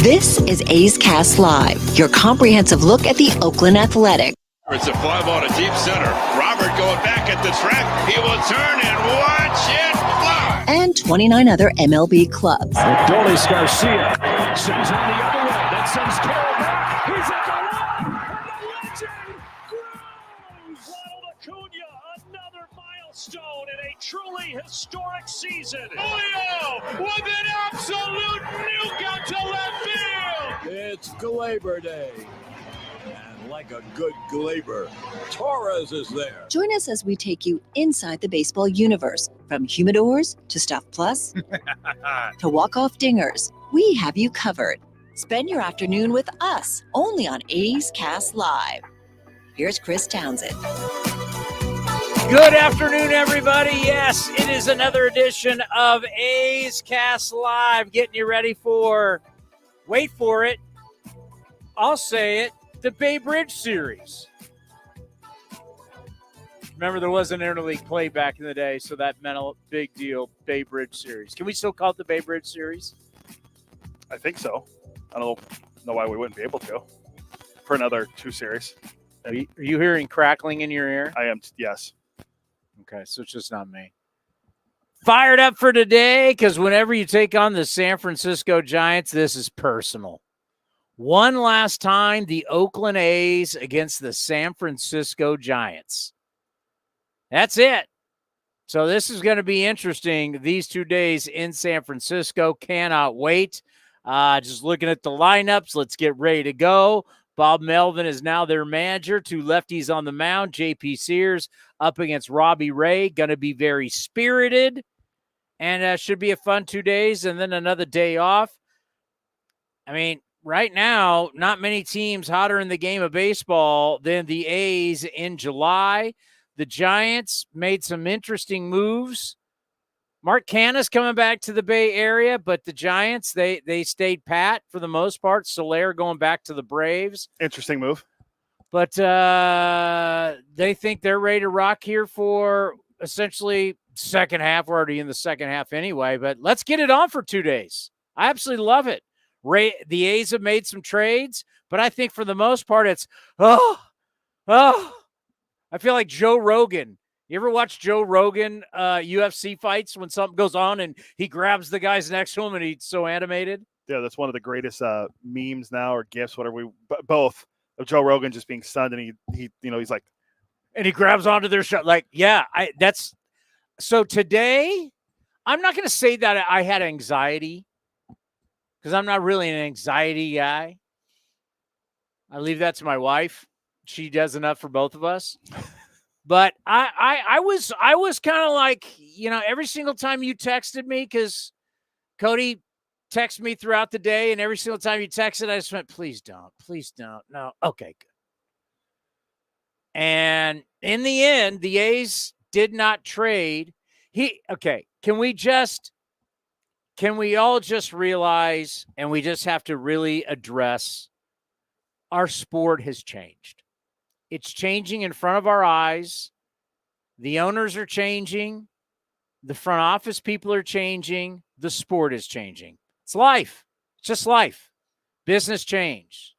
This is A's Cast Live, your comprehensive look at the Oakland Athletics. It's a fly ball to deep center. Robert going back at the track. He will turn and watch it fly. And 29 other MLB clubs. Adolis Garcia sends on the other way. That sends Carroll back. He's at the line. And the legend grows. Ronald Acuna, another milestone in a truly historic season. Julio with an absolute nuke out to left field. It's Glaber Day. And like a good Glaber, Torres is there. Join us as we take you inside the baseball universe. From humidors to Stuff Plus to walk-off dingers, we have you covered. Spend your afternoon with us, only on A's Cast Live. Here's Chris Townsend. Good afternoon, everybody. Yes, it is another edition of A's Cast Live, getting you ready for, wait for it, I'll say it, the Bay Bridge Series. Remember, there was an interleague play back in the day, so that meant a big deal, Bay Bridge Series. Can we still call it the Bay Bridge Series? I think so. I don't know why we wouldn't be able to for another 2 series. Are you hearing crackling in your ear? I am, yes. Okay, so it's just not me. Fired up for today, because whenever you take on the San Francisco Giants, this is personal. One last time, the Oakland A's against the San Francisco Giants. That's it. So this is going to be interesting. These 2 days in San Francisco. Cannot wait. Just looking at the lineups. Let's get ready to go. Bob Melvin is now their manager. 2 lefties on the mound. J.P. Sears up against Robbie Ray. Going to be very spirited. And should be a fun 2 days. And then another day off. I mean, right now, not many teams hotter in the game of baseball than the A's in July. The Giants made some interesting moves. Mark Canha's coming back to the Bay Area, but the Giants, they stayed pat for the most part. Soler going back to the Braves. Interesting move. But they think they're ready to rock here for essentially second half. We're already in the second half anyway, but let's get it on for 2 days. I absolutely love it. The A's have made some trades, but I think for the most part it's, I feel like Joe Rogan. You ever watch Joe Rogan UFC fights when something goes on and he grabs the guys next to him and he's so animated? Yeah, that's one of the greatest memes now or GIFs, whatever both of Joe Rogan just being stunned and he he's like, and he grabs onto their shot. Like, yeah, so today I'm not going to say that I had anxiety because I'm not really an anxiety guy. I leave that to my wife. She does enough for both of us. But I was kind of like, every single time you texted me, because Cody texted me throughout the day, and every single time you texted, I just went, please don't. No. Okay, good. And in the end, the A's did not trade. Can we all just realize, and we just have to really address, our sport has changed. It's changing in front of our eyes. The owners are changing. The front office people are changing. The sport is changing. It's life. It's just life. Business change.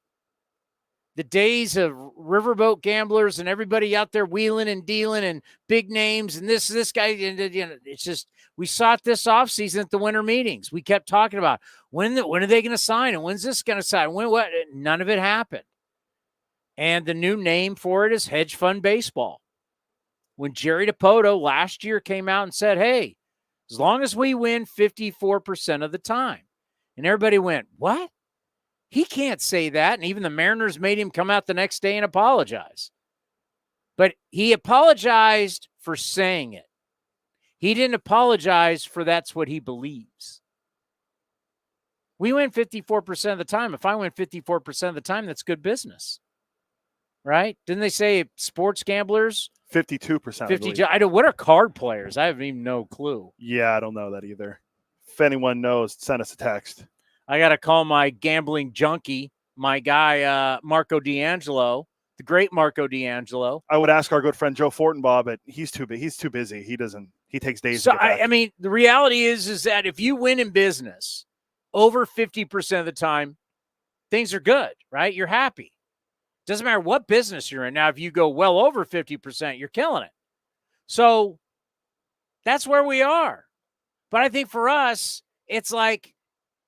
The days of riverboat gamblers and everybody out there wheeling and dealing and big names and this guy, it's just, we saw it this offseason at the winter meetings. We kept talking about when are they going to sign and when's this going to sign? What? None of it happened. And the new name for it is hedge fund baseball. When Jerry DiPoto last year came out and said, hey, as long as we win 54% of the time. And everybody went, what? He can't say that. And even the Mariners made him come out the next day and apologize. But he apologized for saying it. He didn't apologize for that's what he believes. We win 54% of the time. If I win 54% of the time, that's good business. Right? Didn't they say sports gamblers? 52%. 52. I don't. What are card players? I have even no clue. Yeah, I don't know that either. If anyone knows, send us a text. I got to call my gambling junkie, my guy, Marco D'Angelo, the great Marco D'Angelo. I would ask our good friend Joe Fortenbaugh, but he's too busy. He takes days to get back. I mean, the reality is that if you win in business over 50% of the time, things are good, right? You're happy. Doesn't matter what business you're in. Now, if you go well over 50%, you're killing it. So that's where we are. But I think for us, it's like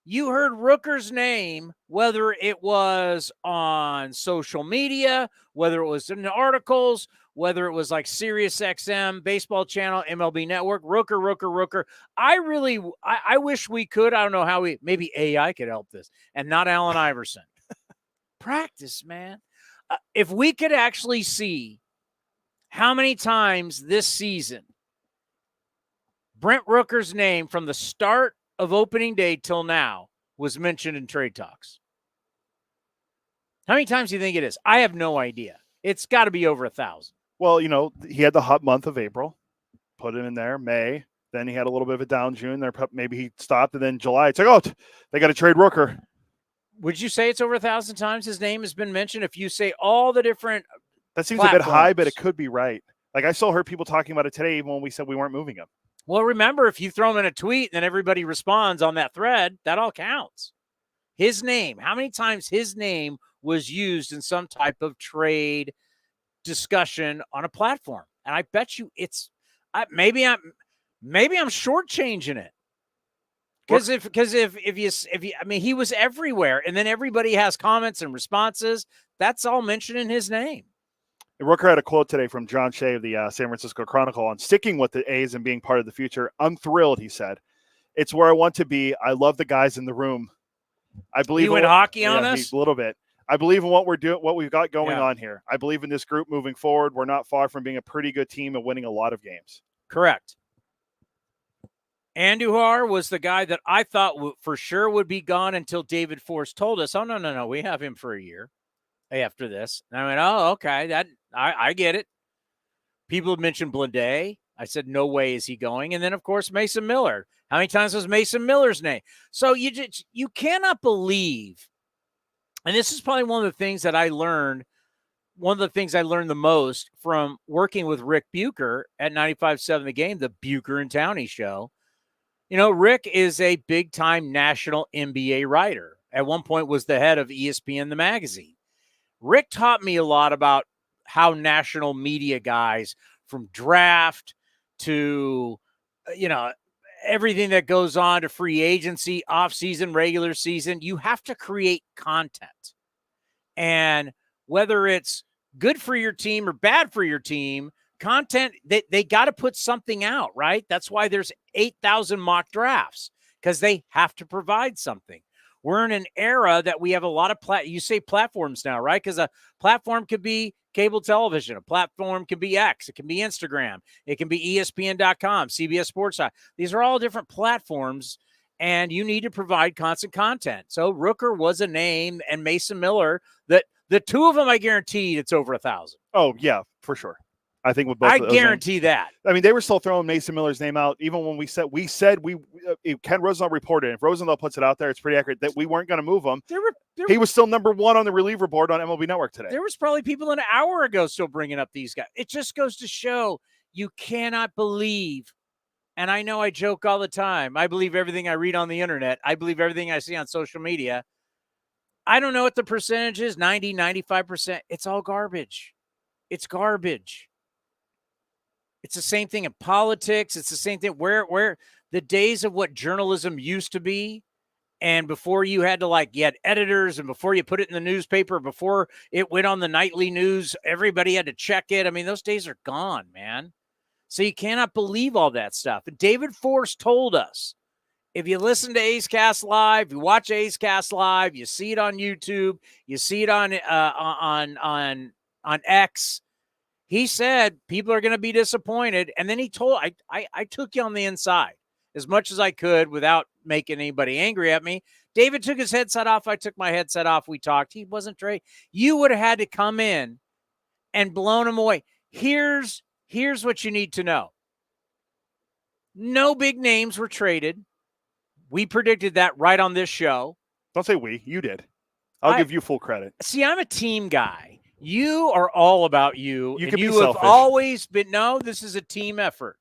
you heard Rooker's name, whether it was on social media, whether it was in the articles, whether it was like Sirius XM, Baseball Channel, MLB Network, Rooker. I wish we could. I don't know how maybe AI could help this and not Allen Iverson. Practice, man. If we could actually see how many times this season Brent Rooker's name from the start of opening day till now was mentioned in trade talks. How many times do you think it is? I have no idea. It's got to be over 1,000. Well, he had the hot month of April, put him in there, May. Then he had a little bit of a down June. There, maybe he stopped, and then July. It's like, oh, they got to trade Rooker. Would you say it's over 1,000 times his name has been mentioned? If you say all the different that seems a bit high, but it could be right. Like I still heard people talking about it today, even when we said we weren't moving him. Well, remember, if you throw him in a tweet and then everybody responds on that thread, that all counts. His name, how many times his name was used in some type of trade discussion on a platform? And I bet you it's maybe I'm shortchanging it. Because I mean, he was everywhere, and then everybody has comments and responses. That's all mentioned in his name. Rooker had a quote today from John Shea of the San Francisco Chronicle on sticking with the A's and being part of the future. I'm thrilled, he said. It's where I want to be. I love the guys in the room. I believe he went hockey on us a little bit. I believe in what we're doing, what we've got going on here. I believe in this group moving forward. We're not far from being a pretty good team and winning a lot of games. Correct. Andujar was the guy that I thought for sure would be gone until David Force told us, oh, no, we have him for a year after this. And I went, oh, okay, I get it. People had mentioned Blade. I said, no way is he going. And then, of course, Mason Miller. How many times was Mason Miller's name? So you cannot believe, and this is probably one of the things that I learned, the most from working with Rick Bucher at 95.7 The Game, the Bucher and Towny show. Rick is a big-time national NBA writer. At one point was the head of ESPN, the magazine. Rick taught me a lot about how national media guys, from draft to, everything that goes on to free agency, off-season, regular season, you have to create content. And whether it's good for your team or bad for your team, content, they got to put something out, right? That's why there's 8,000 mock drafts, because they have to provide something. We're in an era that we have a lot of you say platforms now, right? Because a platform could be cable television. A platform can be X. It can be Instagram. It can be ESPN.com, CBS Sports. These are all different platforms, and you need to provide constant content. So Rooker was a name, and Mason Miller, that the two of them, I guaranteed it's over 1,000. Oh, yeah, for sure. I think with both of those guarantee names. that. I mean, they were still throwing Mason Miller's name out, even when we said Ken Rosenthal reported, if Rosenthal puts it out there, it's pretty accurate, that we weren't going to move him. He was still number one on the reliever board on MLB Network today. There was probably people an hour ago still bringing up these guys. It just goes to show you cannot believe, and I know I joke all the time, I believe everything I read on the internet. I believe everything I see on social media. I don't know what the percentage is, 90, 95%. It's all garbage. It's garbage. It's the same thing in politics. It's the same thing where the days of what journalism used to be, and before you had to you had editors, and before you put it in the newspaper, before it went on the nightly news, everybody had to check it. I mean, those days are gone, man. So you cannot believe all that stuff. And David Force told us, if you listen to A's Cast Live, you watch A's Cast Live, you see it on YouTube, you see it on X. He said people are going to be disappointed. And then he told, I took you on the inside as much as I could without making anybody angry at me. David took his headset off. I took my headset off. We talked. He wasn't Trey. You would have had to come in and blown him away. Here's what you need to know. No big names were traded. We predicted that right on this show. Don't say we. You did. I'll give you full credit. See, I'm a team guy. You are all about you. You can be have selfish. Always been, no, this is a team effort.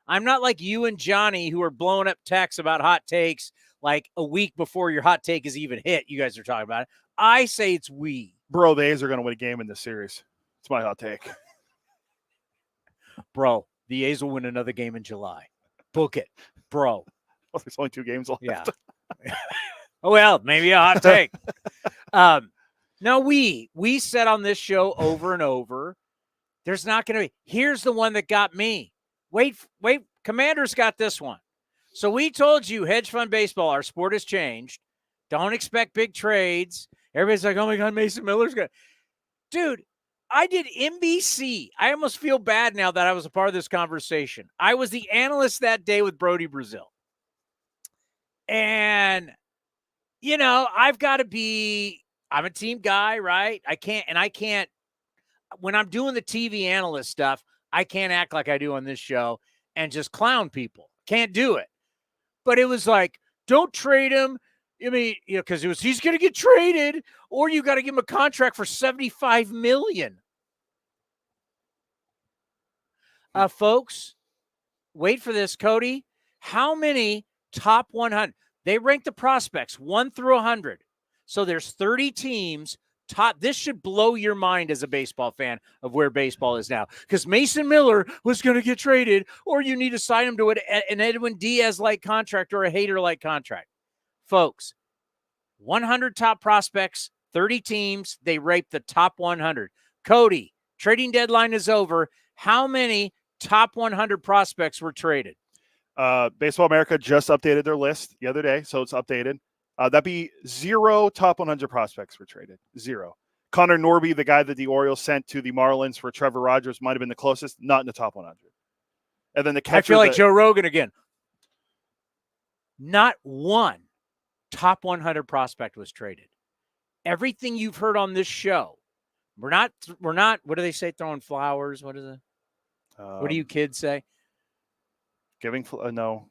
I'm not like you and Johnny, who are blowing up texts about hot takes like a week before your hot take is even hit. You guys are talking about it. I say it's we. Bro, the A's are going to win a game in this series. It's my hot take. Bro, the A's will win another game in July. Book it, bro. Well, there's only 2 games left. Yeah. Oh, well, maybe a hot take. No, we said on this show over and over, there's not going to be. Here's the one that got me. Wait, Commanders got this one. So we told you, hedge fund baseball, our sport has changed. Don't expect big trades. Everybody's like, oh my God, Mason Miller's good. Dude, I did NBC. I almost feel bad now that I was a part of this conversation. I was the analyst that day with Brody Brazil. And, you know, I'm a team guy, right? I can't, when I'm doing the TV analyst stuff, I can't act like I do on this show and just clown people. Can't do it. But it was like, don't trade him. I mean, you know, because he's going to get traded, or you got to give him a contract for $75 million. Folks, wait for this, Cody. How many top 100? They rank the prospects 1 through 100. So there's 30 teams. This should blow your mind as a baseball fan of where baseball is now. Because Mason Miller was going to get traded, or you need to sign him to an Edwin Diaz-like contract or a Hader-like contract. Folks, 100 top prospects, 30 teams. They rate the top 100. Cody, trading deadline is over. How many top 100 prospects were traded? Baseball America just updated their list the other day, so it's updated. That'd be 0 top 100 prospects were traded. 0. Connor Norby, the guy that the Orioles sent to the Marlins for Trevor Rogers, might have been the closest, not in the top 100. And then the catcher. I feel like Joe Rogan again. Not one top 100 prospect was traded. Everything you've heard on this show, we're not, what do they say? Throwing flowers? What is it? What do you kids say? Giving, no.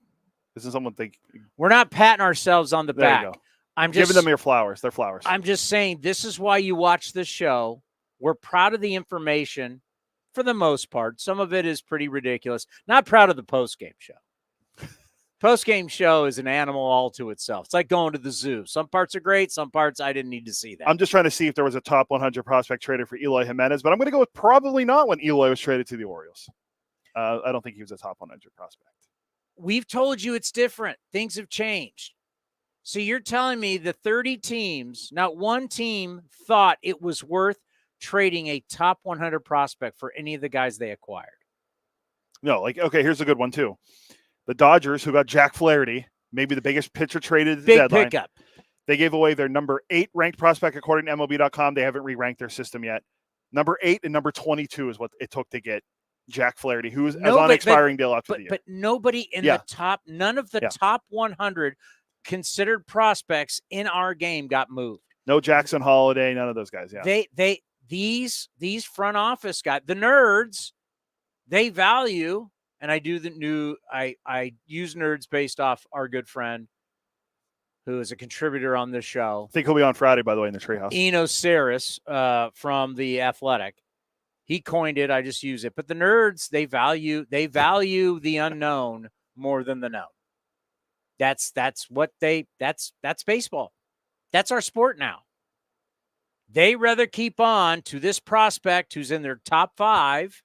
Isn't someone think we're not patting ourselves on the back? You go. I'm just giving them your flowers. They're flowers. I'm just saying this is why you watch this show. We're proud of the information for the most part. Some of it is pretty ridiculous. Not proud of the post-game show. Post-game show is an animal all to itself. It's like going to the zoo. Some parts are great. Some parts I didn't need to see that. I'm just trying to see if there was a top 100 prospect traded for Eloy Jimenez, but I'm going to go with probably not when Eloy was traded to the Orioles. I don't think he was a top 100 prospect. We've told you it's different. Things have changed. So you're telling me the 30 teams, not one team thought it was worth trading a top 100 prospect for any of the guys they acquired. No, okay, here's a good one too. The Dodgers, who got Jack Flaherty, maybe the biggest pitcher traded at the deadline. Big pickup. They gave away their number 8 ranked prospect according to MLB.com. They haven't re-ranked their system yet. Number 8 and number 22 is what it took to get Jack Flaherty, who was on expiring deal after the year. But nobody in the top, none of the top 100 considered prospects in our game got moved. No Jackson Holiday, none of those guys. Yeah. These front office guys, the nerds, they value, and I use nerds based off our good friend who is a contributor on this show. I think he'll be on Friday, by the way, in the treehouse. Eno Saris from The Athletic. He coined it. I just use it. But the nerds, they value the unknown more than the known. That's baseball. That's our sport now. They rather keep on to this prospect who's in their top 5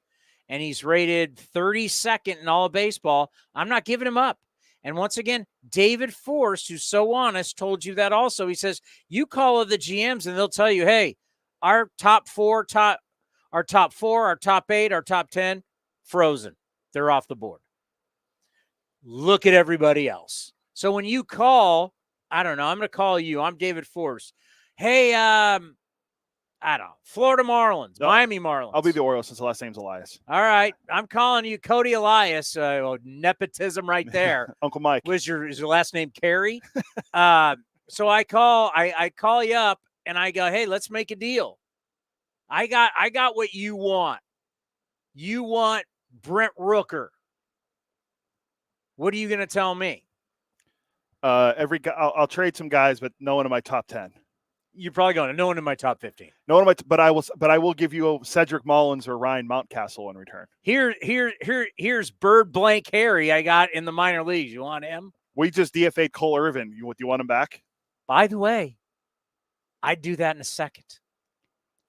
and he's rated 32nd in all of baseball. I'm not giving him up. And once again, David Force, who's so honest, told you that also. He says, you call the GMs and they'll tell you, hey, our top 4, our top 8, our top 10, frozen. They're off the board. Look at everybody else. So when you call, I don't know, I'm going to call you. I'm David Force. Hey, I don't know, Florida Marlins, Miami Marlins. I'll be the Orioles since the last name's Elias. All right. I'm calling you Cody Elias. Nepotism right there. Uncle Mike. Is your last name Carey? So I call you up and I go, hey, let's make a deal. I got what you want. You want Brent Rooker. What are you going to tell me? I'll trade some guys, but no one in my top 10. You're probably going to no one in my top 15. No one in but I will give you a Cedric Mullins or Ryan Mountcastle in return. Here's Bird Blank Harry I got in the minor leagues. You want him? We just DFA'd Cole Irvin. Do you want him back? By the way, I'd do that in a second.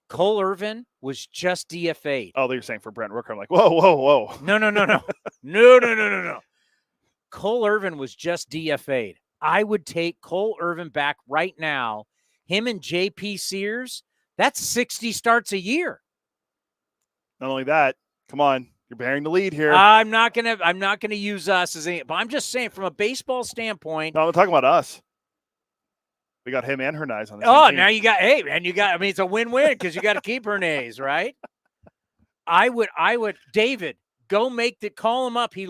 Cole Irvin was just DFA'd. Oh, you're saying for Brent Rooker. I'm like, whoa. No. Cole Irvin was just DFA'd. I would take Cole Irvin back right now. Him and JP Sears, that's 60 starts a year. Not only that, come on, you're bearing the lead here. I'm not gonna use us as any, but I'm just saying from a baseball standpoint. No, I'm talking about us. We got him and Hernandez on the Oh, same team. now you got it's a win-win because you got to keep Hernandez, right? I would David, call him up. He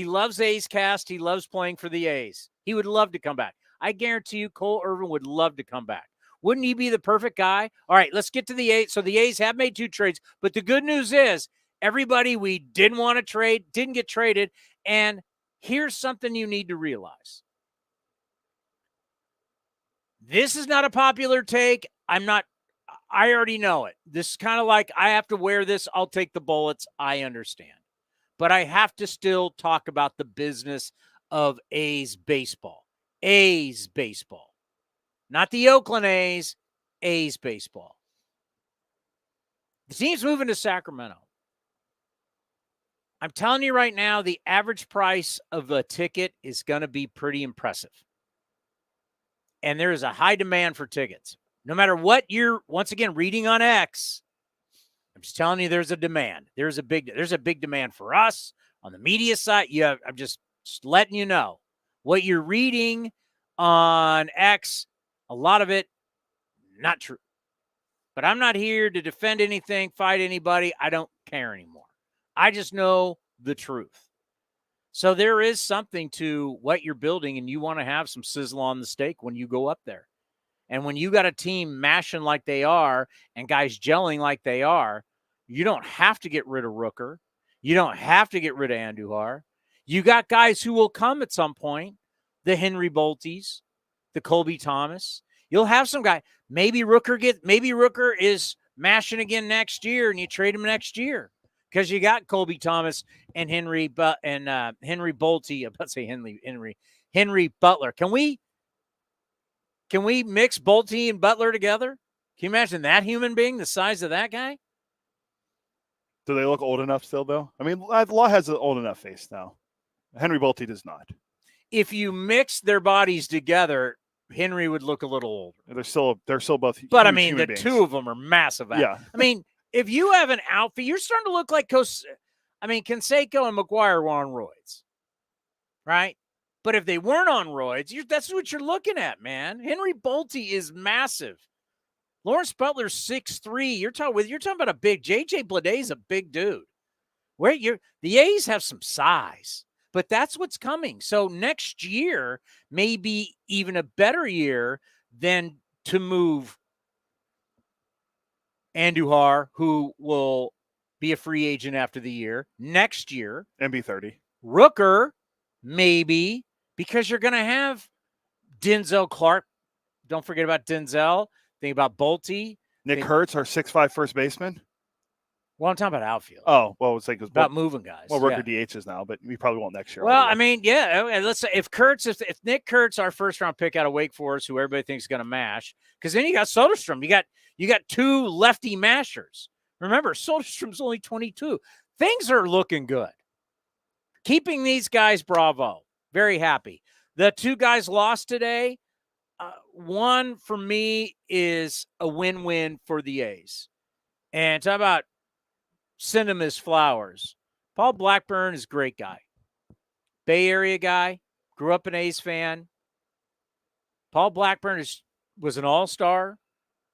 loves A's cast. He loves playing for the A's. He would love to come back. I guarantee you Cole Irvin would love to come back. Wouldn't he be the perfect guy? All right, let's get to the A's. So the A's have made 2 trades, but the good news is everybody we didn't want to trade didn't get traded. And here's something you need to realize. This is not a popular take. I already know it. This is kind of like I have to wear this. I'll take the bullets. I understand. But I have to still talk about the business of A's baseball. A's baseball. Not the Oakland A's, A's baseball. The team's moving to Sacramento. I'm telling you right now, the average price of a ticket is going to be pretty impressive. And there is a high demand for tickets. No matter what you're, once again, reading on X, I'm just telling you there's a demand. There's a big demand for us on the media side. I'm just letting you know. What you're reading on X, a lot of it, not true. But I'm not here to defend anything, fight anybody. I don't care anymore. I just know the truth. So there is something to what you're building, and you want to have some sizzle on the steak when you go up there. And when you got a team mashing like they are and guys gelling like they are, you don't have to get rid of Rooker. You don't have to get rid of Andujar. You got guys who will come at some point, the Henry Boltes, the Colby Thomas. You'll have some guy. Maybe Rooker is mashing again next year, and you trade him next year because you got Colby Thomas and Henry Bolte. I'm about to say Henry Butler. Can we mix Bolte and Butler together? Can you imagine that human being the size of that guy? Do they look old enough still, though? I mean, Law has an old enough face now. Henry Bolte does not. If you mix their bodies together, Henry would look a little older. They're still both. But I mean, the beings. two of them are massive. Yeah. I mean, if you have an outfit, you're starting to look like Canseco and McGuire were on roids, right? But if they weren't on roids, that's what you're looking at, man. Henry Bolte is massive. Lawrence Butler's 6'3". You're talking about a big JJ Bleday is a big dude. The A's have some size, but that's what's coming. So next year may be even a better year than to move Andujar, who will be a free agent after the year next year, and be 30. Rooker, maybe, because you're going to have Denzel Clark. Don't forget about Denzel. Think about Bolte. Nick Kurtz, our 6'5" first baseman. Well, I'm talking about outfield. Oh, well, it's like about moving guys. Well, Rooker DHs now, but we probably won't next year. Well, I mean, yeah. Let's say if Nick Kurtz, our first round pick out of Wake Forest, who everybody thinks is going to mash, because then you got Soderstrom. You got 2 lefty mashers. Remember, Soderstrom's only 22. Things are looking good. Keeping these guys, bravo. Very happy. The 2 guys lost today. One for me is a win-win for the A's. And talk about send him his flowers. Paul Blackburn is a great guy. Bay Area guy. Grew up an A's fan. Paul Blackburn was an all-star.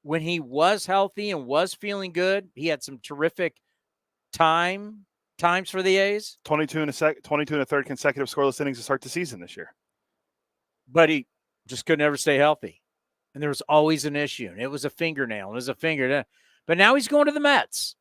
When he was healthy and was feeling good, he had some terrific times for the A's. 22 and a third consecutive scoreless innings to start the season this year. But he just could never stay healthy. And there was always an issue. And it was a fingernail. And it was a finger. But now he's going to the Mets.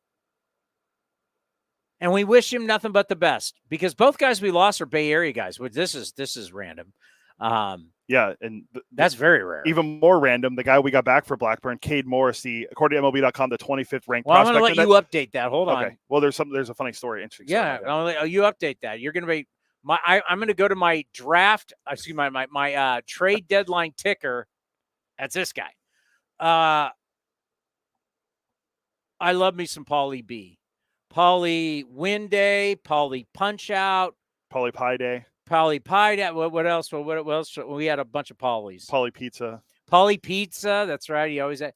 And we wish him nothing but the best. Because both guys we lost are Bay Area guys. This is random. Yeah, and that's very rare. Even more random, the guy we got back for Blackburn, Cade Morris, according to MLB.com, the 25th ranked prospect. I'm going to let you update that. Hold on. Well, there's a funny story. Interesting. Yeah, you update that. You're going to be I'm going to go to my draft. Excuse me, my trade deadline ticker. That's this guy. I love me some Paulie B. Paulie Win Day, Paulie Punch Out, Paulie Pie Day, Paulie Pie Day. What else? What else? We had a bunch of Paulies. Paulie Pizza. Paulie Pizza. That's right. He always had.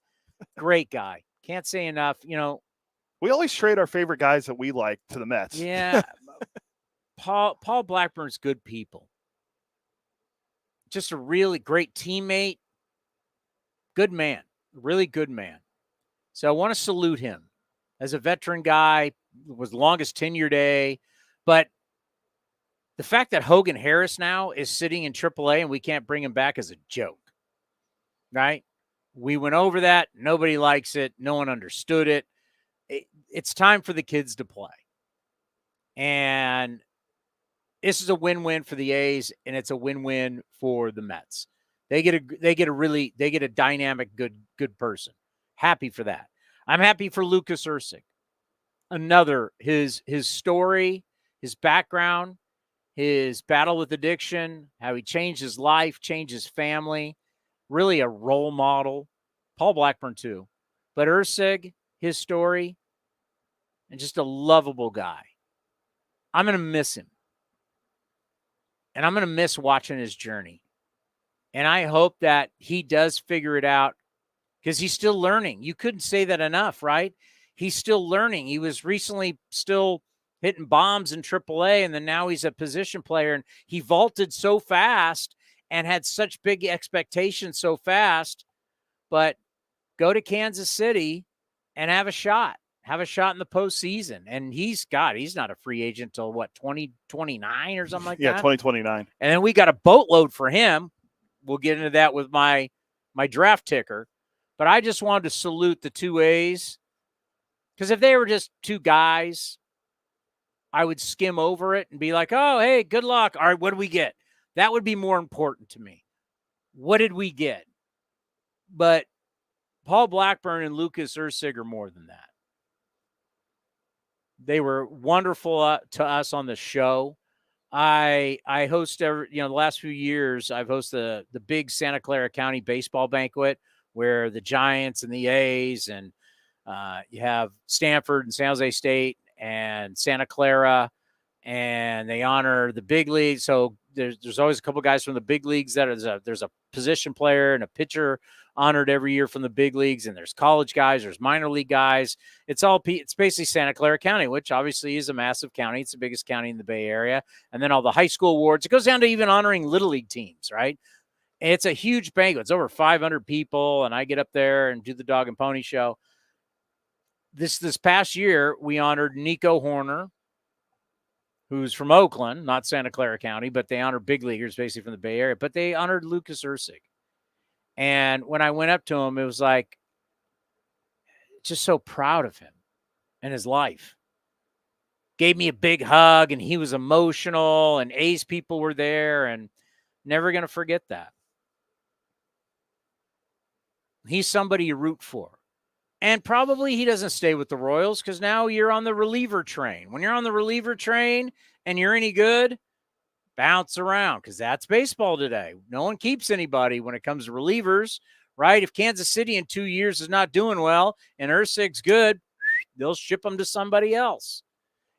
Great guy. Can't say enough. We always trade our favorite guys that we like to the Mets. Yeah. Paul Blackburn's good people. Just a really great teammate. Good man. Really good man. So I want to salute him as a veteran guy. Was the longest tenure day. But the fact that Hogan Harris now is sitting in AAA and we can't bring him back is a joke. Right? We went over that. Nobody likes it. No one understood it. It's time for the kids to play. And this is a win-win for the A's, and it's a win-win for the Mets. They get a dynamic, good person. Happy for that. I'm happy for Lucas Ursig. Another, his story, his background, his battle with addiction, how he changed his life, changed his family. Really a role model. Paul Blackburn too. But Ursig, his story, and just a lovable guy. I'm going to miss him. And I'm going to miss watching his journey. And I hope that he does figure it out because he's still learning. You couldn't say that enough, right? He's still learning. He was recently still hitting bombs in AAA, and then now he's a position player, and he vaulted so fast and had such big expectations so fast. But go to Kansas City and have a shot. Have a shot in the postseason. And he's not a free agent till 2029 or something like that? Yeah, 2029. And then we got a boatload for him. We'll get into that with my draft ticker. But I just wanted to salute the two A's. Because if they were just two guys, I would skim over it and be like, oh, hey, good luck. All right, what do we get? That would be more important to me. What did we get? But Paul Blackburn and Lucas Ursig are more than that. They were wonderful to us on the show. I host the last few years, I've hosted the big Santa Clara County baseball banquet where the Giants and the A's and you have Stanford and San Jose State and Santa Clara, and they honor the big leagues. So there's always a couple guys from the big leagues there's a position player and a pitcher honored every year from the big leagues, and there's college guys, there's minor league guys. It's basically Santa Clara County, which obviously is a massive county. It's the biggest county in the Bay Area. And then all the high school awards. It goes down to even honoring little league teams, right? And it's a huge banquet. It's over 500 people, and I get up there and do the dog and pony show. This past year, we honored Nico Horner, who's from Oakland, not Santa Clara County, but they honor big leaguers basically from the Bay Area. But they honored Lucas Ursig. And when I went up to him, it was like, just so proud of him and his life. Gave me a big hug, and he was emotional, and A's people were there, and never going to forget that. He's somebody you root for. And probably he doesn't stay with the Royals because now you're on the reliever train. When you're on the reliever train and you're any good, bounce around because that's baseball today. No one keeps anybody when it comes to relievers, right? If Kansas City in 2 years is not doing well and Ursig's good, they'll ship them to somebody else.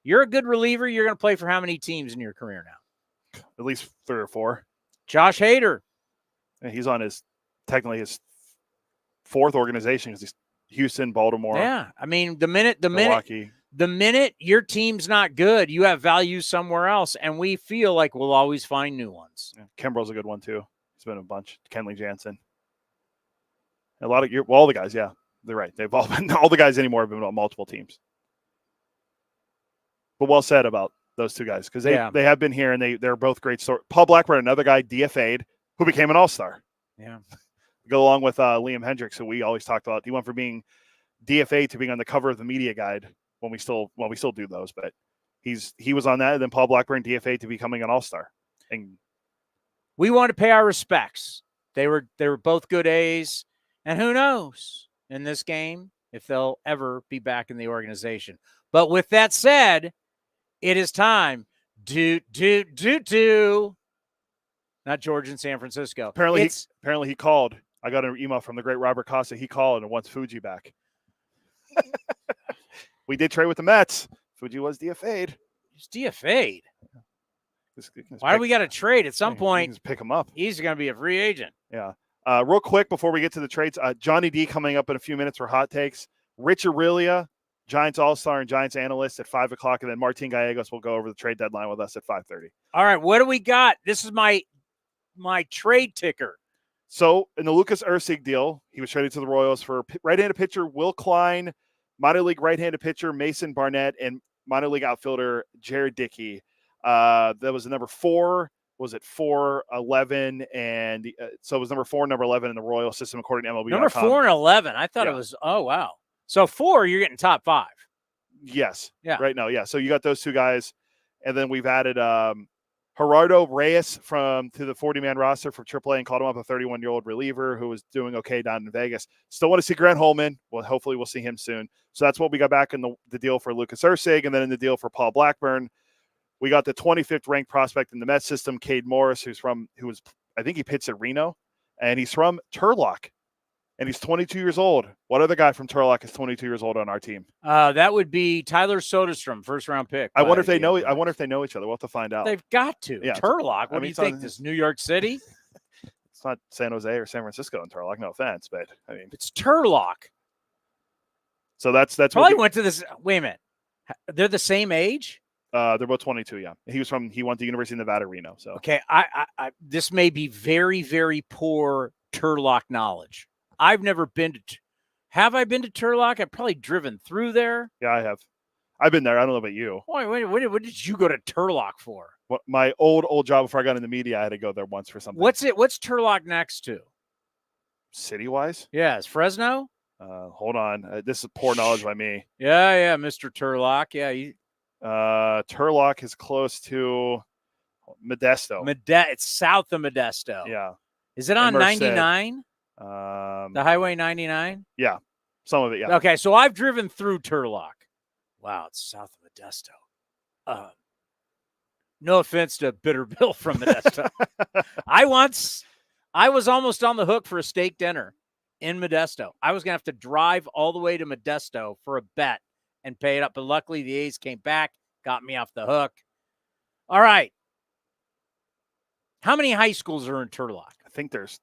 You're a good reliever. You're going to play for how many teams in your career now? At least 3 or 4. Josh Hader. And he's on technically his 4th organization because he's Houston, Baltimore. Yeah. I mean, the minute Milwaukee. The minute your team's not good, you have value somewhere else, and we feel like we'll always find new ones. Yeah, Kimbrel's a good one, too. He's been a bunch. Kenley Jansen. All the guys, yeah. They're right. They've all been, all the guys anymore have been on multiple teams. But well said about those two guys, because they have been here, and they're both great stories. Paul Blackburn, another guy, DFA'd, who became an all-star. Yeah. Go along with Liam Hendricks, who we always talked about. He went from being DFA to being on the cover of the media guide when we still do those, but he was on that, and then Paul Blackburn DFA to becoming an all-star. And we want to pay our respects. They were both good A's, and who knows in this game if they'll ever be back in the organization. But with that said, it is time. Not George in San Francisco. Apparently he called. I got an email from the great Robert Costa. He called and wants Fuji back. We did trade with the Mets. Fuji was DFA'd. He's DFA'd. Why do we got to trade? At some point, pick him up. He's going to be a free agent. Yeah. Real quick before we get to the trades, Johnny D coming up in a few minutes for hot takes. Rich Aurilia, Giants All-Star and Giants Analyst at 5 o'clock, and then Martín Gallegos will go over the trade deadline with us at 5:30. All right, what do we got? This is my trade ticker. So in the Lucas Erceg deal, he was traded to the Royals for right-handed pitcher Will Klein, minor league right-handed pitcher Mason Barnett, and minor league outfielder Jared Dickey. That was the number 4. Was it 4, 11, and so it was number 4, number 11 in the Royal system according to MLB. Number 4 and 11. I thought it was. Oh wow. So 4, you're getting top 5. Yes. Yeah. Right now. Yeah. So you got those two guys, and then we've added Gerardo Reyes to the 40-man roster for AAA and called him up, a 31-year-old reliever who was doing okay down in Vegas. Still want to see Grant Holman. Well, hopefully we'll see him soon. So that's what we got back in the deal for Lucas Erceg, and then in the deal for Paul Blackburn. We got the 25th ranked prospect in the Mets system, Cade Morris, I think he pitched at Reno, and he's from Turlock, and he's 22 years old. What other guy from Turlock is 22 years old on our team? That would be Tyler Soderstrom, first-round pick. I wonder if they know. I wonder if they know each other. We'll have to find out. They've got to. Yeah. Turlock. What do you think? This New York City? It's not San Jose or San Francisco in Turlock. No offense, but I mean it's Turlock. So that's probably went to this. Wait a minute, they're the same age. They're both 22. Yeah, he went to University of Nevada, Reno. So okay, I this may be very, very poor Turlock knowledge. I've never been to. Have I been to Turlock? I've probably driven through there. Yeah, I have. I've been there. I don't know about you. Wait, what did you go to Turlock for? My old job before I got in the media, I had to go there once for something. What's Turlock next to? City-wise? Yeah, is Fresno? Hold on. This is poor knowledge by me. Yeah, Mr. Turlock. Yeah, Turlock is close to Modesto. It's south of Modesto. Yeah. Is it on 99? The Highway 99? Yeah. Some of it, yeah. Okay, so I've driven through Turlock. Wow, it's south of Modesto. No offense to Bitter Bill from Modesto. I was almost on the hook for a steak dinner in Modesto. I was going to have to drive all the way to Modesto for a bet and pay it up. But luckily, the A's came back, got me off the hook. All right. How many high schools are in Turlock? I think there's,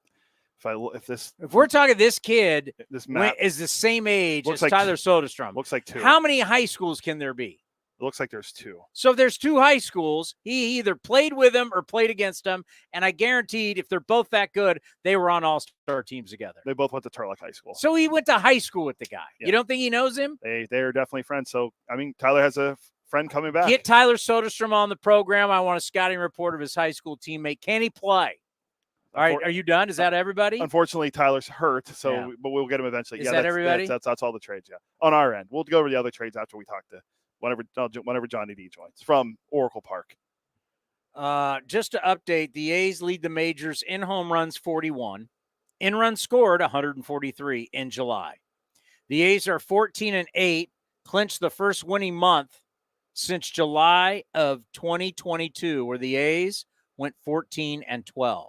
if we're talking this kid this map is the same age as like Tyler Soderstrom. Looks like 2. How many high schools can there be? It looks like there's 2. So if there's 2 high schools, he either played with them or played against them. And I guaranteed if they're both that good, they were on all-star teams together. They both went to Turlock High School. So he went to high school with the guy. Yeah. You don't think he knows him? They are definitely friends. So, I mean, Tyler has a friend coming back. Get Tyler Soderstrom on the program. I want a scouting report of his high school teammate. Can he play? All right, are you done? Is that everybody? Unfortunately, Tyler's hurt, so but we'll get him eventually. Is that everybody? That's all the trades, yeah. On our end. We'll go over the other trades after we talk to whenever Johnny D joins from Oracle Park. Just to update, the A's lead the majors in home runs 41, in runs scored 143 in July. The A's are 14-8, clinched the first winning month since July of 2022, where the A's went 14-12.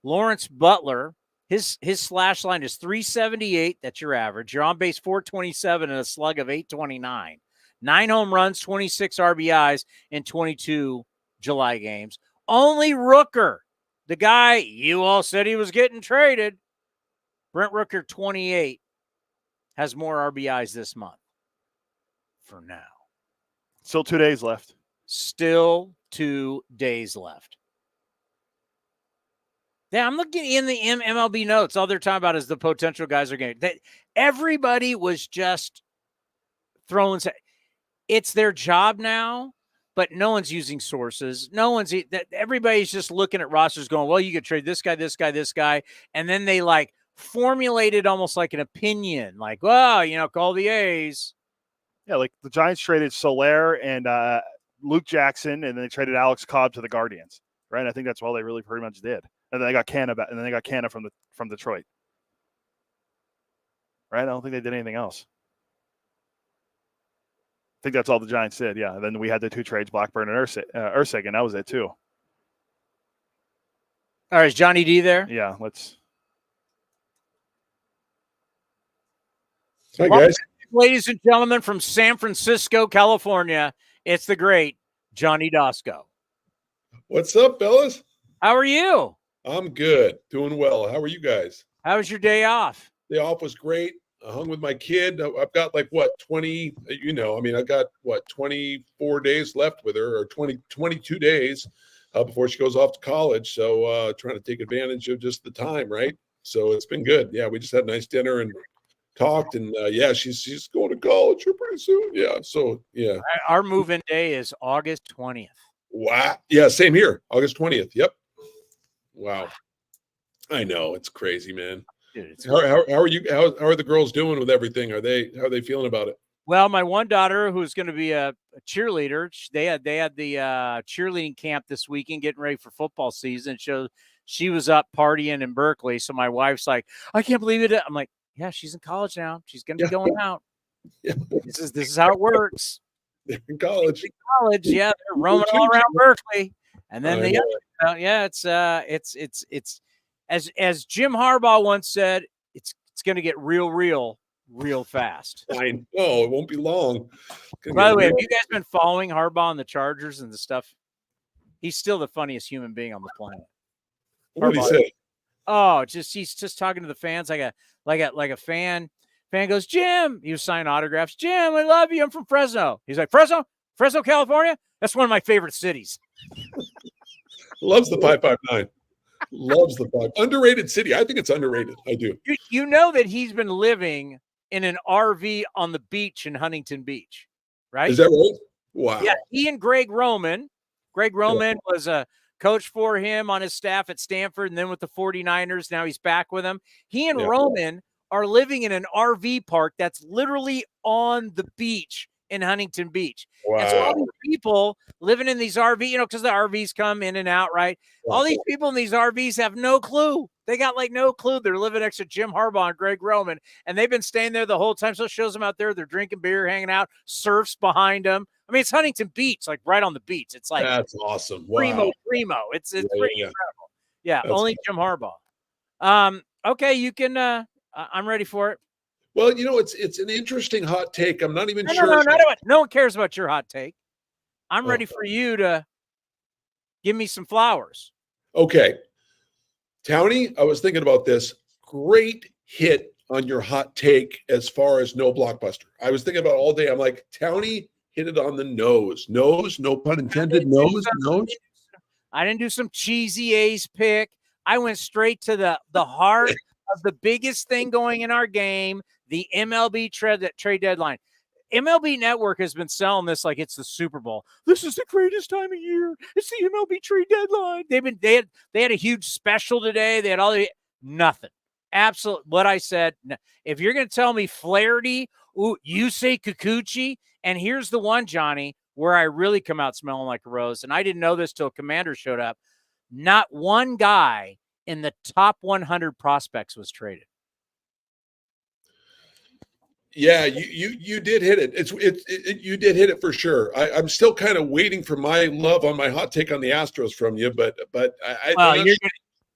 Lawrence Butler, his slash line is 378. That's your average. You're on base 427 and a slug of 829. 9 home runs, 26 RBIs in 22 July games. Only Rooker, the guy you all said he was getting traded, Brent Rooker, 28, has more RBIs this month. For now. Still 2 days left. Still 2 days left. Yeah, I'm looking in the MLB notes. All they're talking about is the potential guys are getting. Everybody was just throwing. It's their job now, but no one's using sources. Everybody's just looking at rosters going, well, you could trade this guy, this guy, this guy. And then they formulated almost like an opinion, like, well, call the A's. Yeah, like the Giants traded Soler and Luke Jackson, and then they traded Alex Cobb to the Guardians, right? And I think that's all they really pretty much did. And then they got Canna from Detroit. Right? I don't think they did anything else. I think that's all the Giants did, yeah. And then we had the 2 trades, Blackburn and Erceg, and that was it too. All right, is Johnny D there? Yeah, let's. Hi, Welcome, guys. ladies and gentlemen, from San Francisco, California. It's the great Johnny Doskow. What's up, fellas? How are you? I'm good. Doing well. How are you guys? How was your day off? Day off was great. I hung with my kid. I've got like what, 20, I got what, 24 days left with her, or 22 days before she goes off to college. So trying to take advantage of just the time, right? So it's been good. Yeah, we just had a nice dinner and talked, and she's going to college here pretty soon. Yeah. So yeah. Our move-in day is August 20th. Wow. Yeah, same here. August 20th. Yep. Wow. I know, it's crazy, man. Dude, it's How are you? How are the girls doing with everything? How are they feeling about it? Well, my one daughter, who's going to be a cheerleader, they had the cheerleading camp this weekend, getting ready for football season. So she was up partying in Berkeley. So my wife's like, I can't believe it. I'm like, yeah, she's in college now. She's going to be going out. Yeah. This is how it works. They're in college. Yeah, they're roaming all around Berkeley, and then it's as Jim Harbaugh once said, it's going to get real fast. I know it won't be long. By the way, have you guys been following Harbaugh and the Chargers and the stuff? He's still the funniest human being on the planet. What did he say? Oh, he's just talking to the fans like a fan. Fan goes, Jim. He was signing autographs. Jim, I love you. I'm from Fresno. He's like, Fresno, California. That's one of my favorite cities. Loves the 559. Loves the 5. Underrated city. I think it's underrated. I do. You know that he's been living in an RV on the beach in Huntington Beach, right? Is that right? Wow. Yeah. He and Greg Roman. Greg Roman was a coach for him on his staff at Stanford, and then with the 49ers. Now he's back with them. He and Roman are living in an RV park that's literally on the beach in Huntington Beach. Wow. And so all these people living in these RV, because the RVs come in and out, right? All these people in these RVs have no clue. They got like no clue. They're living next to Jim Harbaugh and Greg Roman, and they've been staying there the whole time. So it shows them out there. They're drinking beer, hanging out, surfs behind them. I mean, it's Huntington Beach, like right on the beach. It's like that's awesome. Wow. Primo. It's pretty incredible. Yeah, that's only cool. Jim Harbaugh. Okay, you can I'm ready for it. Well, it's an interesting hot take. I'm not even sure. No one cares about your hot take. I'm ready for you to give me some flowers. Okay. Towny, I was thinking about this. Great hit on your hot take as far as no blockbuster. I was thinking about it all day. I'm like, Towny hit it on the nose. Nose, no pun intended. Nose. I didn't do some cheesy ace pick. I went straight to the heart of the biggest thing going in our game, the MLB trade deadline. MLB Network has been selling this like it's the Super Bowl. This is the greatest time of year. It's the MLB trade deadline. They had a huge special today. They had nothing. Absolute. What I said. If you're going to tell me Flaherty, you say Kikuchi, and here's the one, Johnny, where I really come out smelling like a rose. And I didn't know this till Commander showed up. Not one guy in the top 100 prospects was traded. Yeah, you did hit it. You did hit it for sure. I'm still kind of waiting for my love on my hot take on the Astros from you, but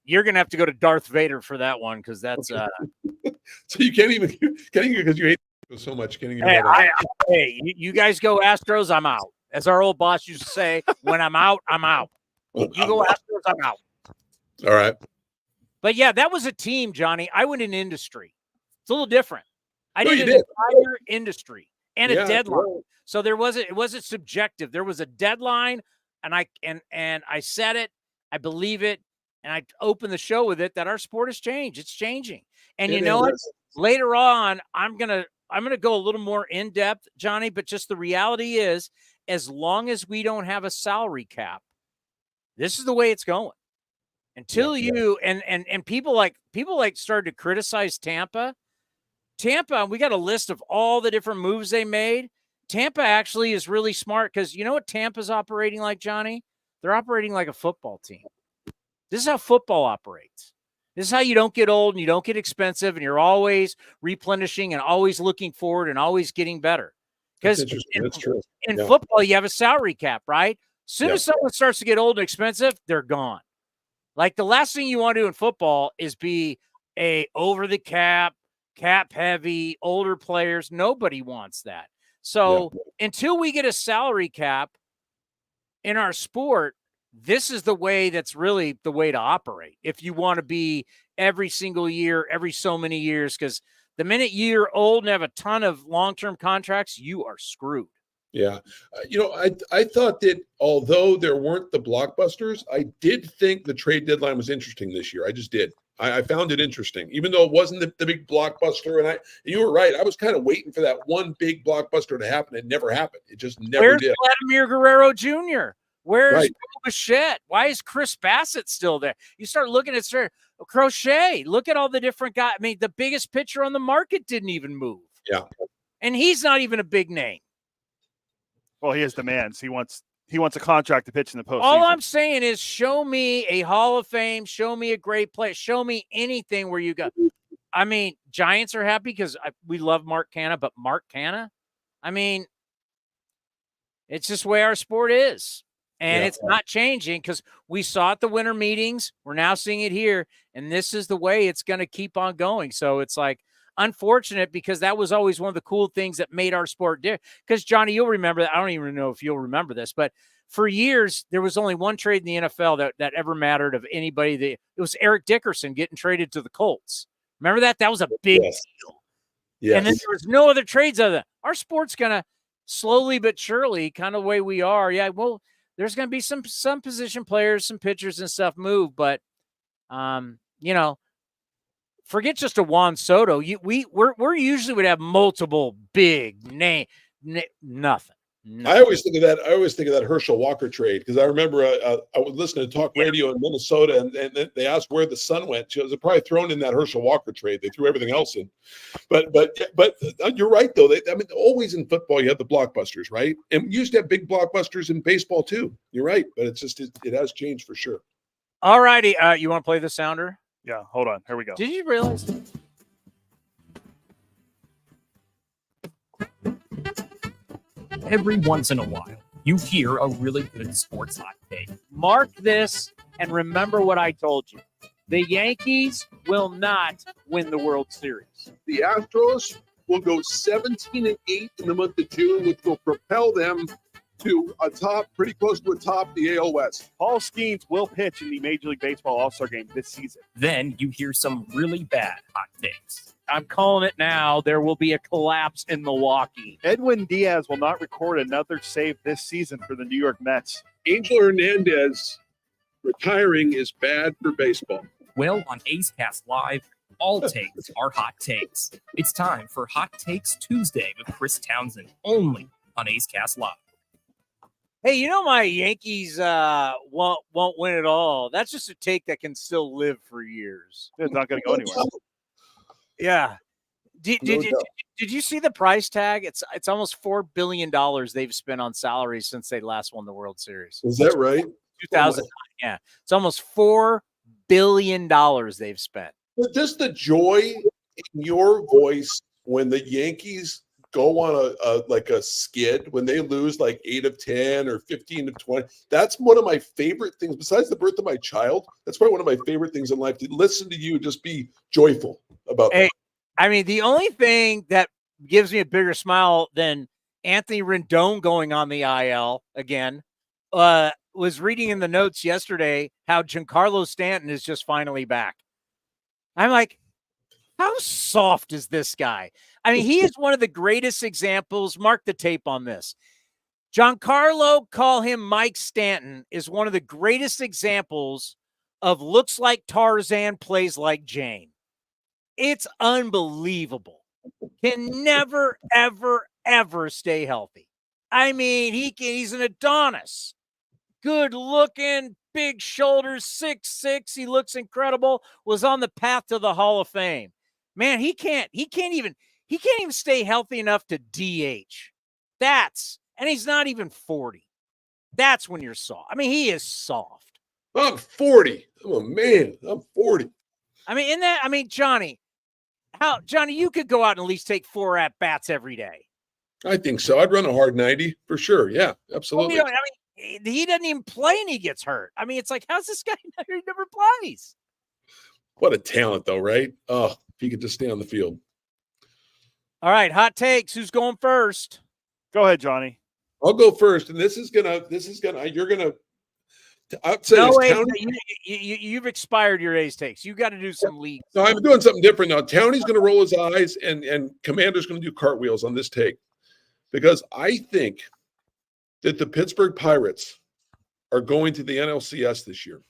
you're gonna have to go to Darth Vader for that one because that's so you can't even because you hate so much. Hey, you guys go Astros, I'm out. As our old boss used to say, when I'm out, I'm out. You go Astros, I'm out. All right. But yeah, that was a team, Johnny. I went in industry. It's a little different. I did an entire industry and a deadline. Right. So it wasn't subjective. There was a deadline, and I said it, I believe it, and I opened the show with it that our sport has changed. It's changing. And you know what? Later on, I'm gonna go a little more in depth, Johnny, but just the reality is, as long as we don't have a salary cap, this is the way it's going. Until and people started to criticize Tampa, we got a list of all the different moves they made. Tampa actually is really smart because you know what Tampa's operating like, Johnny? They're operating like a football team. This is how football operates. This is how you don't get old and you don't get expensive and you're always replenishing and always looking forward and always getting better. Because in football, you have a salary cap, right? As soon as someone starts to get old and expensive, they're gone. Like the last thing you want to do in football is be a over the cap, cap heavy, older players. Nobody wants that. So until we get a salary cap in our sport, this is the way that's really the way to operate. If you want to be every single year, every so many years, because the minute you're old and have a ton of long-term contracts, you are screwed. Yeah. I thought that although there weren't the blockbusters, I did think the trade deadline was interesting this year. I just did. I found it interesting, even though it wasn't the big blockbuster. And you were right. I was kind of waiting for that one big blockbuster to happen. It never happened. It just never did. Vladimir Guerrero Jr.? Where's Bichette? Why is Chris Bassett still there? You start looking at Crochet. Look at all the different guys. I mean, the biggest pitcher on the market didn't even move. Yeah. And he's not even a big name. Well, he has demands. He wants a contract to pitch in the postseason. All I'm saying is show me a Hall of Fame, show me a great play, show me anything where you go. I mean, Giants are happy because we love Mark Canha, but Mark Canha, I mean, it's just the way our sport is. And it's not changing because we saw it at the winter meetings. We're now seeing it here. And this is the way it's going to keep on going. So it's like unfortunate because that was always one of the cool things that made our sport different. Because, Johnny, you'll remember that. I don't even know if you'll remember this, but for years, there was only one trade in the NFL that ever mattered of anybody. It was Eric Dickerson getting traded to the Colts. Remember that? That was a big deal. Yes. And then there was no other trades other than our sport's going to slowly but surely, kind of the way we are. Yeah, well, there's going to be some position players, some pitchers and stuff move, but forget just a Juan Soto. We're usually would have multiple big nothing. I always think of that Herschel Walker trade because I remember I was listening to talk radio in Minnesota and they asked where the son went. She was probably thrown in that Herschel Walker trade. They threw everything else in, but you're right though. Always in football you have the blockbusters, right? And we used to have big blockbusters in baseball too. You're right, but it's just it has changed for sure. All righty, you want to play the sounder? Yeah, hold on. Here we go. Did you realize? Every once in a while, you hear a really good sports hot take. Mark this and remember what I told you. The Yankees will not win the World Series. The Astros will go 17-8 in the month of June, which will propel them to pretty close to a top the AL West. Paul Skeens will pitch in the Major League Baseball All-Star Game this season. Then you hear some really bad hot takes. I'm calling it now. There will be a collapse in Milwaukee. Edwin Diaz will not record another save this season for the New York Mets. Angel Hernandez retiring is bad for baseball. Well, on A's Cast Live, all takes are hot takes. It's time for Hot Takes Tuesday with Chris Townsend, only on A's Cast Live. Hey, my Yankees won't win at all. That's just a take that can still live for years. It's not going to go anywhere. Yeah. Did you see the price tag? It's almost $4 billion they've spent on salaries since they last won the World Series. Is that right? 2009. Yeah. It's almost $4 billion they've spent. But just the joy in your voice when the Yankees go on a skid, when they lose like 8 of 10 or 15 of 20, that's one of my favorite things. Besides the birth of my child, that's probably one of my favorite things in life, to listen to you just be joyful about that. I mean, the only thing that gives me a bigger smile than Anthony Rendon going on the IL again was reading in the notes yesterday how Giancarlo Stanton is just finally back. I'm like, how soft is this guy? I mean, he is one of the greatest examples. Mark the tape on this. Giancarlo, call him Mike Stanton, is one of the greatest examples of looks like Tarzan, plays like Jane. It's unbelievable. Can never, ever, ever stay healthy. I mean, he's an Adonis. Good looking, big shoulders, 6'6". He looks incredible. Was on the path to the Hall of Fame. Man, he can't even stay healthy enough to DH. And he's not even 40. That's when you're soft. I mean, he is soft. I'm 40. I'm a man. I'm 40. I mean, Johnny, you could go out and at least take 4 at-bats every day. I think so. I'd run a hard 90 for sure. Yeah, absolutely. Well, he doesn't even play and he gets hurt. I mean, it's like, how's this guy never plays? What a talent, though, right? Oh, if he could just stay on the field. All right, hot takes. Who's going first? Go ahead, Johnny. I'll go first, and you're gonna. I'd say No, this A's, Towny. you've expired your A's takes. You got to do some leagues. No, I'm doing something different now. Towny's going to roll his eyes, and Commander's going to do cartwheels on this take, because I think that the Pittsburgh Pirates are going to the NLCS this year.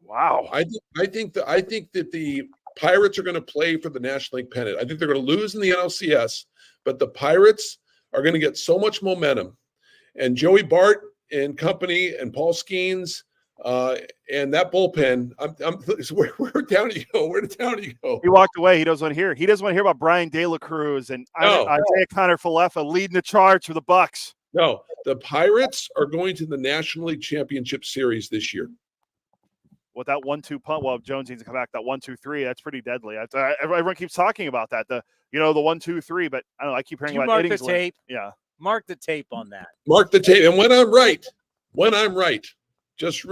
Wow. I think that the Pirates are going to play for the National League pennant. I think they're going to lose in the NLCS, but the Pirates are going to get so much momentum. And Joey Bart and company and Paul Skeens and that bullpen, where down you go? Where did Towny go? He walked away. He doesn't want to hear. He doesn't want to hear about Brian De La Cruz and Isaiah Connor-Falefa leading the charge for the Bucks. No, the Pirates are going to the National League Championship Series this year. With that 1-2 punt, well, Jones needs to come back. That 1-2-3, that's pretty deadly. Everyone keeps talking about that. The 1-2-3, but I don't know. I keep hearing about mark innings. The tape. Yeah, mark the tape on that. Mark the tape, and when I'm right, just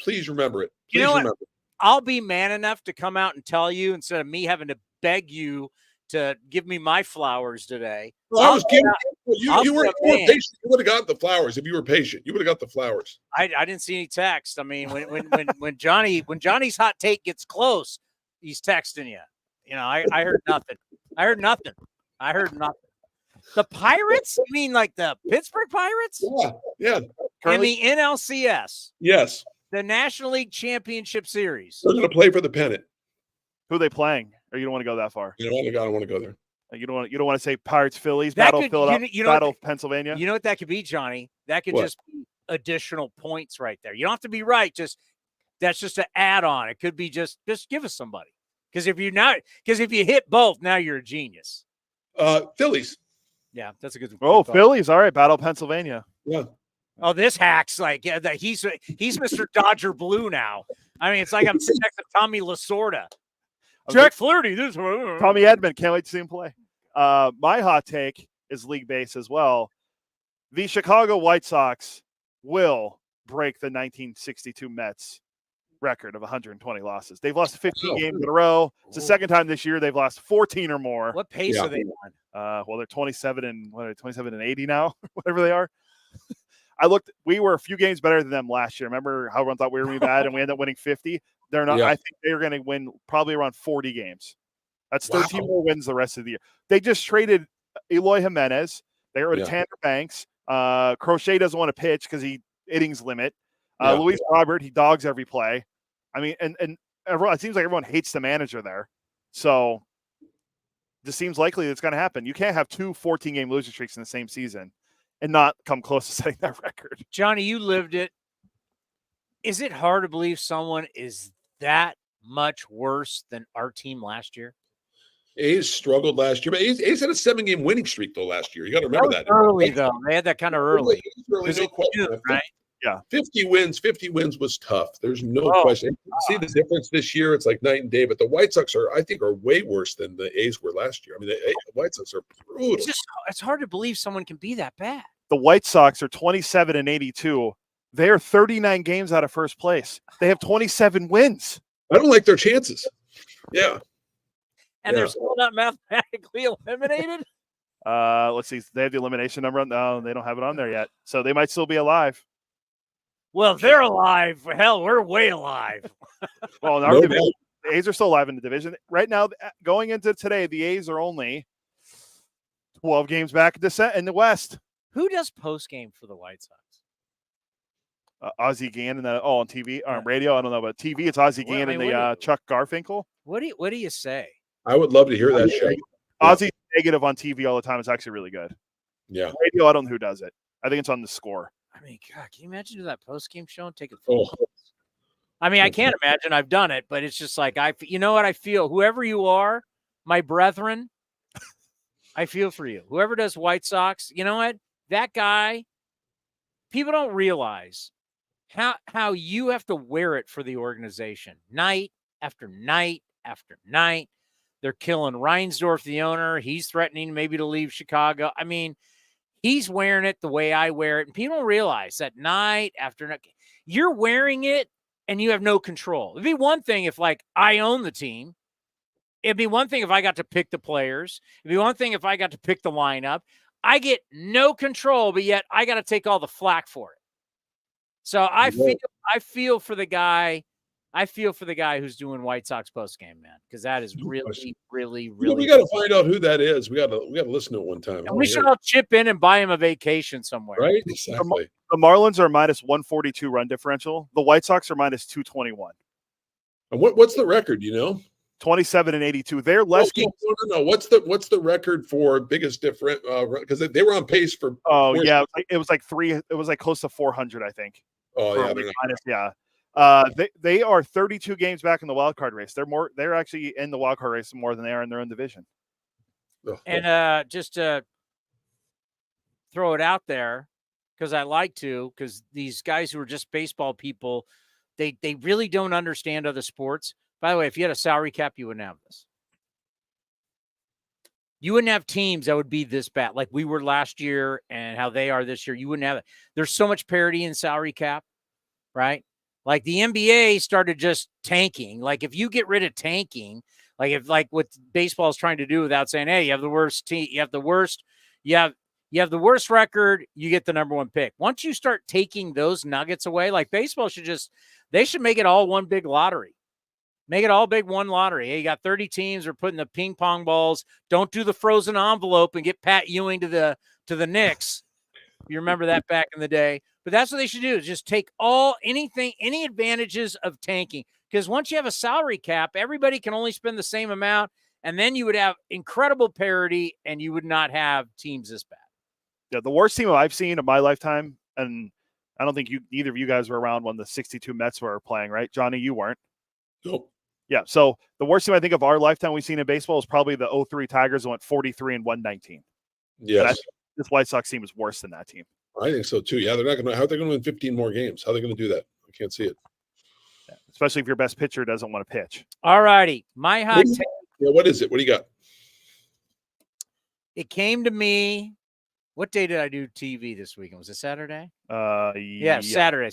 please remember it. Please remember it. I'll be man enough to come out and tell you instead of me having to beg you to give me my flowers today. Well, I was giving you were patient. You would have got the flowers if you were patient. You would have got the flowers. I didn't see any text. I mean, when Johnny's hot take gets close, he's texting you. You know, I heard nothing. I heard nothing. The Pirates? You mean like the Pittsburgh Pirates? Yeah. In the NLCS. Yes. The National League Championship Series. They're going to play for the pennant. Who are they playing? Or you don't want to go that far? You know what? I don't want to go there. You don't want to say Pirates, Phillies, Battle of Pennsylvania. You know what that could be, Johnny? That could just be additional points right there. You don't have to be right. That's just an add-on. It could be just give us somebody. Because if you hit both, now you're a genius. Phillies. Yeah, that's a good. Oh, Phillies. All right, Battle of Pennsylvania. Yeah. Oh, this hack's like he's Mr. Dodger Blue now. I mean, it's like I'm sitting next to Tommy Lasorda. Jack Flaherty. This Tommy Edman. Can't wait to see him play. My hot take is league base as well. The Chicago White Sox will break the 1962 Mets record of 120 losses. They've lost 15 games in a row. It's the second time this year they've lost 14 or more. What pace are they on? Well, they're 27 and 80 now, whatever they are. We were a few games better than them last year. Remember how everyone thought we were really bad and we ended up winning 50? They're not. Yeah. I think they're going to win probably around 40 games. That's 13 more wins the rest of the year. They just traded Eloy Jimenez. They got rid of Tanner Banks. Crochet doesn't want to pitch because he innings limit. Luis Robert, he dogs every play. I mean, and everyone, it seems like everyone hates the manager there. So this seems likely it's going to happen. You can't have 2 14-game losing streaks in the same season and not come close to setting that record. Johnny, you lived it. Is it hard to believe someone is that much worse than our team last year? A's struggled last year, but A's had a 7-game winning streak though last year. You got to remember that. Early though, they had that kind of early. No question, right? Yeah, 50 wins was tough. There's no question. See the difference this year? It's like night and day. But the White Sox are way worse than the A's were last year. I mean, the White Sox are brutal. It's hard to believe someone can be that bad. The White Sox are 27 and 82. They are 39 games out of first place. They have 27 wins. I don't like their chances. Yeah. And they're still not mathematically eliminated? Let's see. They have the elimination number. No, they don't have it on there yet. So they might still be alive. Well, if they're alive, hell, we're way alive. Well, in our division, the A's are still alive in the division. Right now, going into today, the A's are only 12 games back in the West. Who does post-game for the White Sox? Ozzie Gann on TV, on radio. I don't know, but TV, it's Ozzie Gann and Chuck Garfinkel. What do you say? I would love to hear that show. Ozzie's negative on TV all the time. It's actually really good. Yeah. Radio, I don't know who does it. I think it's on The Score. I mean, God, can you imagine doing that post-game show and take it? I mean, I can't imagine. I've done it, but it's just like, you know what I feel? Whoever you are, my brethren, I feel for you. Whoever does White Sox, you know what? That guy, people don't realize how you have to wear it for the organization. Night after night after night. They're killing Reinsdorf, the owner. He's threatening maybe to leave Chicago. I mean, he's wearing it the way I wear it. And people don't realize that night after night, you're wearing it and you have no control. It'd be one thing if, like, I own the team It'd be one thing if I got to pick the players. It'd be one thing if I got to pick the lineup. I get no control, but yet I got to take all the flack for it. So I feel for the guy. I feel for the guy who's doing White Sox postgame, man, because that is really, really, really. We got to find out who that is. We got to listen to it one time. And we should all chip in and buy him a vacation somewhere. Right? Exactly. The Marlins are minus 142 run differential. The White Sox are minus 221. And what's the record? 27 and 82. They're less games. No. What's the record for biggest difference? Because they were on pace for. Oh yeah, it was like 3. It was like close to 400, I think. Oh yeah, they are 32 games back in the wild card race. They're actually in the wild card race more than they are in their own division. And just to throw it out there, because I like to, because these guys who are just baseball people, they really don't understand other sports. By the way, if you had a salary cap, you wouldn't have this. You wouldn't have teams that would be this bad, like we were last year and how they are this year. You wouldn't have it. There's so much parity in salary cap, right? Like the NBA started just tanking. Like if you get rid of tanking, like what baseball is trying to do without saying, hey, you have the worst team, you have the worst record, you get the number one pick. Once you start taking those nuggets away, like baseball should make it all one big lottery. Make it all big one lottery. Hey, you got 30 teams. We're putting the ping pong balls. Don't do the frozen envelope and get Pat Ewing to the Knicks. You remember that back in the day. But that's what they should do, is just take any advantages of tanking. Because once you have a salary cap, everybody can only spend the same amount, and then you would have incredible parity, and you would not have teams this bad. Yeah, the worst team I've seen in my lifetime, and I don't think either of you guys were around when the 62 Mets were playing, right? Johnny, you weren't. Nope. Yeah, so the worst team I think of our lifetime we've seen in baseball is probably the 03 Tigers, who went 43 and 119. Yes. This White Sox team is worse than that team. I think so too. Yeah, they're not going to. How are they going to win 15 more games? How are they going to do that? I can't see it. Yeah, especially if your best pitcher doesn't want to pitch. All righty, my hot take. Yeah, what is it? What do you got? It came to me. What day did I do TV this weekend? Was it Saturday? Yeah, Saturday.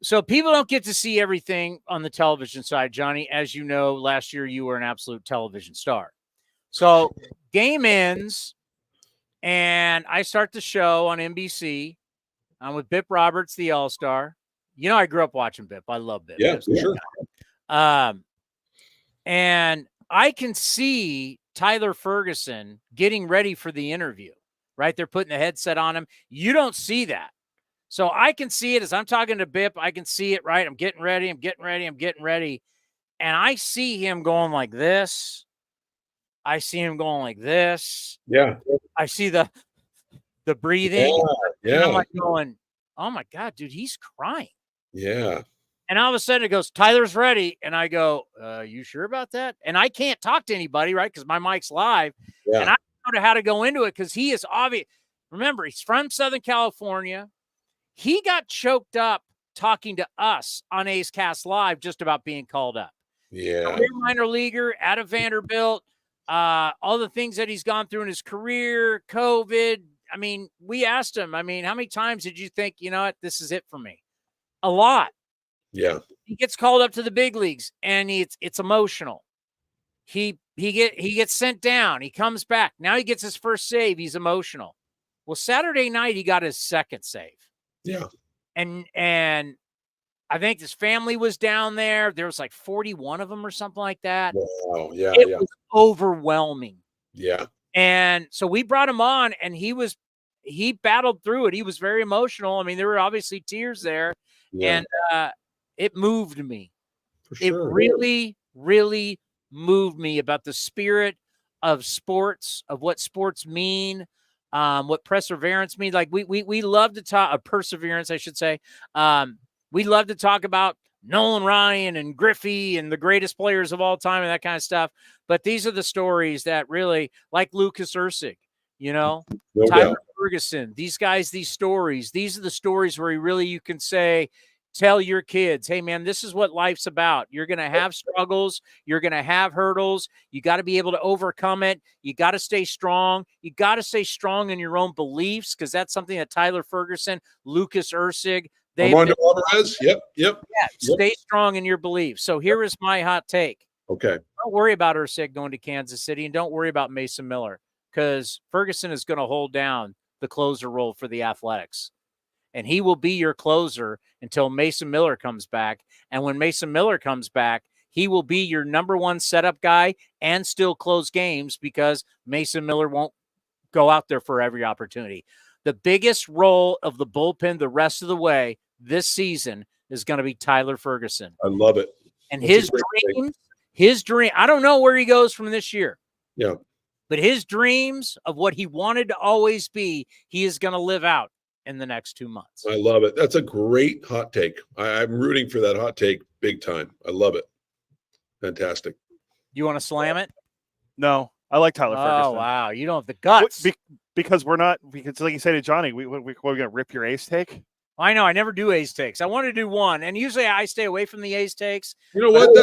So people don't get to see everything on the television side, Johnny. As you know, last year you were an absolute television star. So game ends, and I start the show on NBC. I'm with Bip Roberts, the All-Star. I grew up watching Bip. I love Bip. Yeah, for sure. And I can see Tyler Ferguson getting ready for the interview, right? They're putting the headset on him. You don't see that. So I can see it as I'm talking to Bip. I can see it, right? I'm getting ready. And I see him going like this. I see him going like this. Yeah. I see the breathing. Yeah. And I'm like going, oh my God, dude, he's crying. Yeah. And all of a sudden it goes, Tyler's ready. And I go, you sure about that? And I can't talk to anybody, right? Because my mic's live. Yeah. And I don't know how to go into it because he is obvious. Remember, he's from Southern California. He got choked up talking to us on A's Cast Live just about being called up. Yeah. Career minor leaguer out of Vanderbilt, all the things that he's gone through in his career, COVID. I mean, we asked him, how many times did you think, you know what, this is it for me? A lot. Yeah. He gets called up to the big leagues, and it's emotional. He gets sent down. He comes back. Now he gets his first save. He's emotional. Well, Saturday night, he got his second save. Yeah. And I think his family was down there. There was like 41 of them or something like that. Wow. Yeah. It was overwhelming. Yeah. And so we brought him on, and he battled through it. He was very emotional. I mean, there were obviously tears there, and it moved me. For sure. It really, really moved me about the spirit of sports, of what sports mean. What perseverance means. Like we love to talk perseverance, I should say. We love to talk about Nolan Ryan and Griffey and the greatest players of all time and that kind of stuff. But these are the stories that really, like Lucas Ursig, Tyler Ferguson, these guys, these stories, these are the stories where you can say, tell your kids, hey, man, this is what life's about. You're going to have struggles. You're going to have hurdles. You got to be able to overcome it. You got to stay strong. You got to stay strong in your own beliefs, because that's something that Tyler Ferguson, Lucas Ursig, Armando Alvarez. Yep. Yeah, stay strong in your beliefs. So here is my hot take. Okay. Don't worry about Ursig going to Kansas City, and don't worry about Mason Miller, because Ferguson is going to hold down the closer role for the Athletics. And he will be your closer until Mason Miller comes back. And when Mason Miller comes back, he will be your number one setup guy and still close games because Mason Miller won't go out there for every opportunity. The biggest role of the bullpen the rest of the way this season is going to be Tyler Ferguson. I love it. And That's his dream, I don't know where he goes from this year. Yeah. But his dreams of what he wanted to always be, he is going to live out in the next 2 months. I love it. That's a great hot take. I'm rooting for that hot take big time. I love it. Fantastic. You want to slam it? No, I like Tyler Ferguson. Oh, wow. You don't have the guts. Because we're not, because like you say to Johnny, we're going to rip your ace take. I know. I never do ace takes. I want to do one. And usually I stay away from the ace takes. You know what?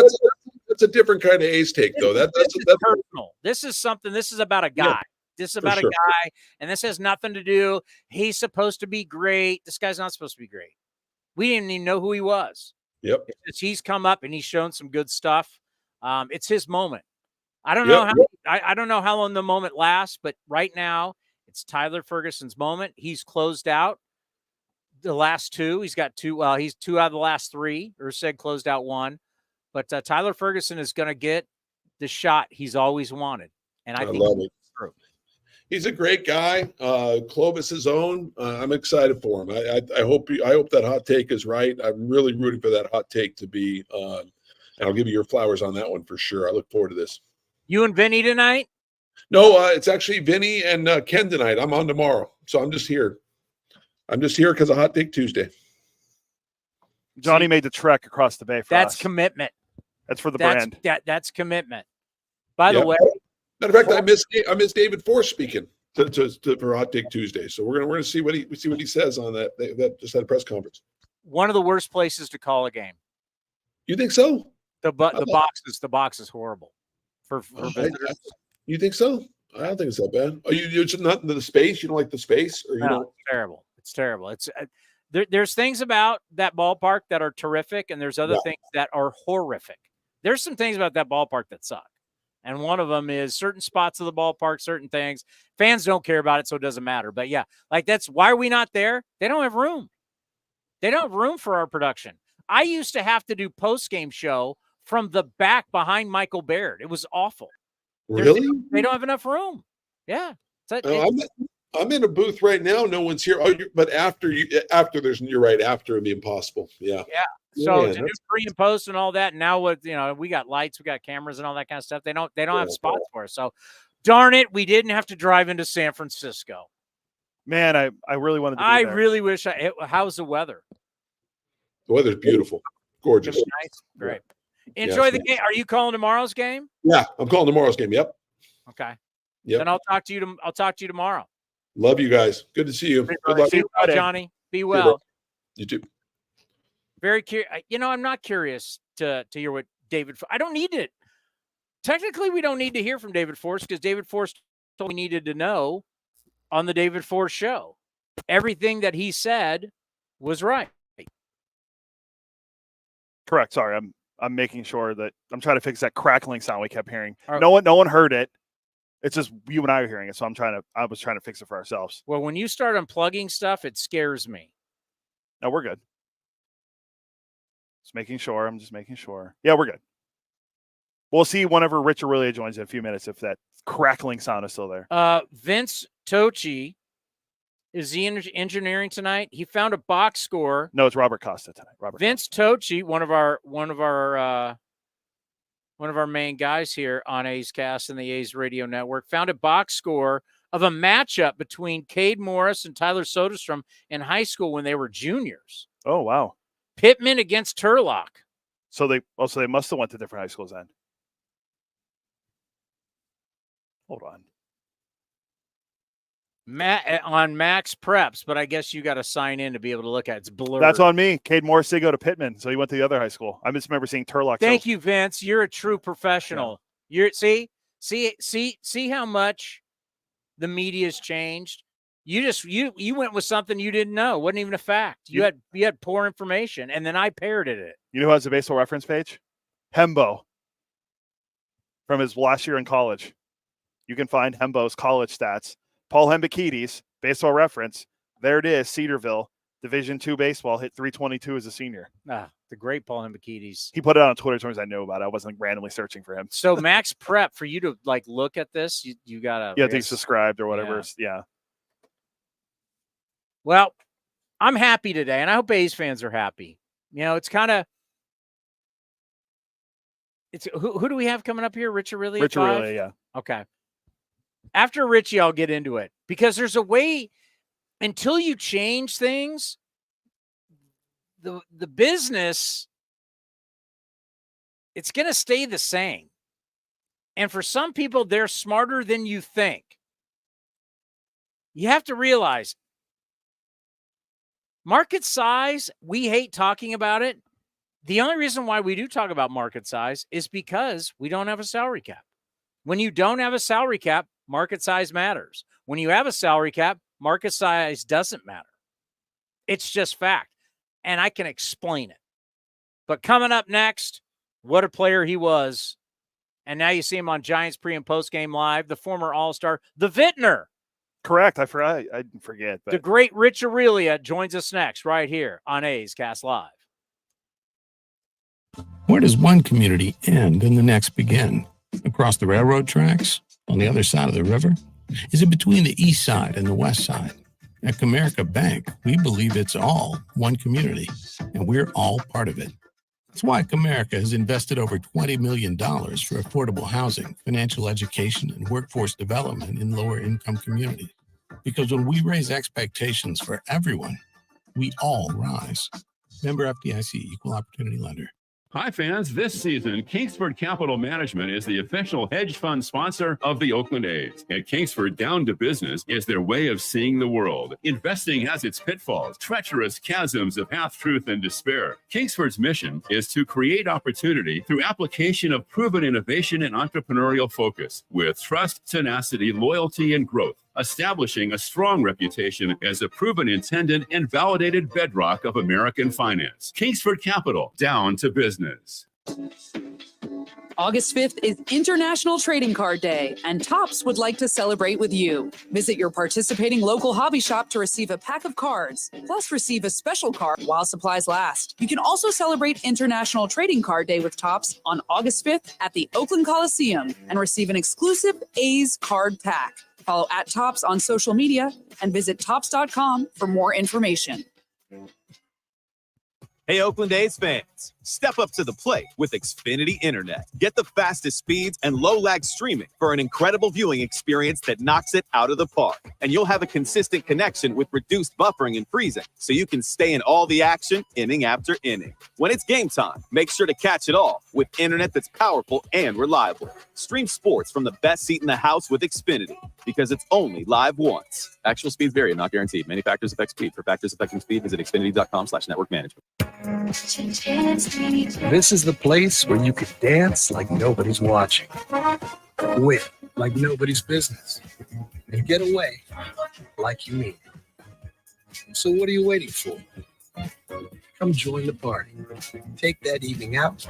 That's a different kind of ace take, though. That's personal. This is something. This is about a guy. Yeah, this is about a guy, and this has nothing to do. He's supposed to be great. This guy's not supposed to be great. We didn't even know who he was. Yep. He's come up and he's shown some good stuff. It's his moment. I don't know I don't know how long the moment lasts, but right now it's Tyler Ferguson's moment. He's closed out the last two. He's got two. He's 2 out of the last 3. Ursig closed out 1. But Tyler Ferguson is going to get the shot he's always wanted. And I think love it. He's a great guy. Clovis's own. I'm excited for him. I hope that hot take is right. I'm really rooting for that hot take to be. And I'll give you your flowers on that one for sure. I look forward to this. You and Vinny tonight? No, it's actually Vinny and Ken tonight. I'm on tomorrow, so I'm just here. I'm just here because of Hot Take Tuesday. Johnny made the trek across the bay for that's us. Commitment. That's for the brand. That's commitment. By the way, matter of fact, I miss David Force speaking for Hot Take Tuesday. So we're gonna see what he says on that. That just had a press conference. One of the worst places to call a game. You think so? The box is horrible for visitors. You think so? I don't think it's that bad. Are you're just not into the space? You don't like the space, or you no, don't? It's terrible. It's terrible. It's there's things about that ballpark that are terrific, and there's other things that are horrific. There's some things about that ballpark that suck. And one of them is certain spots of the ballpark, certain things. Fans don't care about it, so it doesn't matter. But, yeah, like that's why are we not there? They don't have room. They don't have room for our production. I used to have to do post-game show from the back behind Michael Baird. It was awful. Really? They don't have enough room. Yeah. I'm in a booth right now. No one's here. Oh, but after you're right. After it'd be impossible. Yeah. Yeah. So to do pre and post and all that. Now we got lights, we got cameras and all that kind of stuff. They don't have spots for us. So darn it, we didn't have to drive into San Francisco. Man, I really wanted to be there. I really wish how's the weather? The weather's beautiful. Gorgeous. Nice. Great. Enjoy the game. Are you calling tomorrow's game? Yeah, I'm calling tomorrow's game. Yep. Okay. Yep. Then I'll talk to you tomorrow. Love you guys. Good to see you. Good luck. Be well, Johnny. Be well. You too. Very curious. I'm not curious to hear what David. I don't need it. Technically, we don't need to hear from David Force because David Force told we needed to know on the David Force show. Everything that he said was right. Correct. Sorry, I'm making sure that I'm trying to fix that crackling sound we kept hearing. Right. No one heard it. It's just you and I are hearing it, so I was trying to fix it for ourselves. Well, when you start unplugging stuff, it scares me. No, we're good. I'm just making sure. Yeah, we're good. We'll see whenever Rich Aurilia joins in a few minutes if that crackling sound is still there. Vince Tocci, is he engineering tonight? He found a box score. No, it's Robert Costa tonight. Vince Tocci, one of our main guys here on A's Cast and the A's Radio Network, found a box score of a matchup between Cade Morris and Tyler Soderstrom in high school when they were juniors. Oh, wow. Pittman against Turlock. So they must have went to different high schools then. Hold on. On Max Preps, but I guess you got to sign in to be able to look at it. It's blurred. That's on me. Cade Morris did go to Pittman, so he went to the other high school. I just remember seeing Turlock. Thank you, Vince. You're a true professional. Yeah. See how much the media's changed. You went with something you didn't know. It wasn't even a fact. You had poor information, and then I parroted it. You know who has a baseball reference page? Hembo. from his last year in college. You can find Hembo's college stats. Paul Hembekides, Baseball Reference. There it is, Cedarville, Division II baseball, hit 322 as a senior. The great Paul Hembekides. He put it on Twitter as soon as I knew about it. I wasn't randomly searching for him. So Max Prep, for you to like look at this, you gotta be subscribed or whatever. Yeah. Well, I'm happy today, and I hope A's fans are happy. You know, it's kind of who do we have coming up here? Rich Aurilia? Rich Aurilia, yeah. Okay. After Richie, I'll get into it because there's a way until you change things, the business, it's going to stay the same. And for some people, they're smarter than you think. You have to realize market size, we hate talking about it. The only reason why we do talk about market size is because we don't have a salary cap. When you don't have a salary cap, market size matters. When you have a salary cap, market size doesn't matter. It's just fact. And I can explain it. But coming up next, what a player he was. And now you see him on Giants pre- and post-game live, the former All-Star, the Vintner. Correct. I forget. But The great Rich Aurilia joins us next right here on A's Cast Live. Where does one community end and the next begin? Across the railroad tracks? On the other side of the river? Is it between the east side and the west side? At Comerica Bank, we believe it's all one community, and we're all part of it. That's why Comerica has invested over $20 million for affordable housing, financial education, and workforce development in lower-income communities. Because when we raise expectations for everyone, we all rise. Member FDIC, Equal Opportunity Lender. Hi, fans. This season, Kingsford Capital Management is the official hedge fund sponsor of the Oakland A's. At Kingsford, down to business is their way of seeing the world. Investing has its pitfalls, treacherous chasms of half-truth and despair. Kingsford's mission is to create opportunity through application of proven innovation and entrepreneurial focus with trust, tenacity, loyalty, and growth, establishing a strong reputation as a proven intended and validated bedrock of American finance. Kingsford Capital, down to business. August 5th is International Trading Card Day, and Topps would like to celebrate with you. Visit your participating local hobby shop to receive a pack of cards, plus receive a special card while supplies last. You can also celebrate International Trading Card Day with Topps on August 5th at the Oakland Coliseum and receive an exclusive A's card pack. Follow @Topps on social media and visit Topps.com for more information. Hey, Oakland A's fans, step up to the plate with Xfinity Internet. Get the fastest speeds and low-lag streaming for an incredible viewing experience that knocks it out of the park. And you'll have a consistent connection with reduced buffering and freezing, so you can stay in all the action inning after inning. When it's game time, make sure to catch it all with internet that's powerful and reliable. Stream sports from the best seat in the house with Xfinity, because it's only live once. Actual speeds vary and not guaranteed. Many factors affect speed. For factors affecting speed, visit Xfinity.com/network management. This is the place where you can dance like nobody's watching, win like nobody's business, and get away like you mean it. So what are you waiting for? Come join the party. Take that evening out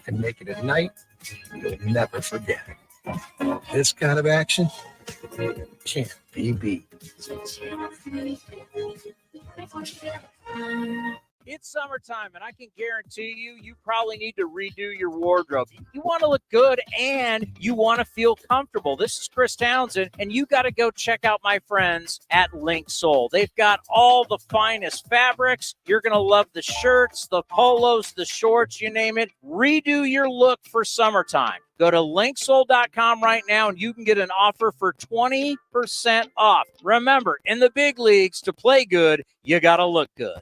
and make it a night you'll never forget. This kind of action can't be beat. It's summertime, and I can guarantee you probably need to redo your wardrobe. You want to look good, and you want to feel comfortable. This is Chris Townsend, and you got to go check out my friends at Link Soul. They've got all the finest fabrics. You're going to love the shirts, the polos, the shorts, you name it. Redo your look for summertime. Go to linksoul.com right now, and you can get an offer for 20% off. Remember, in the big leagues, to play good, you got to look good.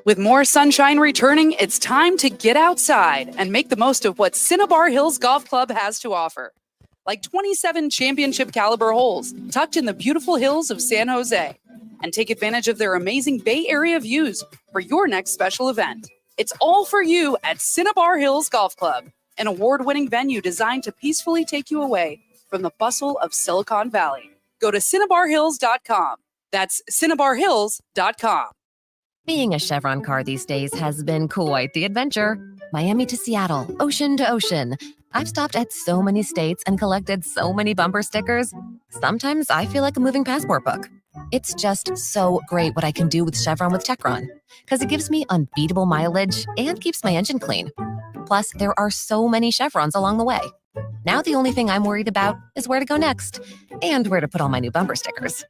With more sunshine returning, it's time to get outside and make the most of what Cinnabar Hills Golf Club has to offer. Like 27 championship caliber holes tucked in the beautiful hills of San Jose. And take advantage of their amazing Bay Area views for your next special event. It's all for you at Cinnabar Hills Golf Club, an award-winning venue designed to peacefully take you away from the bustle of Silicon Valley. Go to CinnabarHills.com. That's CinnabarHills.com. Being a Chevron car these days has been quite the adventure. Miami to Seattle, ocean to ocean. I've stopped at so many states and collected so many bumper stickers. Sometimes I feel like a moving passport book. It's just so great what I can do with Chevron with Techron, because it gives me unbeatable mileage and keeps my engine clean. Plus, there are so many chevrons along the way. Now the only thing I'm worried about is where to go next and where to put all my new bumper stickers.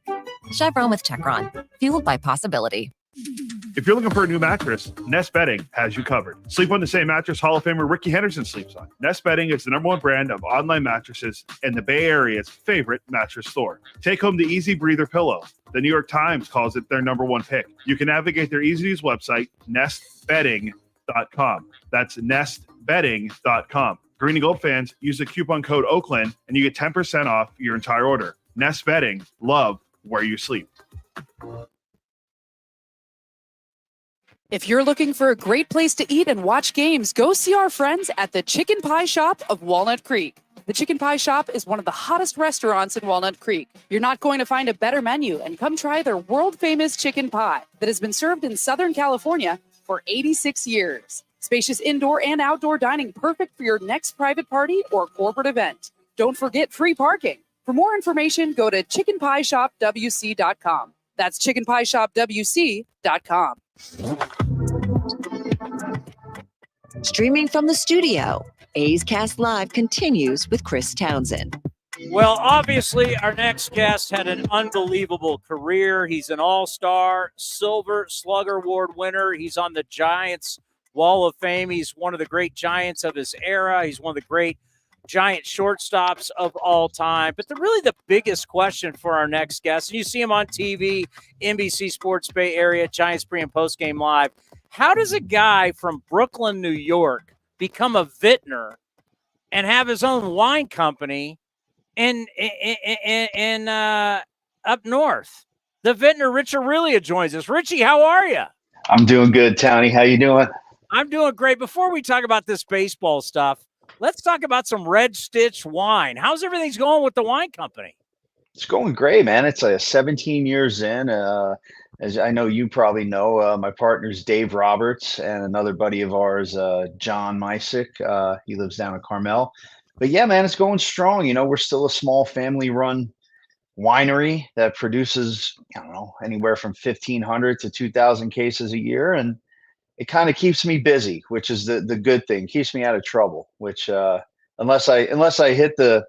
Chevron with Techron, fueled by possibility. If you're looking for a new mattress, Nest Bedding has you covered. Sleep on the same mattress Hall of Famer Ricky Henderson sleeps on. Nest Bedding is the #1 brand of online mattresses and the Bay Area's favorite mattress store. Take home the Easy Breather pillow. The New York Times calls it their #1 pick. You can navigate their easy-to-use website, nestbedding.com. That's nestbedding.com. Green and Gold fans, use the coupon code Oakland and you get 10% off your entire order. Nest Bedding, love where you sleep. If you're looking for a great place to eat and watch games, go see our friends at the Chicken Pie Shop of Walnut Creek. The Chicken Pie Shop is one of the hottest restaurants in Walnut Creek. You're not going to find a better menu, and come try their world-famous chicken pie that has been served in Southern California for 86 years. Spacious indoor and outdoor dining, perfect for your next private party or corporate event. Don't forget free parking. For more information, go to chickenpieshopwc.com. That's chickenpieshopwc.com. Streaming from the studio, A's Cast Live continues with Chris Townsend. Well, obviously, our next guest had an unbelievable career. He's an all-star, Silver Slugger Award winner. He's on the Giants Wall of Fame. He's one of the great Giants of his era. He's one of the great Giant shortstops of all time. But the biggest question for our next guest, and you see him on TV, NBC Sports Bay Area, Giants pre- and post-game live. How does a guy from Brooklyn, New York, become a vintner and have his own wine company in up north? The vintner, Rich Aurilia, joins us. Richie, how are you? I'm doing good, Towny. How you doing? I'm doing great. Before we talk about this baseball stuff, let's talk about some Red Stitch wine. How's everything going with the wine company? It's going great, man. It's 17 years in. As I know, you probably know, my partner's Dave Roberts and another buddy of ours, John Mysick. He lives down in Carmel. But yeah, man, it's going strong. You know, we're still a small family-run winery that produces, I don't know, anywhere from 1,500 to 2,000 cases a year. And it kind of keeps me busy, which is the good thing. Keeps me out of trouble, which unless I hit the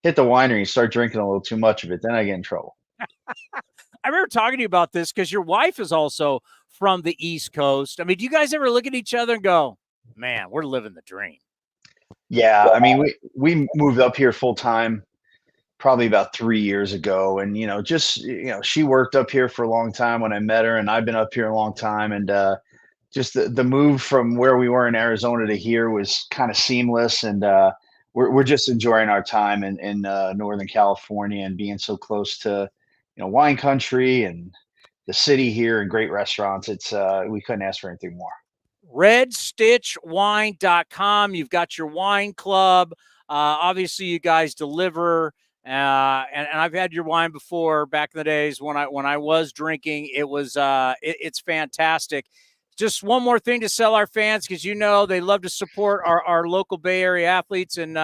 winery and start drinking a little too much of it, then I get in trouble. I remember talking to you about this because your wife is also from the East Coast. I mean, do you guys ever look at each other and go, man, we're living the dream? Yeah, I mean, we moved up here full time probably about 3 years ago, and she worked up here for a long time when I met her, and I've been up here a long time, and just the move from where we were in Arizona to here was kind of seamless, and we're just enjoying our time in Northern California and being so close to wine country and the city here and great restaurants. It's we couldn't ask for anything more. RedStitchWine.com. You've got your wine club. Obviously, you guys deliver. And I've had your wine before back in the days when I was drinking. It was it's fantastic. Just one more thing to sell our fans, because they love to support our local Bay Area athletes, and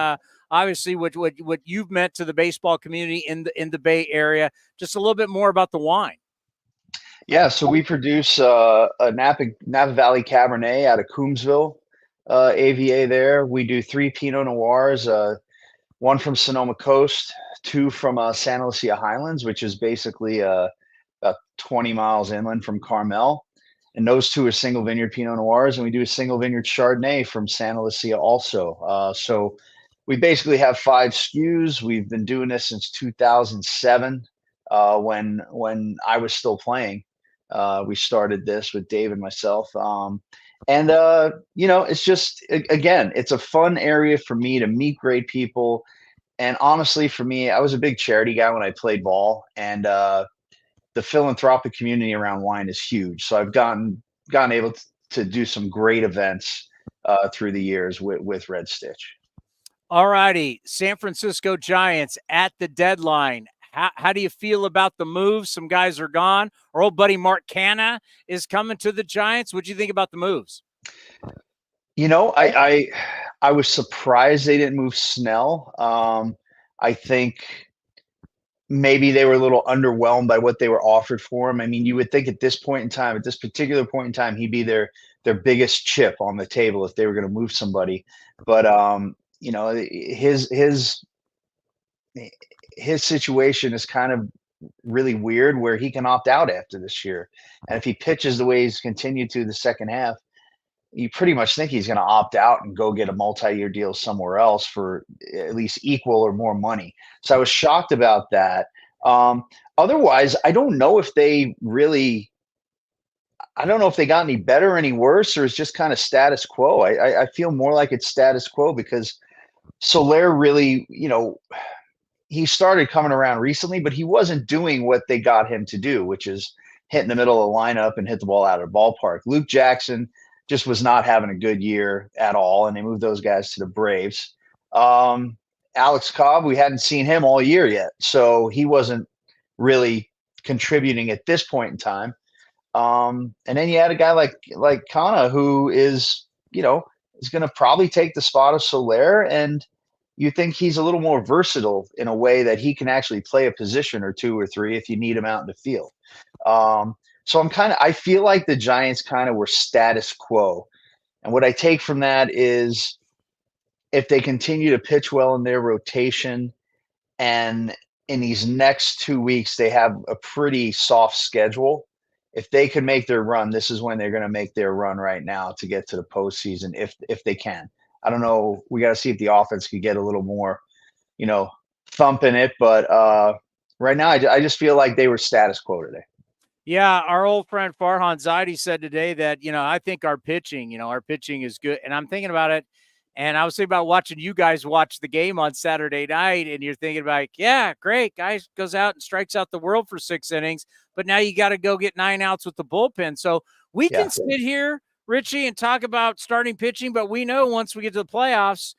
obviously what you've meant to the baseball community in the Bay Area. Just a little bit more about the wine. Yeah, so we produce a Napa Valley Cabernet out of Coombsville, AVA there. We do 3 Pinot Noirs, 1 from Sonoma Coast, 2 from Santa Lucia Highlands, which is basically about 20 miles inland from Carmel. And those 2 are single vineyard Pinot Noirs, and we do a single vineyard Chardonnay from Santa Lucia also. So we basically have 5 SKUs. We've been doing this since 2007, when I was still playing. We started this with Dave and myself. It's just, again, it's a fun area for me to meet great people. And honestly, for me, I was a big charity guy when I played ball, and the philanthropic community around wine is huge. So I've gotten able to do some great events through the years with Red Stitch. All righty. San Francisco Giants at the deadline. How do you feel about the move? Some guys are gone. Our old buddy Mark Canha is coming to the Giants. What do you think about the moves? I I was surprised they didn't move Snell. I think maybe they were a little underwhelmed by what they were offered for him. I mean, you would think at this point in time, at this particular point in time, he'd be their biggest chip on the table if they were going to move somebody. But you know, his situation is kind of really weird where he can opt out after this year. And if he pitches the way he's continued to the second half, you pretty much think he's going to opt out and go get a multi-year deal somewhere else for at least equal or more money. So I was shocked about that. Otherwise, I don't know if they got any better or any worse, or it's just kind of status quo. I feel more like it's status quo because Soler really, you know, he started coming around recently, but he wasn't doing what they got him to do, which is hit in the middle of the lineup and hit the ball out of the ballpark. Luke Jackson just was not having a good year at all, and they moved those guys to the Braves. Alex Cobb, we hadn't seen him all year yet, so he wasn't really contributing at this point in time. And then you had a guy like Kana, who is, you know, is going to probably take the spot of Soler, and you think he's a little more versatile in a way that he can actually play a position or two or three if you need him out in the field. So I feel like the Giants kind of were status quo. And what I take from that is if they continue to pitch well in their rotation, and in these next 2 weeks, they have a pretty soft schedule. If they can make their run, this is when they're going to make their run right now to get to the postseason, if they can. I don't know. We got to see if the offense could get a little more, you know, thump in it. But right now, I just feel like they were status quo today. Yeah, our old friend Farhan Zaidi said today that, you know, I think our pitching is good. And I'm thinking about it, and I was thinking about watching you guys watch the game on Saturday night, and you're thinking about, yeah, great, guy goes out and strikes out the world for 6 innings, but now you got to go get 9 outs with the bullpen. So we can sit here, Richie, and talk about starting pitching, but we know once we get to the playoffs,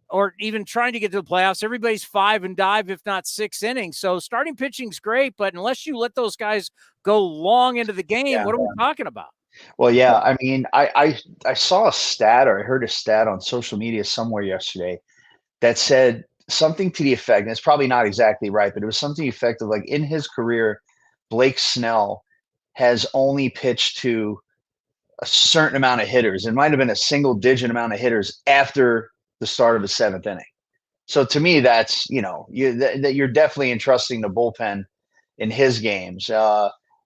or even trying to get to the playoffs, everybody's 5 and dive, if not 6 innings. So starting pitching's great, but unless you let those guys go long into the game, what are we talking about? Well, yeah, I mean, I saw a stat, or I heard a stat on social media somewhere yesterday that said something to the effect, and it's probably not exactly right, but it was something effective like in his career, Blake Snell has only pitched to a certain amount of hitters. It might have been a single-digit amount of hitters after the start of the 7th inning. So to me, that's, you know, you're definitely entrusting the bullpen in his games.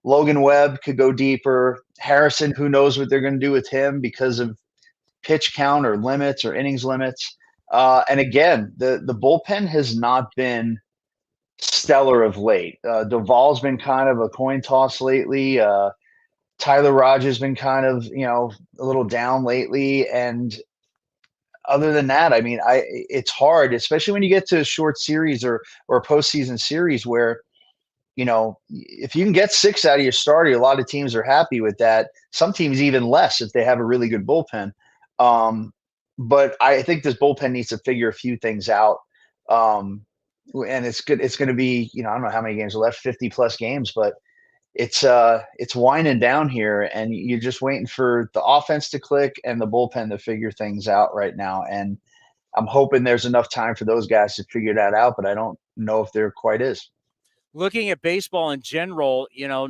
Logan Webb could go deeper. Harrison, who knows what they're going to do with him because of pitch count or limits or innings limits. And again, the bullpen has not been stellar of late. Duvall's been kind of a coin toss lately. Tyler Rogers been kind of, you know, a little down lately. And other than that, I mean, it's hard, especially when you get to a short series or a postseason series where, you know, if you can get 6 out of your starter, a lot of teams are happy with that. Some teams even less if they have a really good bullpen. But I think this bullpen needs to figure a few things out. And it's good. It's going to be, you know, I don't know how many games are left, 50 plus games, but it's winding down here, and you're just waiting for the offense to click and the bullpen to figure things out right now. And I'm hoping there's enough time for those guys to figure that out, but I don't know if there quite is. Looking at baseball in general, you know,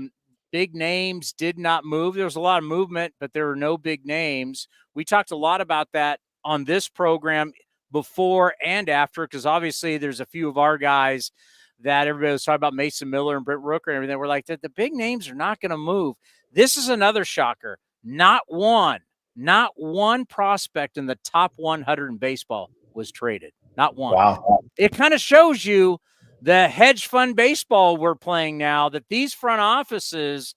big names did not move. There was a lot of movement, but there were no big names. We talked a lot about that on this program before and after, because obviously there's a few of our guys that everybody was talking about, Mason Miller and Britt Rooker and everything. We're like, the big names are not going to move. This is another shocker. Not one prospect in the top 100 in baseball was traded. Not one. Wow. It kind of shows you the hedge fund baseball we're playing now, that these front offices,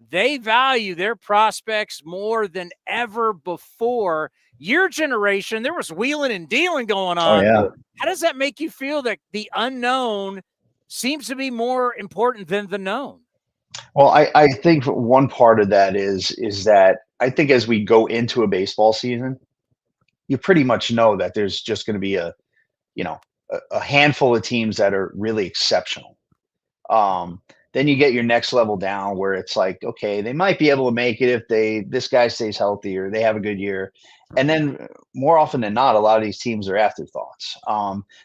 they value their prospects more than ever before. Your generation, there was wheeling and dealing going on. Oh, yeah. How does that make you feel that the unknown seems to be more important than the known? Well, I think one part of that is that I think as we go into a baseball season, you pretty much know that there's just going to be a handful of teams that are really exceptional. Then you get your next level down where it's like, okay, they might be able to make it if this guy stays healthy or they have a good year. And then more often than not, a lot of these teams are afterthoughts.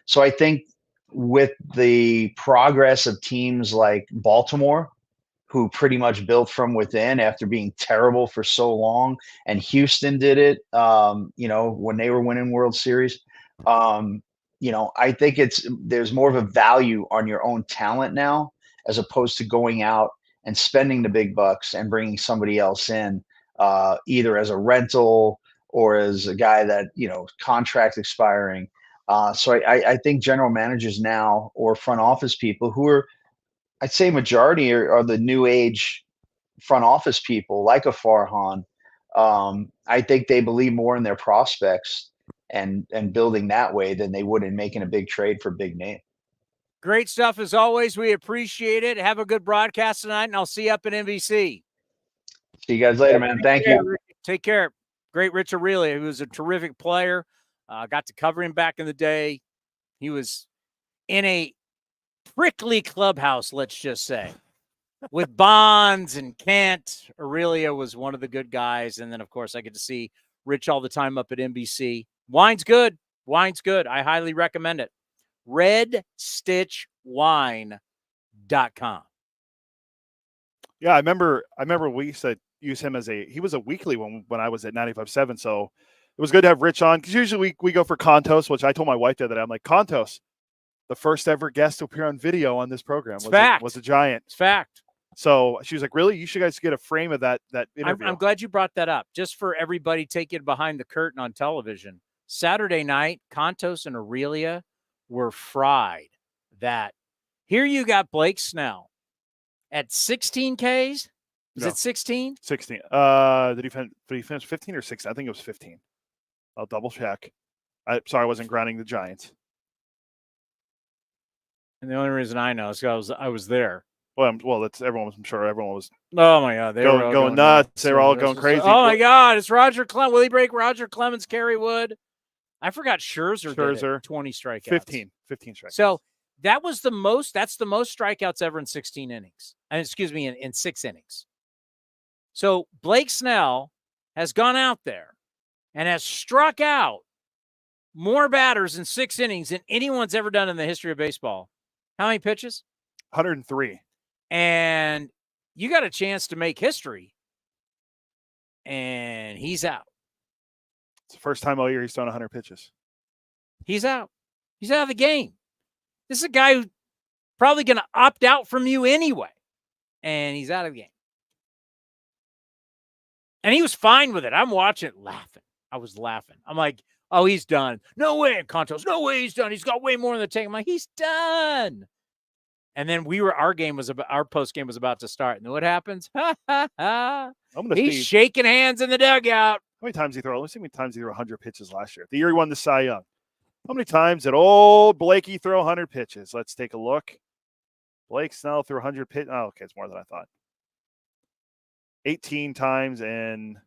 So I think with the progress of teams like Baltimore, who pretty much built from within after being terrible for so long, and Houston did it, when they were winning World Series. I think there's more of a value on your own talent now, as opposed to going out and spending the big bucks and bringing somebody else in, either as a rental or as a guy that, contract expiring. So I think general managers now, or front office people who are, I'd say majority are the new age front office people like a Farhan. I think they believe more in their prospects and building that way than they would in making a big trade for big name. Great stuff as always. We appreciate it. Have a good broadcast tonight, and I'll see you up at NBC. See you guys later, man. Thank you. Take care. Great Rich Aurilia, who was a terrific player. Got to cover him back in the day. He was in a prickly clubhouse, let's just say, with Bonds and Kent. Aurilia was one of the good guys. And then, of course, I get to see Rich all the time up at NBC. Wine's good. Wine's good. I highly recommend it. RedStitchWine.com. Yeah, I remember we used to use him he was a weekly when I was at 95.7. So it was good to have Rich on, because usually we go for Contos, which I told my wife the other day. I'm like, Contos, the first ever guest to appear on video on this program was a Giant. It's fact. So she was like, really? You should guys get a frame of that interview. I'm glad you brought that up. Just for everybody taking behind the curtain on television. Saturday night, Contos and Aurilia were fried. That here you got Blake Snell at 16 Ks. Is it 16? 16. Did he finish 15 or 16? I think it was 15. I'll double check. Sorry, I wasn't grinding the Giants. And the only reason I know is because I was there. Well, I'm sure everyone was. Oh my God, they were all going nuts. They were all going crazy. Oh my God, it's Roger Clemens. Will he break Roger Clemens? Kerry Wood. I forgot Scherzer did it. 20 strikeouts. 15 strikeouts. So that was the most. That's the most strikeouts ever in 16 innings. In 6 innings. So Blake Snell has gone out there and has struck out more batters in 6 innings than anyone's ever done in the history of baseball. How many pitches? 103. And you got a chance to make history, and he's out. It's the first time all year he's thrown 100 pitches. He's out. He's out of the game. This is a guy who's probably going to opt out from you anyway, and he's out of the game. And he was fine with it. I'm watching it laughing. I was laughing. I'm like, oh, he's done. No way, Contos. No way he's done. He's got way more in the tank. I'm like, he's done. And then our post game was about to start. And what happens? He's shaking hands in the dugout. How many times he threw? Let's see how many times he threw 100 pitches last year. The year he won the Cy Young. How many times did old Blakey throw 100 pitches? Let's take a look. Blake Snell threw 100 pitches. Oh, okay, it's more than I thought. 18 times and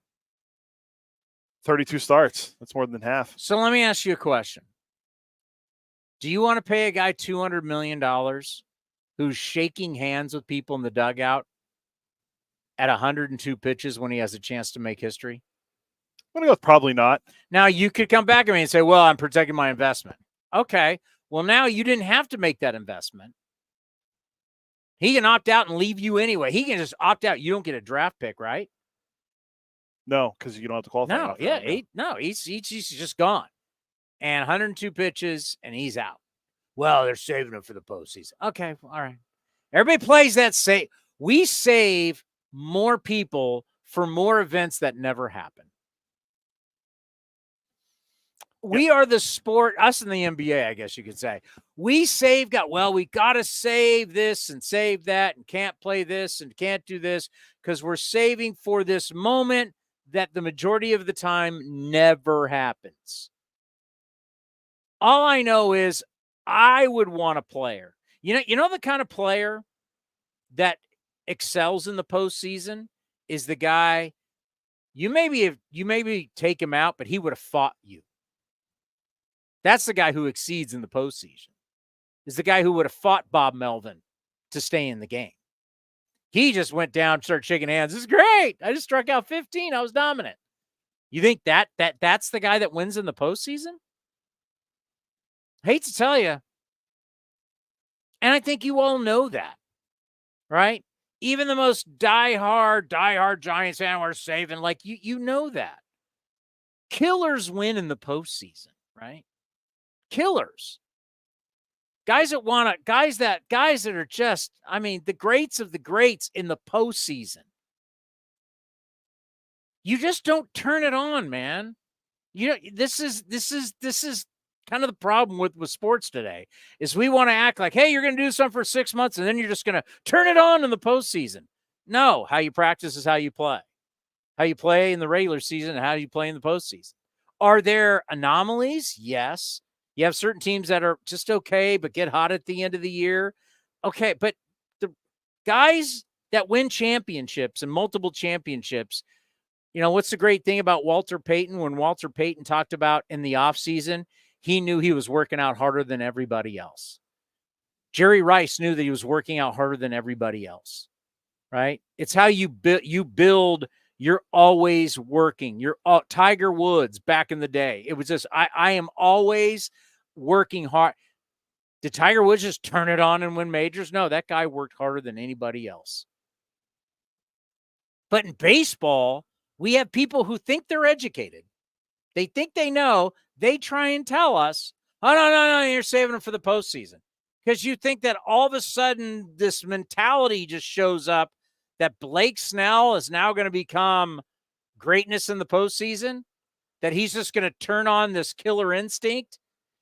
32 starts. That's more than half. So let me ask you a question. Do you want to pay a guy $200 million who's shaking hands with people in the dugout at 102 pitches when he has a chance to make history? I'm going to go with probably not. Now, you could come back at me and say, well, I'm protecting my investment. Okay. Well, now you didn't have to make that investment. He can opt out and leave you anyway. He can just opt out. You don't get a draft pick, right? No, because you don't have to qualify. No, yeah. He's just gone. And 102 pitches, and he's out. Well, they're saving him for the postseason. Okay, all right. Everybody plays that safe. We save more people for more events that never happen. We are the sport, us in the NBA, I guess you could say. We got to save this and save that and can't play this and can't do this because we're saving for this moment that the majority of the time never happens. All I know is I would want a player. You know the kind of player that excels in the postseason is the guy you maybe take him out, but he would have fought you. That's the guy who exceeds in the postseason. Is the guy who would have fought Bob Melvin to stay in the game. He just went down, started shaking hands. This is great. I just struck out 15. I was dominant. You think that's the guy that wins in the postseason? Hate to tell you. And I think you all know that, right? Even the most diehard Giants fan are saving. Like, you know that. Killers win in the postseason, right? Killers. Guys that are just, I mean, the greats of the greats in the postseason. You just don't turn it on, man. You know, this is kind of the problem with sports today, is we want to act like, hey, you're going to do something for 6 months and then you're just going to turn it on in the postseason. No, how you practice is how you play. How you play in the regular season and how you play in the postseason. Are there anomalies? Yes. You have certain teams that are just okay, but get hot at the end of the year. Okay, but the guys that win championships and multiple championships, you know, what's the great thing about Walter Payton? When Walter Payton talked about in the offseason, he knew he was working out harder than everybody else. Jerry Rice knew that he was working out harder than everybody else, right? It's how you build. You're always working. You're Tiger Woods back in the day. It was just, I am always working hard. Did Tiger Woods just turn it on and win majors? No, that guy worked harder than anybody else. But in baseball, we have people who think they're educated. They think they know. They try and tell us, oh, no, you're saving them for the postseason. Because you think that all of a sudden this mentality just shows up that Blake Snell is now going to become greatness in the postseason, that he's just going to turn on this killer instinct,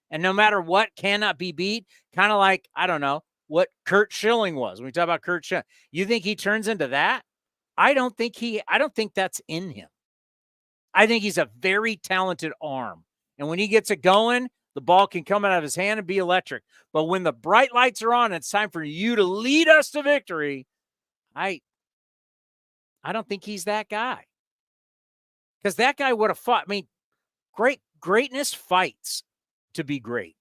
and no matter what, cannot be beat, kind of like, I don't know, what Curt Schilling was. When we talk about Curt Schilling, you think he turns into that? I don't think that's in him. I think he's a very talented arm. And when he gets it going, the ball can come out of his hand and be electric. But when the bright lights are on, and it's time for you to lead us to victory, I don't think he's that guy. Because that guy would have fought. I mean, greatness fights to be great.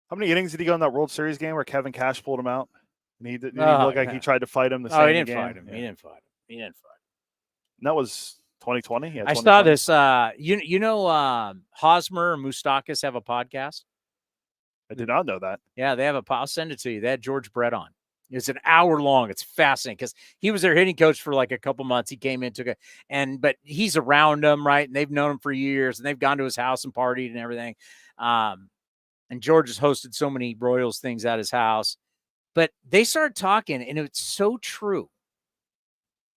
How many innings did he go in that World Series game where Kevin Cash pulled him out? And he didn't look like he tried to fight him the same he didn't game. fight him. Yeah. He didn't fight him. And that was 2020? Yeah, I saw this. You know Hosmer and Moustakas have a podcast? I did not know that. Yeah, they have I'll send it to you. They had George Brett on. It's an hour long. It's fascinating because he was their hitting coach for like a couple months. He came in, but he's around them, right? And they've known him for years, and they've gone to his house and partied and everything. And George has hosted so many Royals things at his house. But they started talking, and it's so true.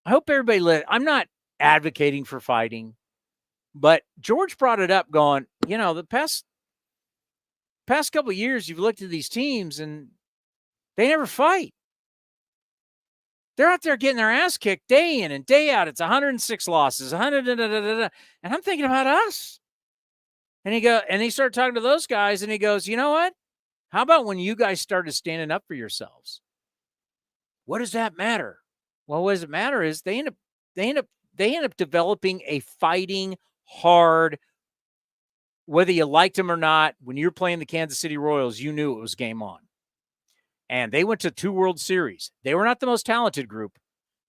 I hope everybody I'm not advocating for fighting, but George brought it up going, you know, the past couple of years, you've looked at these teams, and they never fight. They're out there getting their ass kicked day in and day out. It's 106 losses, 100, and I'm thinking about us. And he started talking to those guys, and he goes, you know what? How about when you guys started standing up for yourselves? What does that matter? Well, what does it matter is they end up developing a fighting hard. Whether you liked them or not, when you're playing the Kansas City Royals, you knew it was game on. And they went to 2 World Series. They were not the most talented group.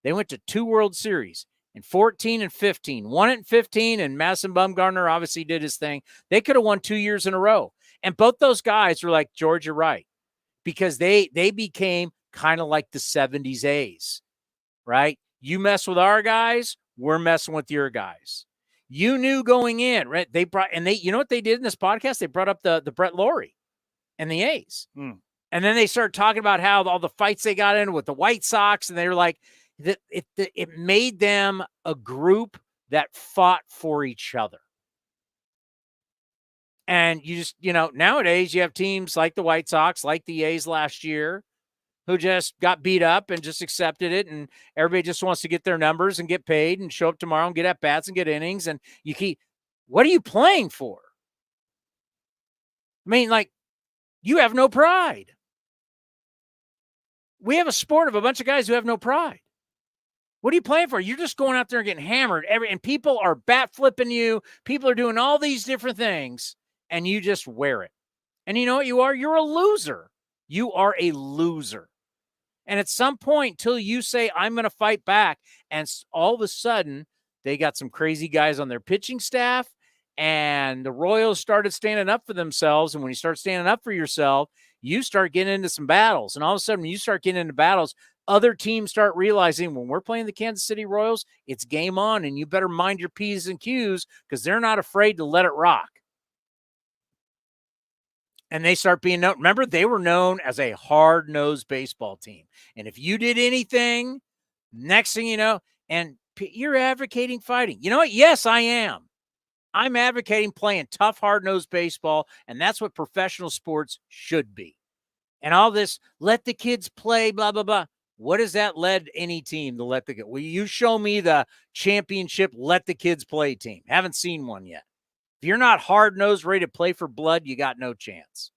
They went to 2 World Series in 14 and 15. Won it in 15, and Madison Bumgarner obviously did his thing. They could have won 2 years in a row. And both those guys were like, George, you're right. Because they became kind of like the 70s A's, right? You mess with our guys, we're messing with your guys. You knew going in, right? You know what they did in this podcast? They brought up the Brett Lawrie and the A's. And then they started talking about how all the fights they got in with the White Sox, and they were like, it made them a group that fought for each other. And you just, you know, nowadays you have teams like the White Sox, like the A's last year, who just got beat up and just accepted it. And everybody just wants to get their numbers and get paid and show up tomorrow and get at bats and get innings. And what are you playing for? I mean, like, you have no pride. We have a sport of a bunch of guys who have no pride. What are you playing for? You're just going out there and getting hammered. And people are bat flipping you. People are doing all these different things, and you just wear it. And you know what you are? You're a loser. You are a loser. And at some point, till you say, I'm going to fight back, and all of a sudden, they got some crazy guys on their pitching staff, and the Royals started standing up for themselves. And when you start standing up for yourself, you start getting into some battles. And all of a sudden, when you start getting into battles, other teams start realizing when we're playing the Kansas City Royals, it's game on, and you better mind your P's and Q's because they're not afraid to let it rock. And they start being known. Remember, they were known as a hard-nosed baseball team. And if you did anything, next thing you know, and you're advocating fighting. You know what? Yes, I am. I'm advocating playing tough, hard-nosed baseball, and that's what professional sports should be. And all this, let the kids play, blah, blah, blah. What has that led any team to let the kids? Will you show me the championship let the kids play team? Haven't seen one yet. If you're not hard-nosed, ready to play for blood, you got no chance.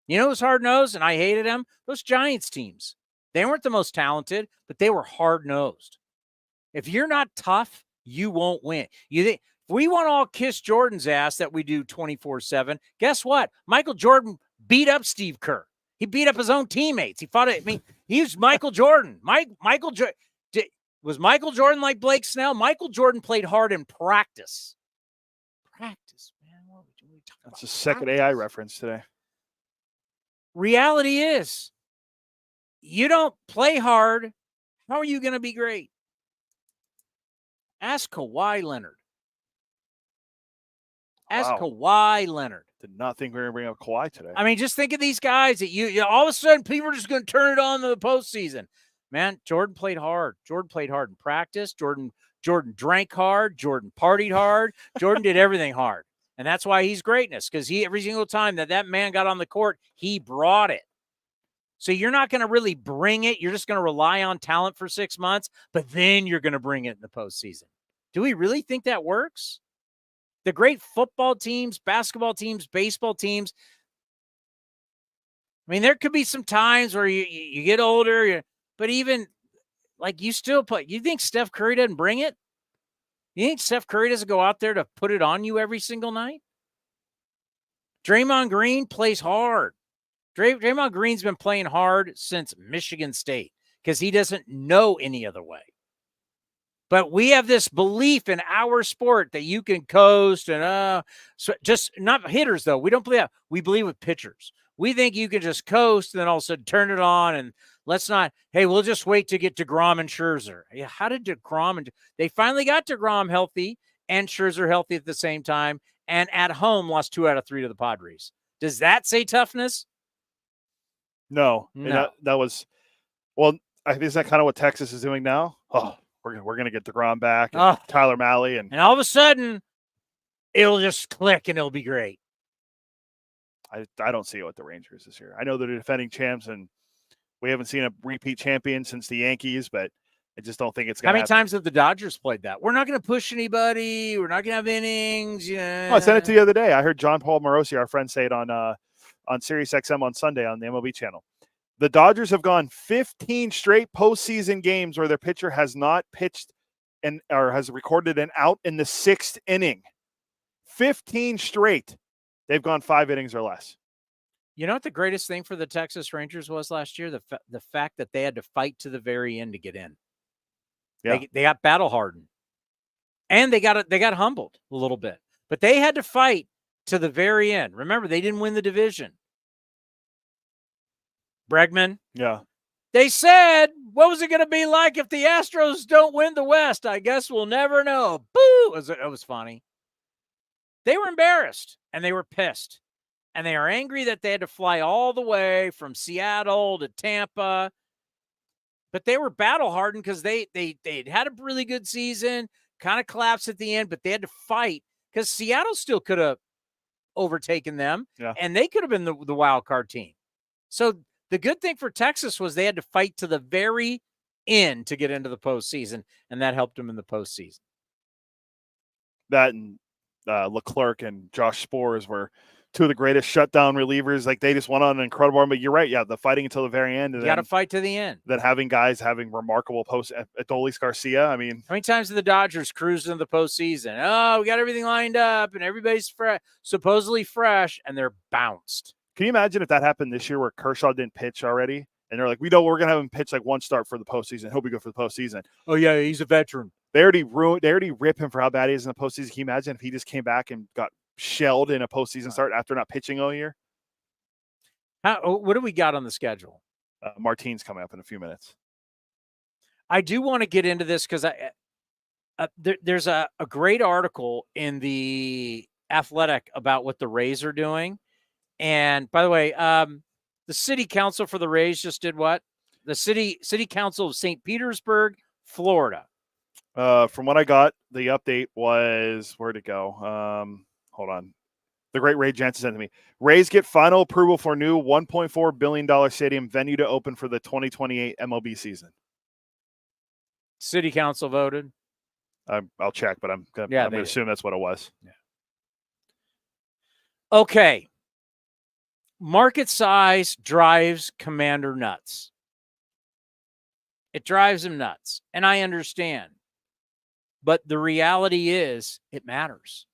You know who's hard-nosed, and I hated them? Those Giants teams. They weren't the most talented, but they were hard-nosed. If you're not tough, you won't win. If we want to all kiss Jordan's ass that we do 24/7, guess what? Michael Jordan beat up Steve Kerr. He beat up his own teammates. He fought it. I mean, he was Michael Jordan. Was Michael Jordan like Blake Snell? Michael Jordan played hard in practice. Practice, man. What are we talking about? That's a second AI reference today. Reality is, you don't play hard. How are you going to be great? Ask Kawhi Leonard. Kawhi Leonard. Did not think we were going to bring up Kawhi today. I mean, just think of these guys that you all of a sudden people are just going to turn it on in the postseason. Man, Jordan played hard. Jordan played hard in practice. Jordan drank hard. Jordan partied hard. Jordan did everything hard. And that's why he's greatness, because every single time that man got on the court, he brought it. So you're not going to really bring it. You're just going to rely on talent for 6 months, but then you're going to bring it in the postseason. Do we really think that works? The great football teams, basketball teams, baseball teams. I mean, there could be some times where you get older, but even like you still play. You think Steph Curry doesn't bring it? You think Steph Curry doesn't go out there to put it on you every single night? Draymond Green plays hard. Draymond Green's been playing hard since Michigan State because he doesn't know any other way. But we have this belief in our sport that you can coast and so just not hitters, though. We don't believe that. We believe with pitchers. We think you can just coast and then all of a sudden turn it on and let's not, hey, we'll just wait to get DeGrom and Scherzer. Yeah, how did DeGrom and they finally got DeGrom healthy and Scherzer healthy at the same time and at home lost 2 out of 3 to the Padres. Does that say toughness? No. No. That was, well, I think is that kind of what Texas is doing now? Oh, we're gonna get DeGrom back, and Tyler Mahle, and all of a sudden it'll just click and it'll be great. I don't see it with the Rangers this year. I know they're defending champs, and we haven't seen a repeat champion since the Yankees, but I just don't think it's going to happen. How many times have the Dodgers played that? We're not going to push anybody. We're not going to have innings. Yeah. Oh, I sent it to you the other day. I heard John Paul Morosi, our friend, say it on Sirius XM on Sunday on the MLB channel. The Dodgers have gone 15 straight postseason games where their pitcher has not pitched or has recorded an out in the 6th inning. 15 straight. They've gone 5 innings or less. You know what the greatest thing for the Texas Rangers was last year? The fact that they had to fight to the very end to get in. Yeah. They got battle hardened. And they got humbled a little bit. But they had to fight to the very end. Remember, they didn't win the division. Bregman. Yeah. They said, what was it going to be like if the Astros don't win the West? I guess we'll never know. Boo! It was funny. They were embarrassed, and they were pissed. And they are angry that they had to fly all the way from Seattle to Tampa. But they were battle-hardened because they'd had a really good season, kind of collapsed at the end, but they had to fight because Seattle still could have overtaken them, and they could have been the wild card team. So the good thing for Texas was they had to fight to the very end to get into the postseason, and that helped them in the postseason. That and Leclerc and Josh Spores were two of the greatest shutdown relievers. Like, they just went on an incredible run. But you're right, the fighting until the very end. And you got to fight to the end. Then having guys having remarkable posts. Adolis Garcia, I mean. How many times did the Dodgers cruise into the postseason? Oh, we got everything lined up, and everybody's supposedly fresh, and they're bounced. Can you imagine if that happened this year where Kershaw didn't pitch already, And they're like, we know we're going to have him pitch like one start for the postseason. He'll be good for the postseason. Oh, yeah, he's a veteran. They already rip him for how bad he is in the postseason. Can you imagine if he just came back and got shelled in a postseason start after not pitching all year? What do we got on the schedule? Martin's coming up in a few minutes. I do want to get into this because there's a great article in the Athletic about what the Rays are doing. And by the way, the city council for the Rays just did what? The city council of St. Petersburg, Florida. From what I got, the update was where'd it go? Hold on. The great Ray Jensen sent to me. Rays get final approval for new $1.4 billion stadium venue to open for the 2028 MLB season. City council voted. I'll check, but I'm going to assume that's what it was. Yeah. Okay. Market size drives Commander nuts. It drives him nuts. And I understand. But the reality is it matters.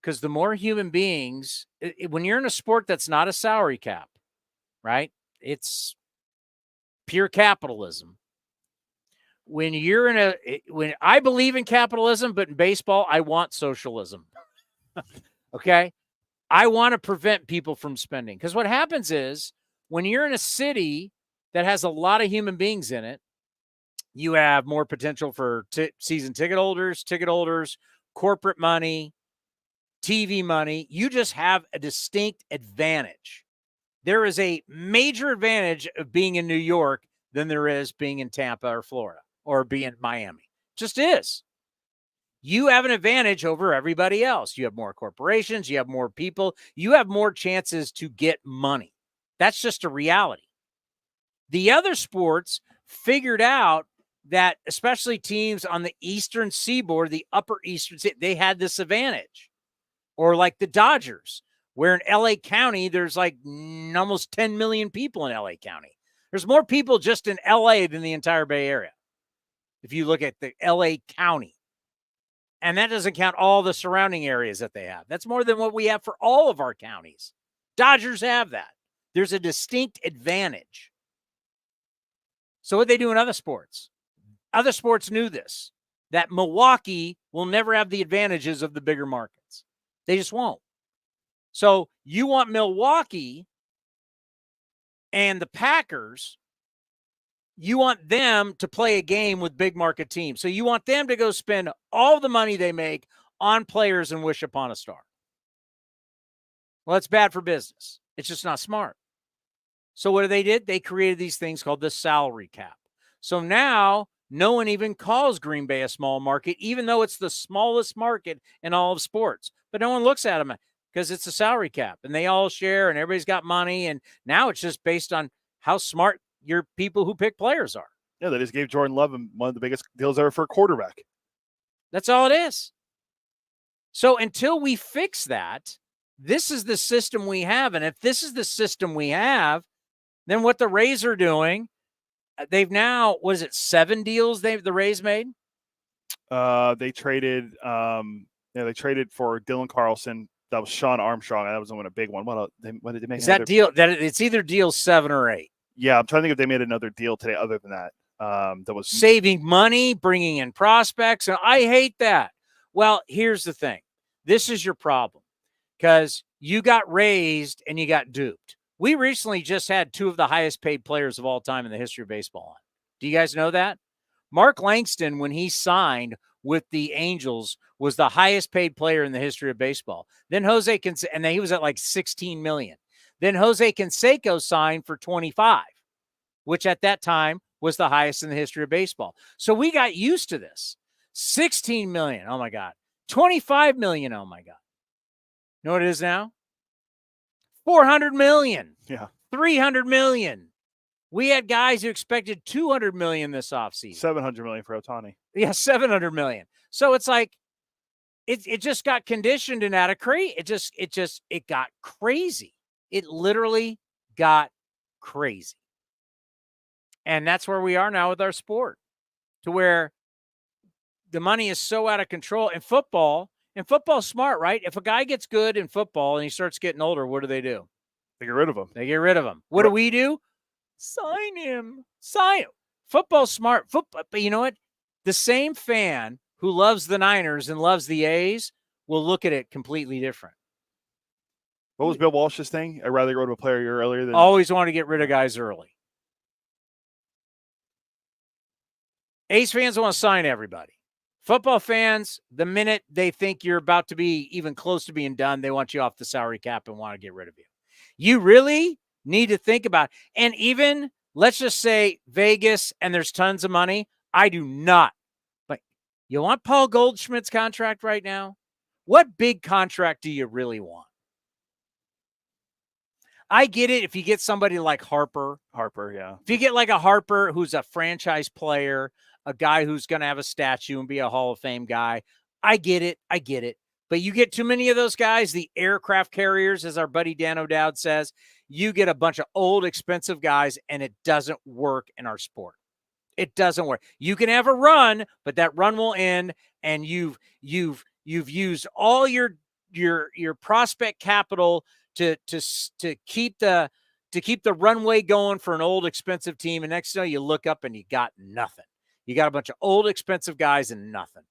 Because the more human beings, when you're in a sport that's not a salary cap, right? It's pure capitalism. When I believe in capitalism, but in baseball, I want socialism. Okay? I want to prevent people from spending. Because what happens is when you're in a city that has a lot of human beings in it, you have more potential for season ticket holders, corporate money, TV money. You just have a distinct advantage. There is a major advantage of being in New York than there is being in Tampa or Florida or being in Miami. Just is. You have an advantage over everybody else. You have more corporations. You have more people. You have more chances to get money. That's just a reality. The other sports figured out that, especially teams on the Eastern Seaboard, the Upper Eastern, they had this advantage. Or like the Dodgers, where in LA County, there's like almost 10 million people in LA County. There's more people just in LA than the entire Bay Area. If you look at the LA County. And that doesn't count all the surrounding areas that they have. That's more than what we have for all of our counties. Dodgers have that. There's a distinct advantage. So what they do in other sports knew this, that Milwaukee will never have the advantages of the bigger markets. They just won't. So you want Milwaukee and the Packers, you want them to play a game with big market teams. So you want them to go spend all the money they make on players and wish upon a star. Well, it's bad for business. It's just not smart. So what did? They created these things called the salary cap. So now no one even calls Green Bay a small market, even though it's the smallest market in all of sports. But no one looks at them because it's a salary cap and they all share and everybody's got money. And now it's just based on how smart your people who pick players are. Yeah, they just gave Jordan Love one of the biggest deals ever for a quarterback. That's all it is. So until we fix that, this is the system we have. And if this is the system we have, then what the Rays are doing, they've now, 7 deals the Rays made? They traded for Dylan Carlson. That was Sean Armstrong. That was a big one. What did they make? Is that deal? That it's either deal 7 or 8. Yeah, I'm trying to think if they made another deal today other than that. That was saving money, bringing in prospects. And I hate that. Well, here's the thing. This is your problem because you got raised and you got duped. We recently just had 2 of the highest paid players of all time in the history of baseball on. Do you guys know that? Mark Langston, when he signed with the Angels, was the highest paid player in the history of baseball. Then Jose Canseco, and he was at like $16 million. Then Jose Canseco signed for 25, which at that time was the highest in the history of baseball. So we got used to this. 16 million. Oh my God. 25 million. Oh my God. You know what it is now? 400 million. Yeah. 300 million. We had guys who expected 200 million this offseason. 700 million for Towny. Yeah, 700 million. So it's like it just got conditioned and out of crazy. It got crazy. It literally got crazy. And that's where we are now with our sport, to where the money is so out of control. And football's smart, right? If a guy gets good in football and he starts getting older, what do? They get rid of him. What do we do? Sign him. Sign him. Football smart. Football, but you know what? The same fan who loves the Niners and loves the A's will look at it completely different. What was Bill Walsh's thing? I'd rather go to a player a year earlier than Always want to get rid of guys early. A's fans want to sign everybody. Football fans, the minute they think you're about to be even close to being done, they want you off the salary cap and want to get rid of you. You really need to think about it. And even, let's just say Vegas and there's tons of money. I do not. But you want Paul Goldschmidt's contract right now? What big contract do you really want? I get it if you get somebody like Harper. Harper, yeah. If you get like a Harper who's a franchise player, a guy who's going to have a statue and be a Hall of Fame guy, I get it. I get it. But you get too many of those guys, the aircraft carriers, as our buddy Dan O'Dowd says, you get a bunch of old, expensive guys, and it doesn't work in our sport. It doesn't work. You can have a run, but that run will end, and you've used all your prospect capital to keep the runway going for an old, expensive team. And next thing you look up and you got nothing. You got a bunch of old, expensive guys and nothing.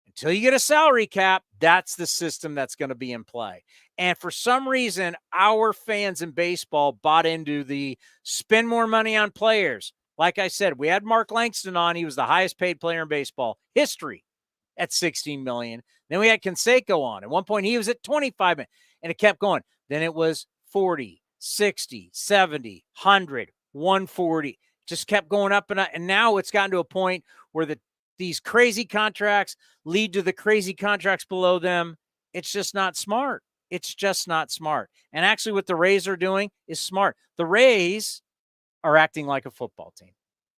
Until you get a salary cap, that's the system that's going to be in play. And for some reason, our fans in baseball bought into the spend more money on players. Like I said, we had Mark Langston on. He was the highest paid player in baseball history at $16 million. Then we had Canseco on. At one point, he was at $25 million. And it kept going. Then it was 40, 60, 70, 100, 140. Just kept going up and up. And now it's gotten to a point where these crazy contracts lead to the crazy contracts below them. It's just not smart. It's just not smart. And actually what the Rays are doing is smart. The Rays are acting like a football team.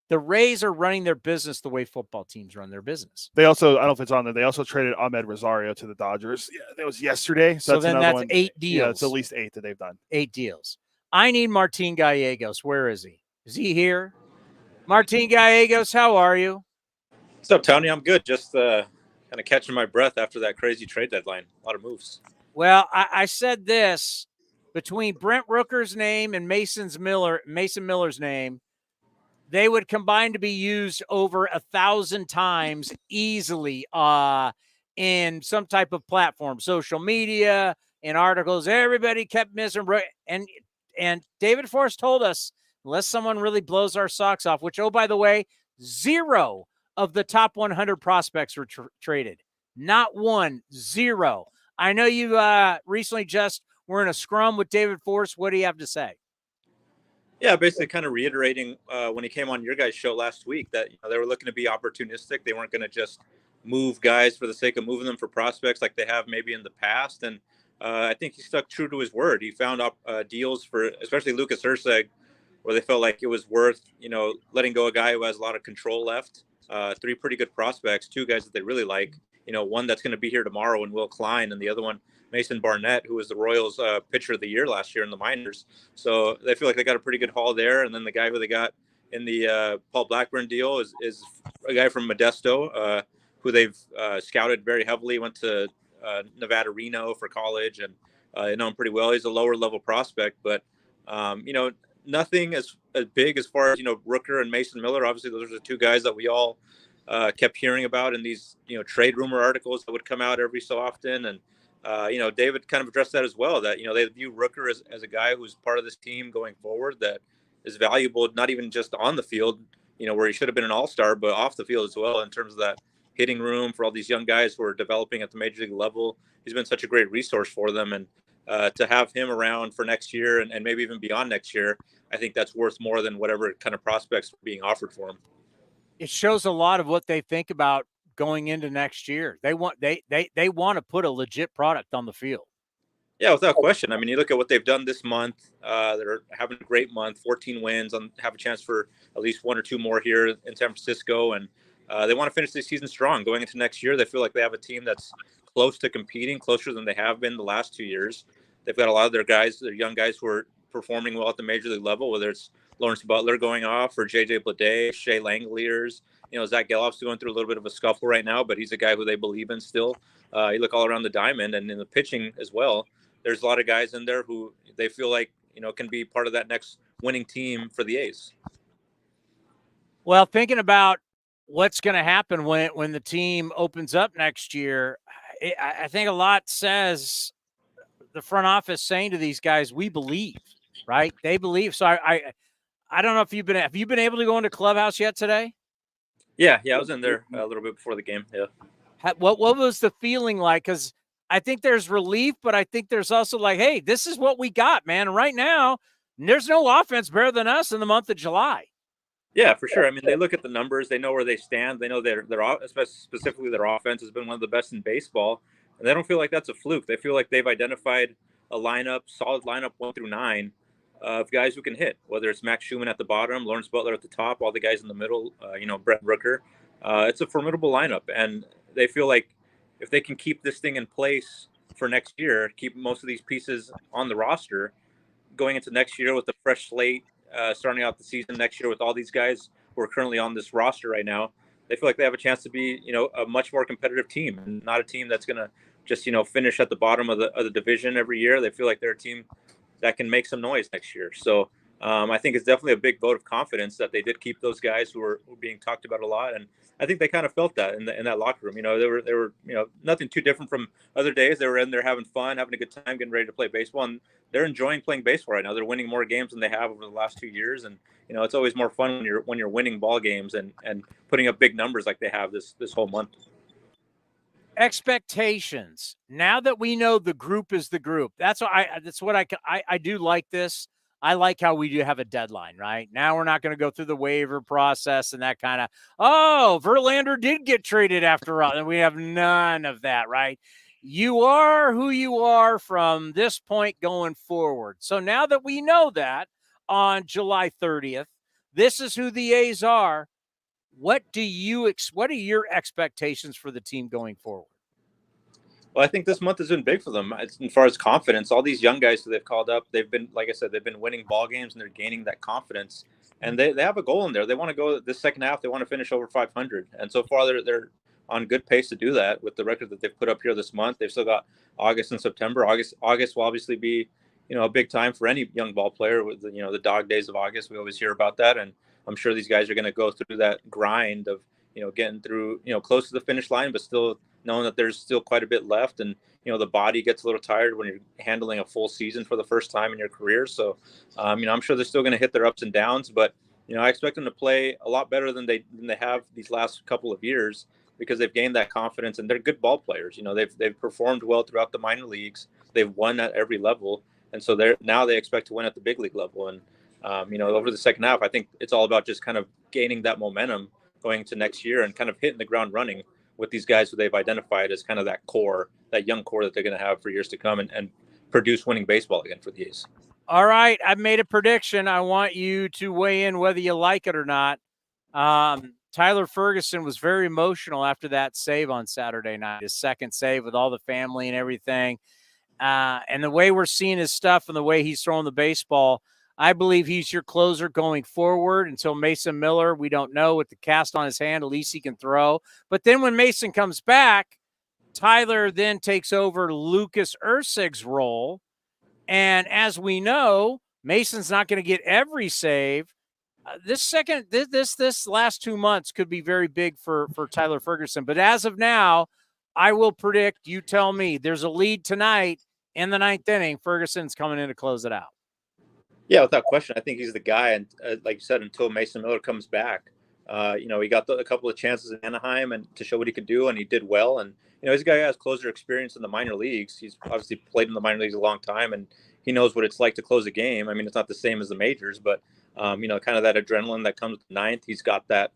The Rays are running their business the way football teams run their business. They also, I don't know if it's on there, they also traded Ahmed Rosario to the Dodgers. Yeah, that was yesterday. So then another that's one. 8 deals. Yeah, it's at least 8 that they've done. 8 deals. I need Martín Gallegos. Where is he? Is he here? Martín Gallegos, how are you? What's up, Towny? I'm good. Just kind of catching my breath after that crazy trade deadline. A lot of moves. Well, I said this. Between Brent Rooker's name and Mason Miller's name, they would combine to be used over 1,000 times easily in some type of platform, social media, in articles. Everybody kept missing. And David Forrest told us, unless someone really blows our socks off, which, oh, by the way, 0 of the top 100 prospects were traded. Not 1, 0. I know you recently just were in a scrum with David Forrest. What do you have to say? Yeah, basically kind of reiterating when he came on your guys' show last week that they were looking to be opportunistic. They weren't going to just move guys for the sake of moving them for prospects like they have maybe in the past. And I think he stuck true to his word. He found deals for especially Lucas Erceg where they felt like it was worth, letting go a guy who has a lot of control left. 3 pretty good prospects, 2 guys that they really like. One that's going to be here tomorrow and Will Klein, and the other one, Mason Barnett, who was the Royals pitcher of the year last year in the minors. So they feel like they got a pretty good haul there. And then the guy who they got in the Paul Blackburn deal is a guy from Modesto, who they've scouted very heavily, went to Nevada, Reno for college, and I know him pretty well. He's a lower level prospect, but, nothing as big as far as, Rooker and Mason Miller. Obviously, those are the 2 guys that we all kept hearing about in these, trade rumor articles that would come out every so often. And, David kind of addressed that as well, that, they view Rooker as a guy who's part of this team going forward that is valuable, not even just on the field, where he should have been an all-star, but off the field as well in terms of that hitting room for all these young guys who are developing at the major league level. He's been such a great resource for them. And to have him around for next year and maybe even beyond next year, I think that's worth more than whatever kind of prospects are being offered for him. It shows a lot of what they think about going into next year. They want to put a legit product on the field. Yeah, without question. I mean, you look at what they've done this month. They're having a great month, 14 wins, and have a chance for at least 1 or 2 more here in San Francisco. And they want to finish the season strong. Going into next year, they feel like they have a team that's close to competing, closer than they have been the last 2 years. They've got a lot of their young guys who are performing well at the major league level, whether it's Lawrence Butler going off or JJ Bleday, Shea Langoliers. Zach Gelof's going through a little bit of a scuffle right now, but he's a guy who they believe in still. You look all around the diamond and in the pitching as well. There's a lot of guys in there who they feel like, can be part of that next winning team for the A's. Well, thinking about what's going to happen when the team opens up next year, I think a lot says the front office saying to these guys, we believe, right? They believe. So I don't know if have you been able to go into clubhouse yet today? Yeah, I was in there a little bit before the game. Yeah. What was the feeling like? Because I think there's relief, but I think there's also like, hey, this is what we got, man. And right now, there's no offense better than us in the month of July. Yeah, for sure. I mean, they look at the numbers. They know where they stand. They know specifically their offense has been one of the best in baseball. And they don't feel like that's a fluke. They feel like they've identified a solid lineup 1 through 9 of guys who can hit, whether it's Max Schumann at the bottom, Lawrence Butler at the top, all the guys in the middle, Brett Rooker. It's a formidable lineup. And they feel like if they can keep this thing in place for next year, keep most of these pieces on the roster, going into next year with a fresh slate, starting out the season next year with all these guys who are currently on this roster right now, they feel like they have a chance to be, a much more competitive team and not a team that's going to just, finish at the bottom of the division every year. They feel like they're a team that can make some noise next year. So I think it's definitely a big vote of confidence that they did keep those guys who were being talked about a lot. And I think they kind of felt that in that locker room. They were nothing too different from other days. They were in there having fun, having a good time, getting ready to play baseball, and they're enjoying playing baseball right now. They're winning more games than they have over the last 2 years, and it's always more fun when you're winning ball games and putting up big numbers like they have this whole month. Expectations. Now that we know the group is the group, that's what I do like this. I like how we do have a deadline, right? Now we're not going to go through the waiver process and that kind of, Verlander did get traded after all. And we have none of that, right? You are who you are from this point going forward. So now that we know that on July 30th, this is who the A's are. What are your expectations for the team going forward? Well, I think this month has been big for them as far as confidence. All these young guys who they've called up, they've been, like I said, they've been winning ball games and they're gaining that confidence. And they have a goal in there. They want to go this second half. They want to finish over 500. And so far they're on good pace to do that with the record that they've put up here this month. They've still got August and September. August will obviously be, a big time for any young ball player with, the dog days of August. We always hear about that. And I'm sure these guys are going to go through that grind of, getting through, close to the finish line, but still knowing that there's still quite a bit left. And, the body gets a little tired when you're handling a full season for the first time in your career. So, I'm sure they're still going to hit their ups and downs, but, I expect them to play a lot better than they have these last couple of years because they've gained that confidence and they're good ball players. They've performed well throughout the minor leagues. They've won at every level. And so they expect to win at the big league level. And, over the second half, I think it's all about just kind of gaining that momentum going to next year and kind of hitting the ground running with these guys who they've identified as kind of that core, that young core that they're going to have for years to come and produce winning baseball again for the A's. All right. I've made a prediction. I want you to weigh in whether you like it or not. Tyler Ferguson was very emotional after that save on Saturday night, his second save with all the family and everything. And the way we're seeing his stuff and the way he's throwing the baseball, I believe he's your closer going forward until Mason Miller. We don't know with the cast on his hand, at least he can throw. But then when Mason comes back, Tyler then takes over Lucas Erceg's role. And as we know, Mason's not going to get every save. This last 2 months could be very big for Tyler Ferguson. But as of now, I will predict, you tell me, there's a lead tonight in the 9th inning. Ferguson's coming in to close it out. Yeah, without question. I think he's the guy. And like you said, until Mason Miller comes back, he got a couple of chances in Anaheim and to show what he could do, and he did well. And, he's a guy who has closer experience in the minor leagues. He's obviously played in the minor leagues a long time, and he knows what it's like to close a game. I mean, it's not the same as the majors, but, kind of that adrenaline that comes with the 9th. He's got that,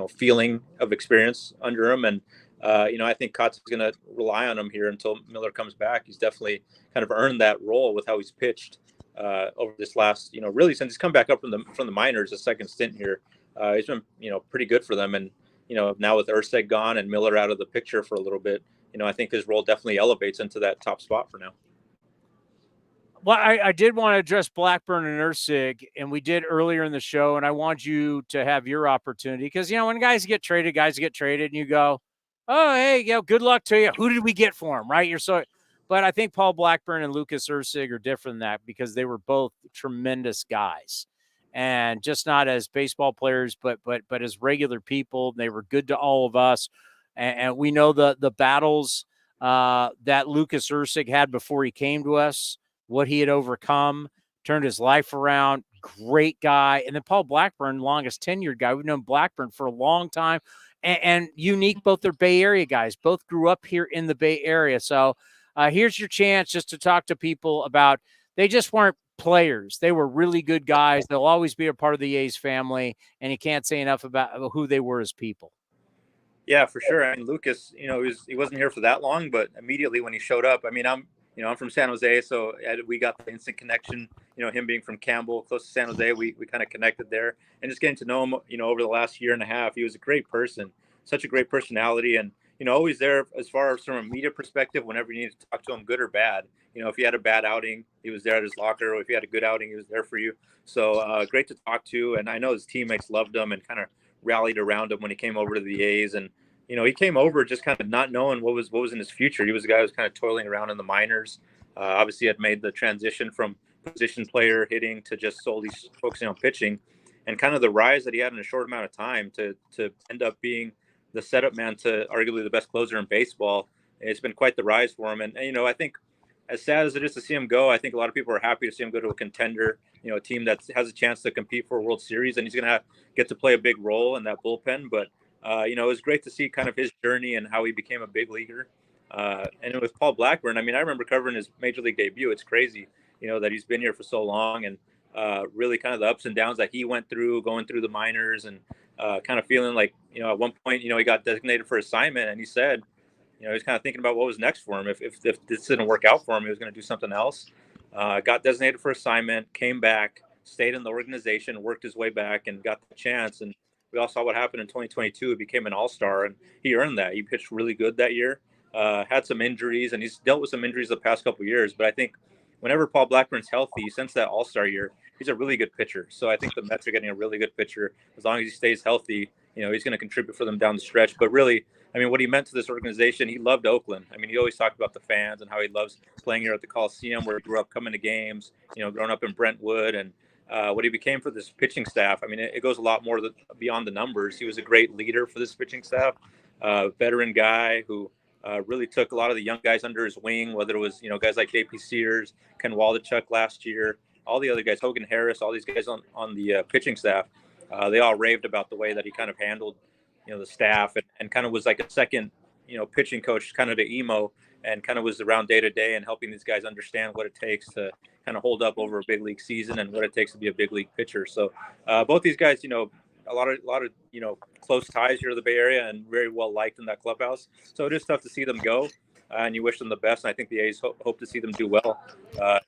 feeling of experience under him. And, I think Kotz is going to rely on him here until Miller comes back. He's definitely kind of earned that role with how he's pitched over this last, really since he's come back up from the minors, a second stint here. He's been, pretty good for them. And, now with Erceg gone and Miller out of the picture for a little bit, I think his role definitely elevates into that top spot for now. Well, I did want to address Blackburn and Erceg, and we did earlier in the show, and I want you to have your opportunity because, when guys get traded, and you go, oh, hey, good luck to you. Who did we get for him, right? But I think Paul Blackburn and Lucas Ursig are different than that because they were both tremendous guys, and just not as baseball players, but as regular people. They were good to all of us, and we know the battles that Lucas Ursig had before he came to us, what he had overcome, turned his life around. Great guy. And then Paul Blackburn, longest tenured guy. We've known Blackburn for a long time, and unique. Both are Bay Area guys. Both grew up here in the Bay Area. So here's your chance just to talk to people about, they just weren't players. They were really good guys. They'll always be a part of the A's family, and you can't say enough about who they were as people. Yeah, for sure. I mean, Lucas, he wasn't here for that long, but immediately when he showed up, I mean, I'm from San Jose, so we got the instant connection. Him being from Campbell, close to San Jose, we kind of connected there, and just getting to know him, over the last year and a half. He was a great person, such a great personality, and always there as far as from a media perspective. Whenever you need to talk to him, good or bad, if you had a bad outing, he was there at his locker. Or if you had a good outing, he was there for you. So great to talk to, and I know his teammates loved him and kind of rallied around him when he came over to the A's. And he came over just kind of not knowing what was in his future. He was a guy who was kind of toiling around in the minors. Obviously had made the transition from position player hitting to just solely focusing on pitching, and kind of the rise that he had in a short amount of time to end up being the setup man to arguably the best closer in baseball. It's been quite the rise for him. And I think, as sad as it is to see him go, I think a lot of people are happy to see him go to a contender, a team that has a chance to compete for a World Series, and he's going to get to play a big role in that bullpen. But it was great to see kind of his journey and how he became a big leaguer. And with Paul Blackburn, I mean, I remember covering his major league debut. It's crazy, that he's been here for so long, and really kind of the ups and downs that he went through, going through the minors, and kind of feeling like, at one point, he got designated for assignment, and he said, he's kind of thinking about what was next for him. If this didn't work out for him, he was going to do something else. Got designated for assignment, came back, stayed in the organization, worked his way back, and got the chance. And we all saw what happened in 2022. He became an all-star, and he earned that. He pitched really good that year. Had some injuries, and he's dealt with some injuries the past couple of years. But I think whenever Paul Blackburn's healthy, since that all-star year, he's a really good pitcher. So I think the Mets are getting a really good pitcher. As long as he stays healthy, he's going to contribute for them down the stretch. But really, I mean, what he meant to this organization, he loved Oakland. I mean, he always talked about the fans and how he loves playing here at the Coliseum, where he grew up coming to games, growing up in Brentwood. And what he became for this pitching staff, I mean, it goes a lot more beyond the numbers. He was a great leader for this pitching staff, veteran guy who really took a lot of the young guys under his wing, whether it was, guys like J.P. Sears, Ken Waldachuk last year, all the other guys, Hogan Harris, all these guys on the pitching staff. They all raved about the way that he kind of handled, the staff, and kind of was like a second, pitching coach kind of to Emo, and kind of was around day to day and helping these guys understand what it takes to kind of hold up over a big league season and what it takes to be a big league pitcher. So both these guys, a lot of close ties here to the Bay Area and very well liked in that clubhouse. So it is tough to see them go, and you wish them the best. And I think the A's hope to see them do well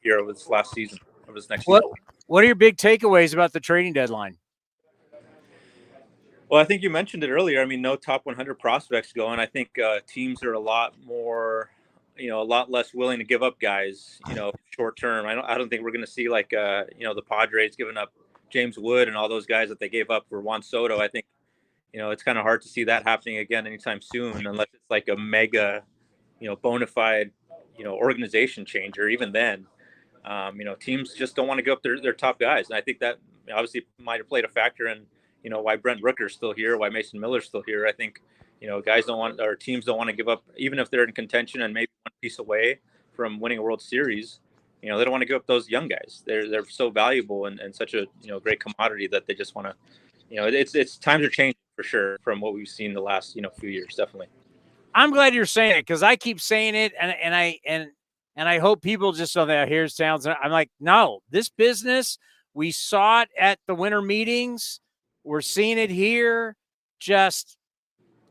here over this last season, over this next season. What are your big takeaways about the trading deadline? Well, I think you mentioned it earlier. I mean, no top 100 prospects going. I think teams are a lot more, a lot less willing to give up guys, short term. I don't think we're going to see like, the Padres giving up James Wood and all those guys that they gave up for Juan Soto. I think, it's kind of hard to see that happening again anytime soon, unless it's like a mega, bona fide, organization changer. Even then, teams just don't want to give up their top guys. And I think that obviously might have played a factor in, why Brent Rooker's still here, why Mason Miller's still here. I think, guys don't want, or teams don't want to give up, even if they're in contention and maybe one piece away from winning a World Series. They don't want to give up those young guys. They're so valuable and such a great commodity that they just want to, it's times are changing for sure from what we've seen the last few years. Definitely. I'm glad you're saying it, because I keep saying it, and I hope people just know that here's Townsend. I'm like, no, this business, we saw it at the winter meetings. We're seeing it here. Just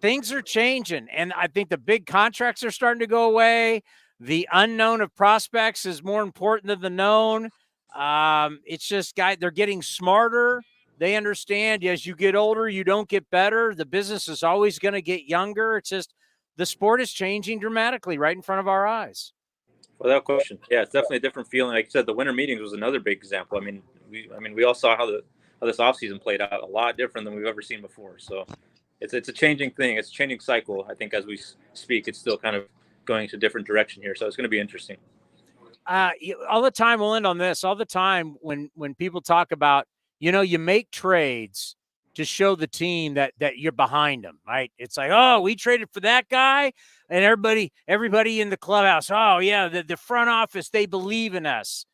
things are changing, and I think the big contracts are starting to go away. The unknown of prospects is more important than the known. It's just they're getting smarter. They understand as you get older, you don't get better. The business is always going to get younger. It's just the sport is changing dramatically right in front of our eyes. Without question. Yeah, it's definitely a different feeling. Like you said, the winter meetings was another big example. I mean, we all saw how this offseason played out a lot different than we've ever seen before. So it's a changing thing. It's a changing cycle. I think as we speak, it's still kind of going to a different direction here. So it's going to be interesting. All the time, we'll end on this. All the time when people talk about, you make trades to show the team that you're behind them, right? It's like, oh, we traded for that guy, and everybody in the clubhouse, oh yeah, the front office, they believe in us.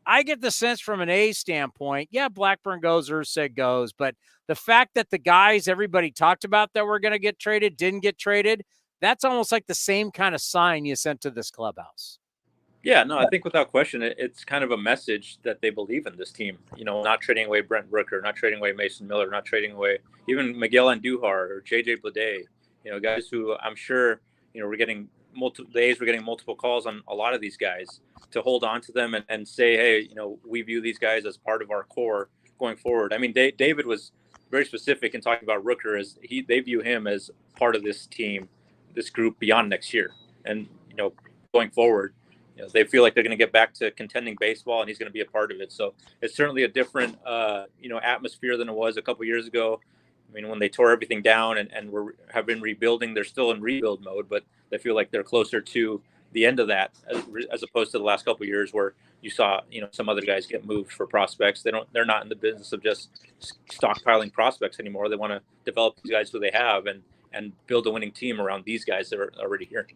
I get the sense from an A standpoint, yeah, Blackburn goes, Ursig goes, but the fact that the guys everybody talked about that were going to get traded didn't get traded, that's almost like the same kind of sign you sent to this clubhouse. Yeah, no, I think without question, it's kind of a message that they believe in this team. Not trading away Brent Rooker, not trading away Mason Miller, not trading away even Miguel Andujar or JJ Bleday. Guys who I'm sure, we're getting multiple calls on a lot of these guys to hold on to them and say, hey, we view these guys as part of our core going forward. I mean, David was very specific in talking about Rooker as they view him as part of this team, this group beyond next year, and going forward. They feel like they're going to get back to contending baseball, and he's going to be a part of it. So it's certainly a different, atmosphere than it was a couple years ago. I mean, when they tore everything down and have been rebuilding, they're still in rebuild mode, but they feel like they're closer to the end of that as opposed to the last couple of years where you saw, some other guys get moved for prospects. They're not in the business of just stockpiling prospects anymore. They want to develop these guys who they have and build a winning team around these guys that are already here.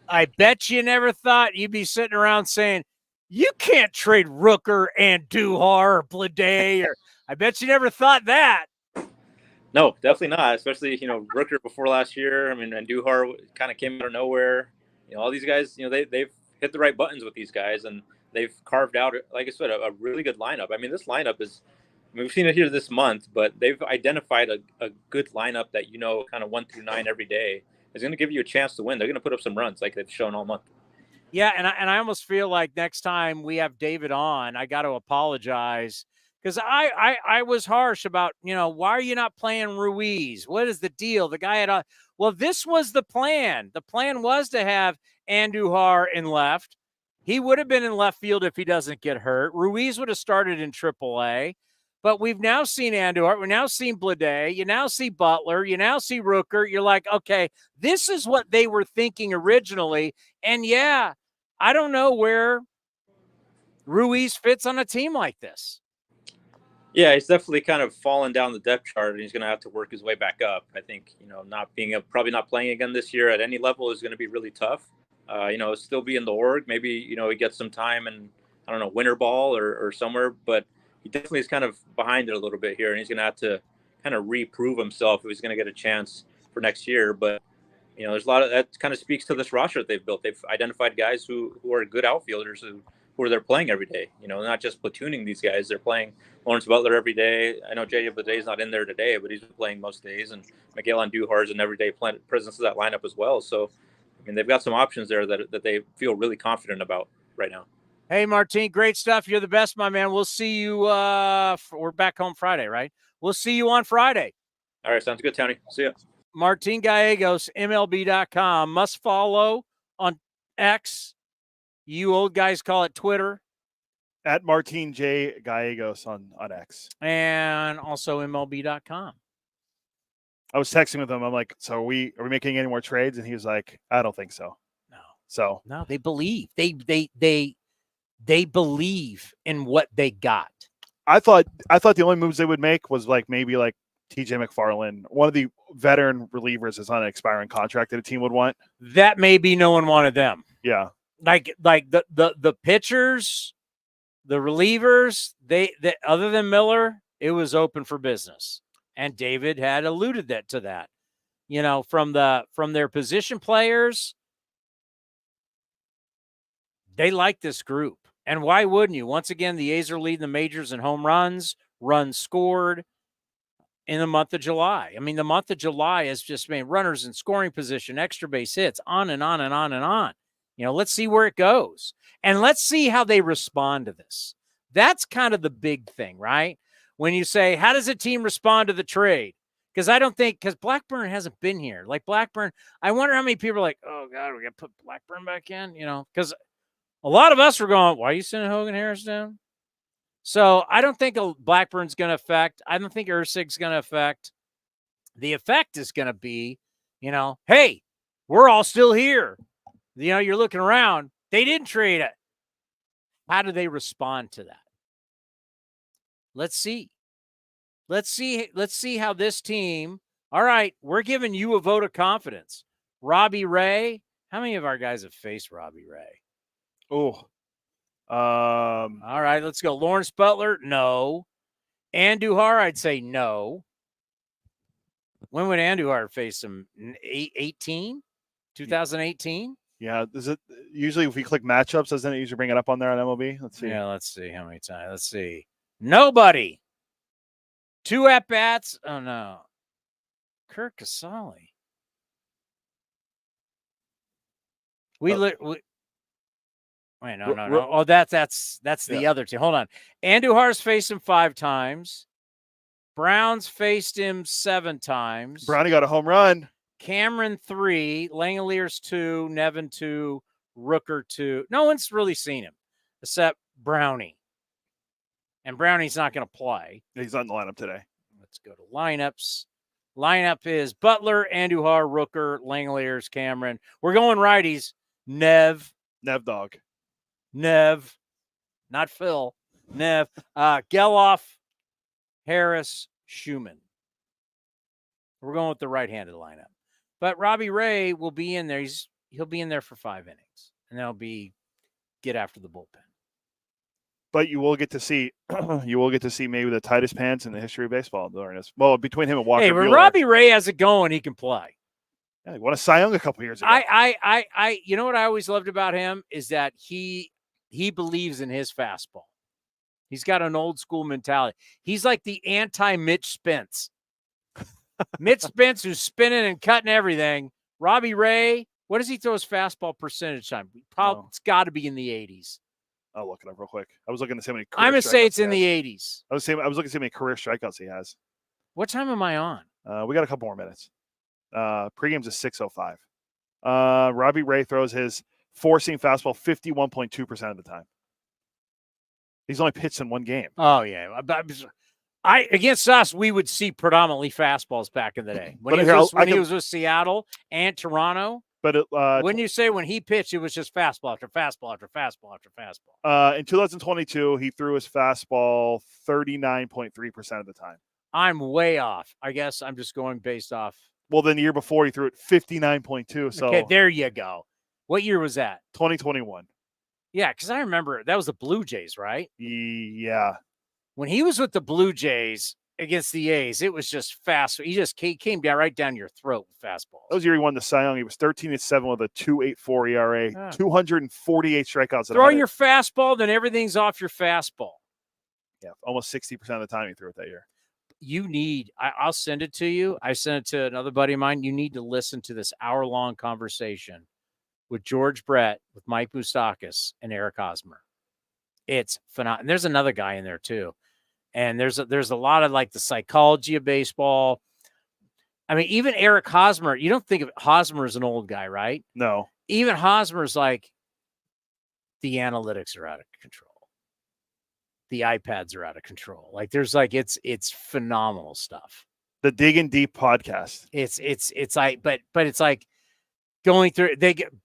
I bet you never thought you'd be sitting around saying, you can't trade Rooker and Duhar or Bleday, or I bet you never thought that. No, definitely not. Especially, Rooker before last year. I mean, and Duhar kind of came out of nowhere. All these guys, they've hit the right buttons with these guys, and they've carved out, like I said, a really good lineup. I mean, this lineup is, we've seen it here this month, but they've identified a good lineup that, kind of 1 through 9 every day is going to give you a chance to win. They're going to put up some runs like they've shown all month. Yeah, and I almost feel like next time we have David on, I got to apologize because I was harsh about, why are you not playing Ruiz? What is the deal? The guy had well, this was the plan. The plan was to have Andujar in left. He would have been in left field if he doesn't get hurt. Ruiz would have started in AAA. But we've now seen Andujar. We've now seen Bleday. You now see Butler. You now see Rooker. You're like, okay, this is what they were thinking originally. And, yeah, I don't know where Ruiz fits on a team like this. Yeah, he's definitely kind of fallen down the depth chart, and he's going to have to work his way back up. I think, probably not playing again this year at any level is going to be really tough. Still be in the org. Maybe, he gets some time in, I don't know, winter ball or somewhere, but he definitely is kind of behind it a little bit here, and he's going to have to kind of reprove himself if he's going to get a chance for next year. But, there's a lot of that kind of speaks to this roster that they've built. They've identified guys who are good outfielders who are they're playing every day, not just platooning these guys. They're playing Lawrence Butler every day. I know JJ Bleday is not in there today, but he's been playing most days, and Miguel Andujar is an everyday presence of that lineup as well. So, I mean, they've got some options there that they feel really confident about right now. Hey, Martin, great stuff. You're the best, my man. We'll see you. We're back home Friday, right? We'll see you on Friday. All right. Sounds good, Towny. See ya. Martín Gallegos, MLB.com. Must follow on X. You old guys call it Twitter. At Martín J. Gallegos on X. And also MLB.com. I was texting with him. I'm like, so are we making any more trades? And he was like, I don't think so. No, they believe. They believe in what they got. I thought the only moves they would make was maybe TJ McFarland, one of the veteran relievers is on an expiring contract that a team would want. That maybe no one wanted them. Yeah. Like the pitchers, the relievers, they other than Miller, it was open for business. And David had alluded to that. From their position players, they like this group. And why wouldn't you? Once again, the A's are leading the majors in home runs scored in the month of July. I mean, the month of July has just made runners in scoring position, extra base hits, on and on and on and on. Let's see where it goes. And let's see how they respond to this. That's kind of the big thing, right? When you say, how does a team respond to the trade? Because Blackburn hasn't been here. Like Blackburn, I wonder how many people are like, oh, God, we got to put Blackburn back in, because a lot of us were going, why are you sending Hogan Harris down? So I don't think Blackburn's going to affect. I don't think Ursig's going to affect. The effect is going to be, hey, we're all still here. You're looking around. They didn't trade it. How do they respond to that? Let's see. Let's see how this team. All right, we're giving you a vote of confidence. Robbie Ray. How many of our guys have faced Robbie Ray? Oh. All right, let's go. Lawrence Butler, no. Andujar, I'd say no. When would Andujar face him? 18? 2018? Yeah. Is it usually if we click matchups, doesn't it usually bring it up on there on MLB? Let's see. Yeah, let's see how many times. Let's see. Nobody. 2 at-bats. Oh, no. Kirk Casale. Wait, no. Oh, that's the other team. Hold on. Andujar's faced him 5 times. Browns faced him 7 times. Brownie got a home run. Cameron 3, Langoliers 2, Nevin 2, Rooker 2. No one's really seen him except Brownie. And Brownie's not going to play. He's not in the lineup today. Let's go to lineups. Lineup is Butler, Andujar, Rooker, Langoliers, Cameron. We're going righties. Nev dog. Nev. Not Phil. Nev. Geloff, Harris, Schumann. We're going with the right-handed lineup. But Robbie Ray will be in there. He'll be in there for 5 innings. And that'll be get after the bullpen. But you will get to see maybe the tightest pants in the history of baseball during this. Well, between him and Walker. Hey, when Buehler. Robbie Ray has it going, he can play. Yeah, he won a Cy Young a couple years ago. You know what I always loved about him is that he believes in his fastball. He's got an old school mentality. He's like the anti-Mitch Spence. Mitch Spence, who's spinning and cutting everything. Robbie Ray, what does he throw his fastball percentage time? Probably it's got to be in the 80s. I'll look it up real quick. I was looking to see how many. I'm gonna say it's in the 80s. I was looking to see how many career strikeouts he has. What time am I on? We got a couple more minutes. Pregame's at 6:05. Robbie Ray throws his four-seam fastball 51.2% of the time. He's only pitched in 1 game. Oh yeah, against us, we would see predominantly fastballs back in the day when he was with Seattle and Toronto. But wouldn't you say when he pitched, it was just fastball after fastball after fastball after fastball? In 2022, he threw his fastball 39.3% of the time. I'm way off. I guess I'm just going based off. Well, then the year before, he threw it 59.2. So okay, there you go. What year was that? 2021. Yeah, because I remember that was the Blue Jays, right? Yeah. When he was with the Blue Jays against the A's, it was just fast. He just came down right down your throat with fastballs. That was the year he won the Cy Young. He was 13-7 with a 2.84 ERA, 248 strikeouts. Throwing your fastball, then everything's off your fastball. Yeah, almost 60% of the time he threw it that year. You need, I'll send it to you. I sent it to another buddy of mine. You need to listen to this hour-long conversation with George Brett, with Mike Moustakas, and Eric Hosmer. It's phenomenal. And there's another guy in there too. And there's a lot of like the psychology of baseball. I mean, even Eric Hosmer, you don't think of Hosmer as an old guy, right? No. Even Hosmer's like, the analytics are out of control. The iPads are out of control. Like there's like, it's phenomenal stuff. The Digging Deep podcast. It's like, but it's like going through,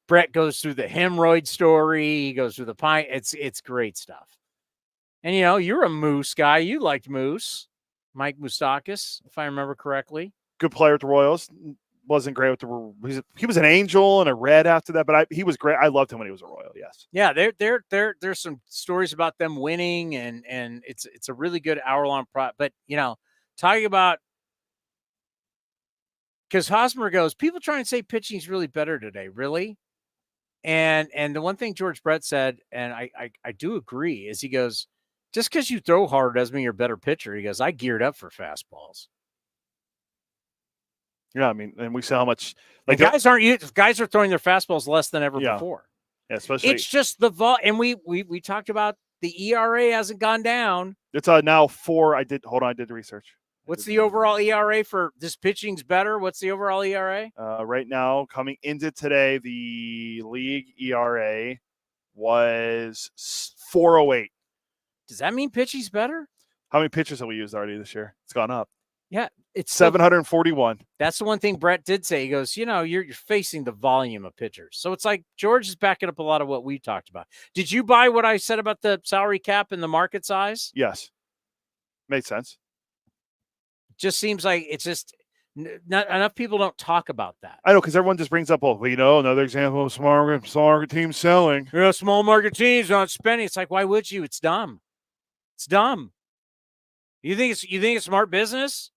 Brett goes through the hemorrhoid story. He goes through the pine. It's great stuff. And, you know, you're a Moose guy. You liked Moose, Mike Moustakas, if I remember correctly. Good player with the Royals. Wasn't great with the. He was an Angel and a Red after that, but he was great. I loved him when he was a Royal. Yes. Yeah, there's some stories about them winning, and it's a really good hour-long But you know, talking about because Hosmer goes, people trying to say pitching's really better today, really. And the one thing George Brett said, and I do agree, is he goes, just because you throw hard doesn't mean you're a better pitcher. He goes, I geared up for fastballs. Yeah, I mean, and we saw how much like guys are throwing their fastballs less than ever before. Yeah, especially it's just the and we talked about the ERA hasn't gone down. It's now 4. I did the research. What's the overall ERA for this pitching's better? What's the overall ERA? Right now, coming into today, the league ERA was 4.08. Does that mean pitching's better? How many pitchers have we used already this year? It's gone up. Yeah, It's 741. That's the one thing Brett did say. He goes, you're facing the volume of pitchers. So it's like George is backing up a lot of what we talked about. Did you buy what I said about the salary cap and the market size? Yes. Made sense. Just seems like it's just not enough people don't talk about that. I know, because everyone just brings up, another example of small market teams selling. Small market teams not spending. It's like, why would you? It's dumb. It's dumb. You think it's smart business?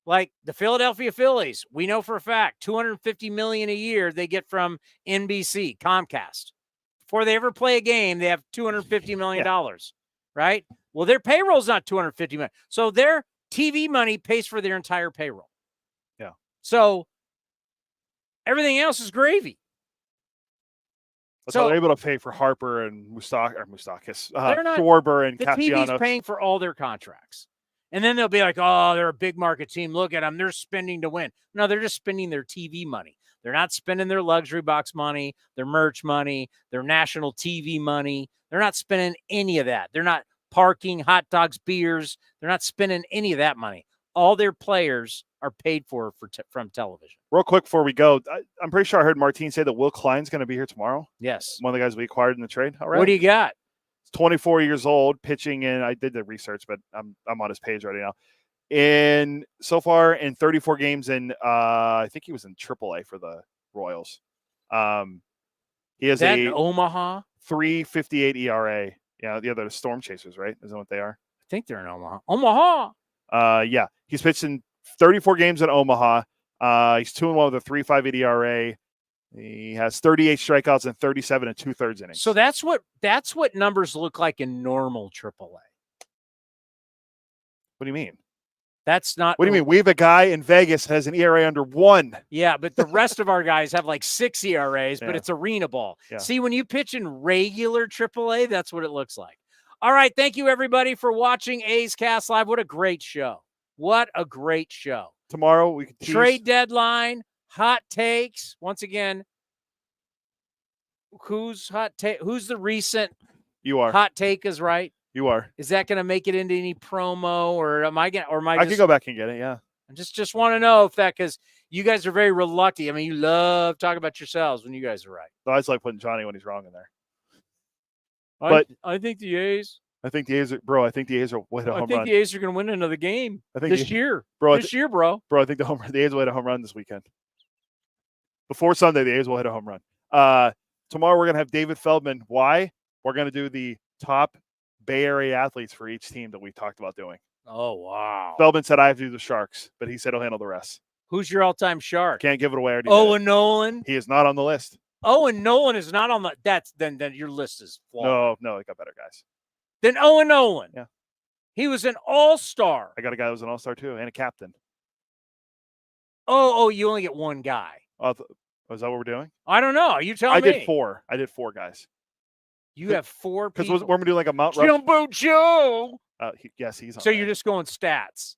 Like the Philadelphia Phillies, we know for a fact $250 million a year they get from NBC, Comcast. Before they ever play a game, they have $250 million, right? Well, their payroll's not $250 million. So their TV money pays for their entire payroll. Yeah. So everything else is gravy. So they're able to pay for Harper and Moustakas, Schwarber and the Castellanos. TV's paying for all their contracts. And then they'll be like, oh, they're a big market team. Look at them. They're spending to win. No, they're just spending their TV money. They're not spending their luxury box money, their merch money, their national TV money. They're not spending any of that. They're not parking, hot dogs, beers. They're not spending any of that money. All their players are paid for from television. Real quick before we go, I'm pretty sure I heard Martín say that Will Klein's going to be here tomorrow. Yes. One of the guys we acquired in the trade. All right. What do you got? 24 years old, pitching in. I did the research, but I'm on his page right now. In so far in 34 games, in I think he was in AAA for the Royals. He has in Omaha 3.58 ERA. Yeah, the other Storm Chasers, right? Isn't that what they are? I think they're in Omaha. Omaha. Yeah, he's pitched in 34 games in Omaha. He's 2-1 with a 3.58 ERA. He has 38 strikeouts and 37 2/3 innings. So that's what numbers look like in normal AAA. What do you mean? That's not. What do you mean? We have a guy in Vegas has an ERA under 1. Yeah, but the rest of our guys have like 6 ERAs, but it's arena ball. Yeah. See, when you pitch in regular AAA, that's what it looks like. All right, thank you everybody for watching A's Cast Live. What a great show! What a great show! Tomorrow we can tease. Trade deadline. Hot takes. Once again, who's the recent You are. hot take is right? You are. Is that going to make it into any promo, or am I I can go back and get it, yeah. I just want to know if that, because you guys are very reluctant. I mean, you love talking about yourselves when you guys are right. So I just like putting Johnny when he's wrong in there. I think the A's. I think the A's are, bro. I think the A's are hit a home run. I think the A's are going to win another game this year. Bro, this year, bro. Bro, I think the A's will hit a home run this weekend. Before Sunday, the A's will hit a home run. Tomorrow we're going to have David Feldman. Why? We're going to do the top Bay Area athletes for each team that we talked about doing. Oh, wow. Feldman said I have to do the Sharks, but he said he'll handle the rest. Who's your all-time Shark? Can't give it away. Owen Nolan. He is not on the list. Owen Nolan is not on the. Then your list is flawed. No, I got better guys. Then Owen Nolan. Yeah. He was an all-star. I got a guy that was an all-star too, and a captain. Oh, you only get one guy. Is that what we're doing? I don't know. You tell me. I did 4. I did 4 guys. You have 4 people. Because we're going to do like a Mount Rushmore. Jumbo Joe. Yes, he's on. So you're just going stats.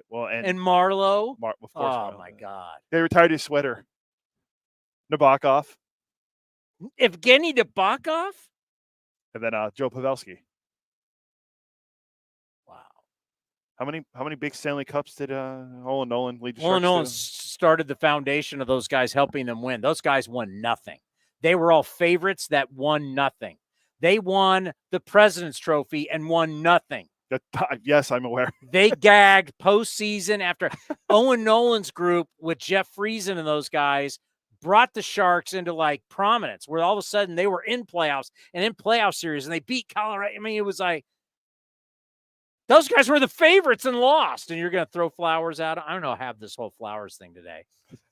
Well, and Marlowe. Of course. Oh Marlowe. my God. They retired his sweater. Nabokov. Evgeny Nabokov. And then Joe Pavelski. Wow. How many big Stanley Cups did Owen Nolan lead the Sharks Owen Nolan to? started the foundation of those guys, helping them win. Those guys won nothing. They were all favorites that won nothing. They won the President's Trophy and won nothing. Yes, I'm aware. They gagged postseason after Owen Nolan's group with Jeff Friesen and those guys brought the Sharks into like prominence, where all of a sudden they were in playoffs and in playoff series, and they beat Colorado. I mean, it was like those guys were the favorites and lost. And you're going to throw flowers at them. I don't know. Have this whole flowers thing today,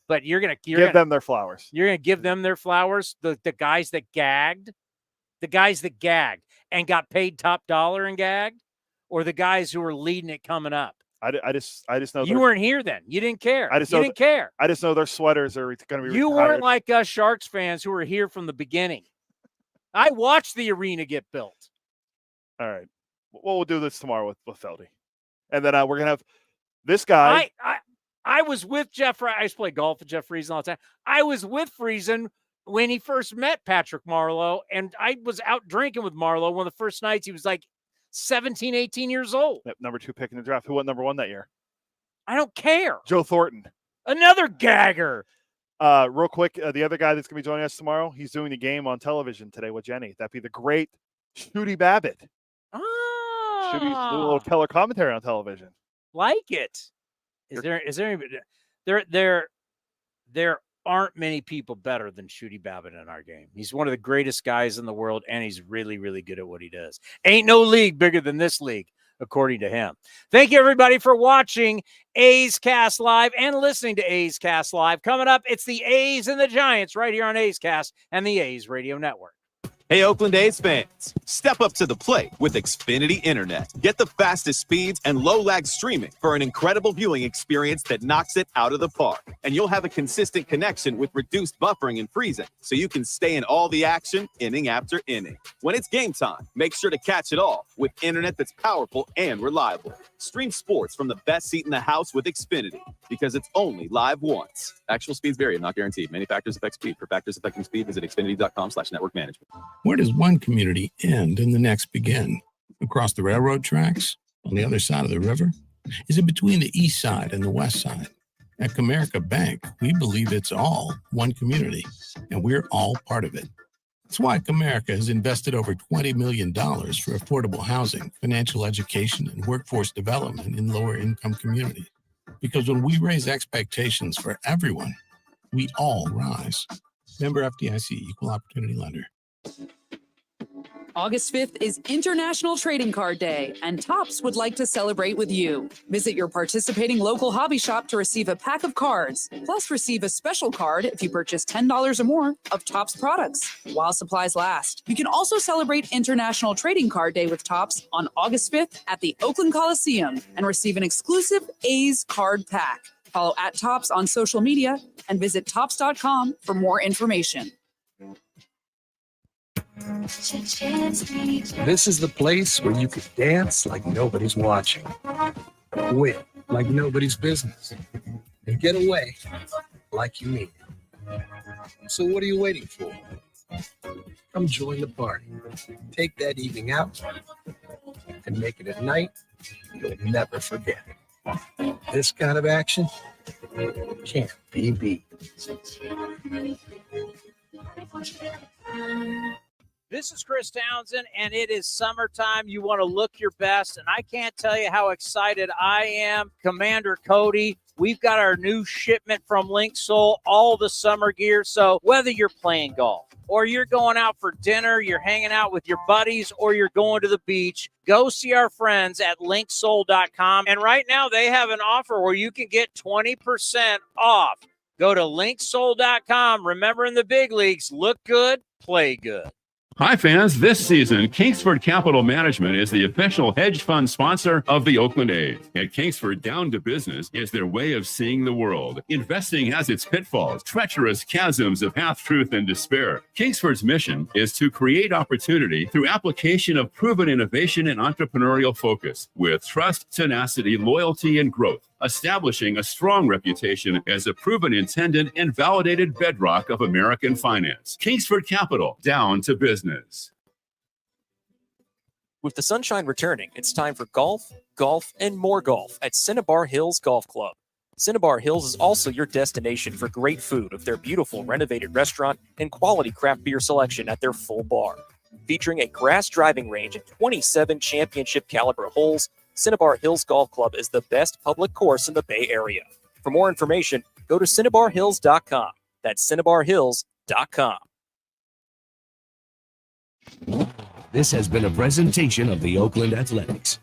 but you're going to give them their flowers. You're going to give them their flowers. The guys that gagged, and got paid top dollar and gagged, or the guys who were leading it coming up. I just know you weren't here then. You didn't care. You didn't care. I just know their sweaters are going to be. You retired. weren't like us Sharks fans who were here from the beginning. I watched the arena get built. All right. Well, we'll do this tomorrow with Feldy, and then we're gonna have this guy. I was with Jeff. I used to play golf with Jeff Friesen all the time. I was with Friesen when he first met Patrick Marleau, and I was out drinking with Marleau one of the first nights. He was like 17, 18 years old. Yep, number 2 pick in the draft. Who went number 1 that year? I don't care. Joe Thornton. Another gagger. Real quick, the other guy that's going to be joining us tomorrow, he's doing the game on television today with Jenny. That'd be the great Shooty Babbitt. Shooty's doing a little color commentary on television. Like it. Is there any, there aren't many people better than Shooty Babbitt in our game. He's one of the greatest guys in the world, and he's really, really good at what he does. Ain't no league bigger than this league, according to him. Thank you, everybody, for watching A's Cast Live and listening to A's Cast Live. Coming up, it's the A's and the Giants right here on A's Cast and the A's Radio Network. Hey, Oakland A's fans, step up to the plate with Xfinity Internet. Get the fastest speeds and low-lag streaming for an incredible viewing experience that knocks it out of the park. And you'll have a consistent connection with reduced buffering and freezing, so you can stay in all the action inning after inning. When it's game time, make sure to catch it all with internet that's powerful and reliable. Stream sports from the best seat in the house with Xfinity, because it's only live once. Actual speeds vary and not guaranteed. Many factors affect speed. For factors affecting speed, visit xfinity.com/network management. Where does one community end and the next begin? Across the railroad tracks? On the other side of the river? Is it between the east side and the west side? At Comerica Bank, we believe it's all one community, and we're all part of it. That's why Comerica has invested over $20 million for affordable housing, financial education, and workforce development in lower-income communities. Because when we raise expectations for everyone, we all rise. Member FDIC, Equal Opportunity Lender. August 5th is International Trading Card Day, and Topps would like to celebrate with you. Visit your participating local hobby shop to receive a pack of cards, plus receive a special card if you purchase $10 or more of Topps products while supplies last. You can also celebrate International Trading Card Day with Topps on August 5th at the Oakland Coliseum and receive an exclusive A's card pack. Follow @Topps on social media and visit Topps.com for more information. This is the place where you can dance like nobody's watching, win like nobody's business, and get away like you mean it. So what are you waiting for? Come join the party. Take that evening out and make it a night you'll never forget. This kind of action can't be beat. This is Chris Townsend, and it is summertime. You want to look your best, and I can't tell you how excited I am. Commander Cody, we've got our new shipment from Link Soul, all the summer gear. So whether you're playing golf or you're going out for dinner, you're hanging out with your buddies, or you're going to the beach, go see our friends at linksoul.com. And right now they have an offer where you can get 20% off. Go to linksoul.com. Remember, in the big leagues, look good, play good. Hi, fans. This season, Kingsford Capital Management is the official hedge fund sponsor of the Oakland A's. At Kingsford, down to business is their way of seeing the world. Investing has its pitfalls, treacherous chasms of half-truth and despair. Kingsford's mission is to create opportunity through application of proven innovation and entrepreneurial focus with trust, tenacity, loyalty, and growth, establishing a strong reputation as a proven intended and validated bedrock of American finance. Kingsford Capital, down to business. With the sunshine returning, it's time for golf, and more golf at Cinnabar Hills Golf Club. Cinnabar Hills is also your destination for great food with their beautiful renovated restaurant and quality craft beer selection at their full bar. Featuring a grass driving range and 27 championship caliber holes, Cinnabar Hills Golf Club is the best public course in the Bay Area. For more information, go to cinnabarhills.com. That's cinnabarhills.com. This has been a presentation of the Oakland Athletics.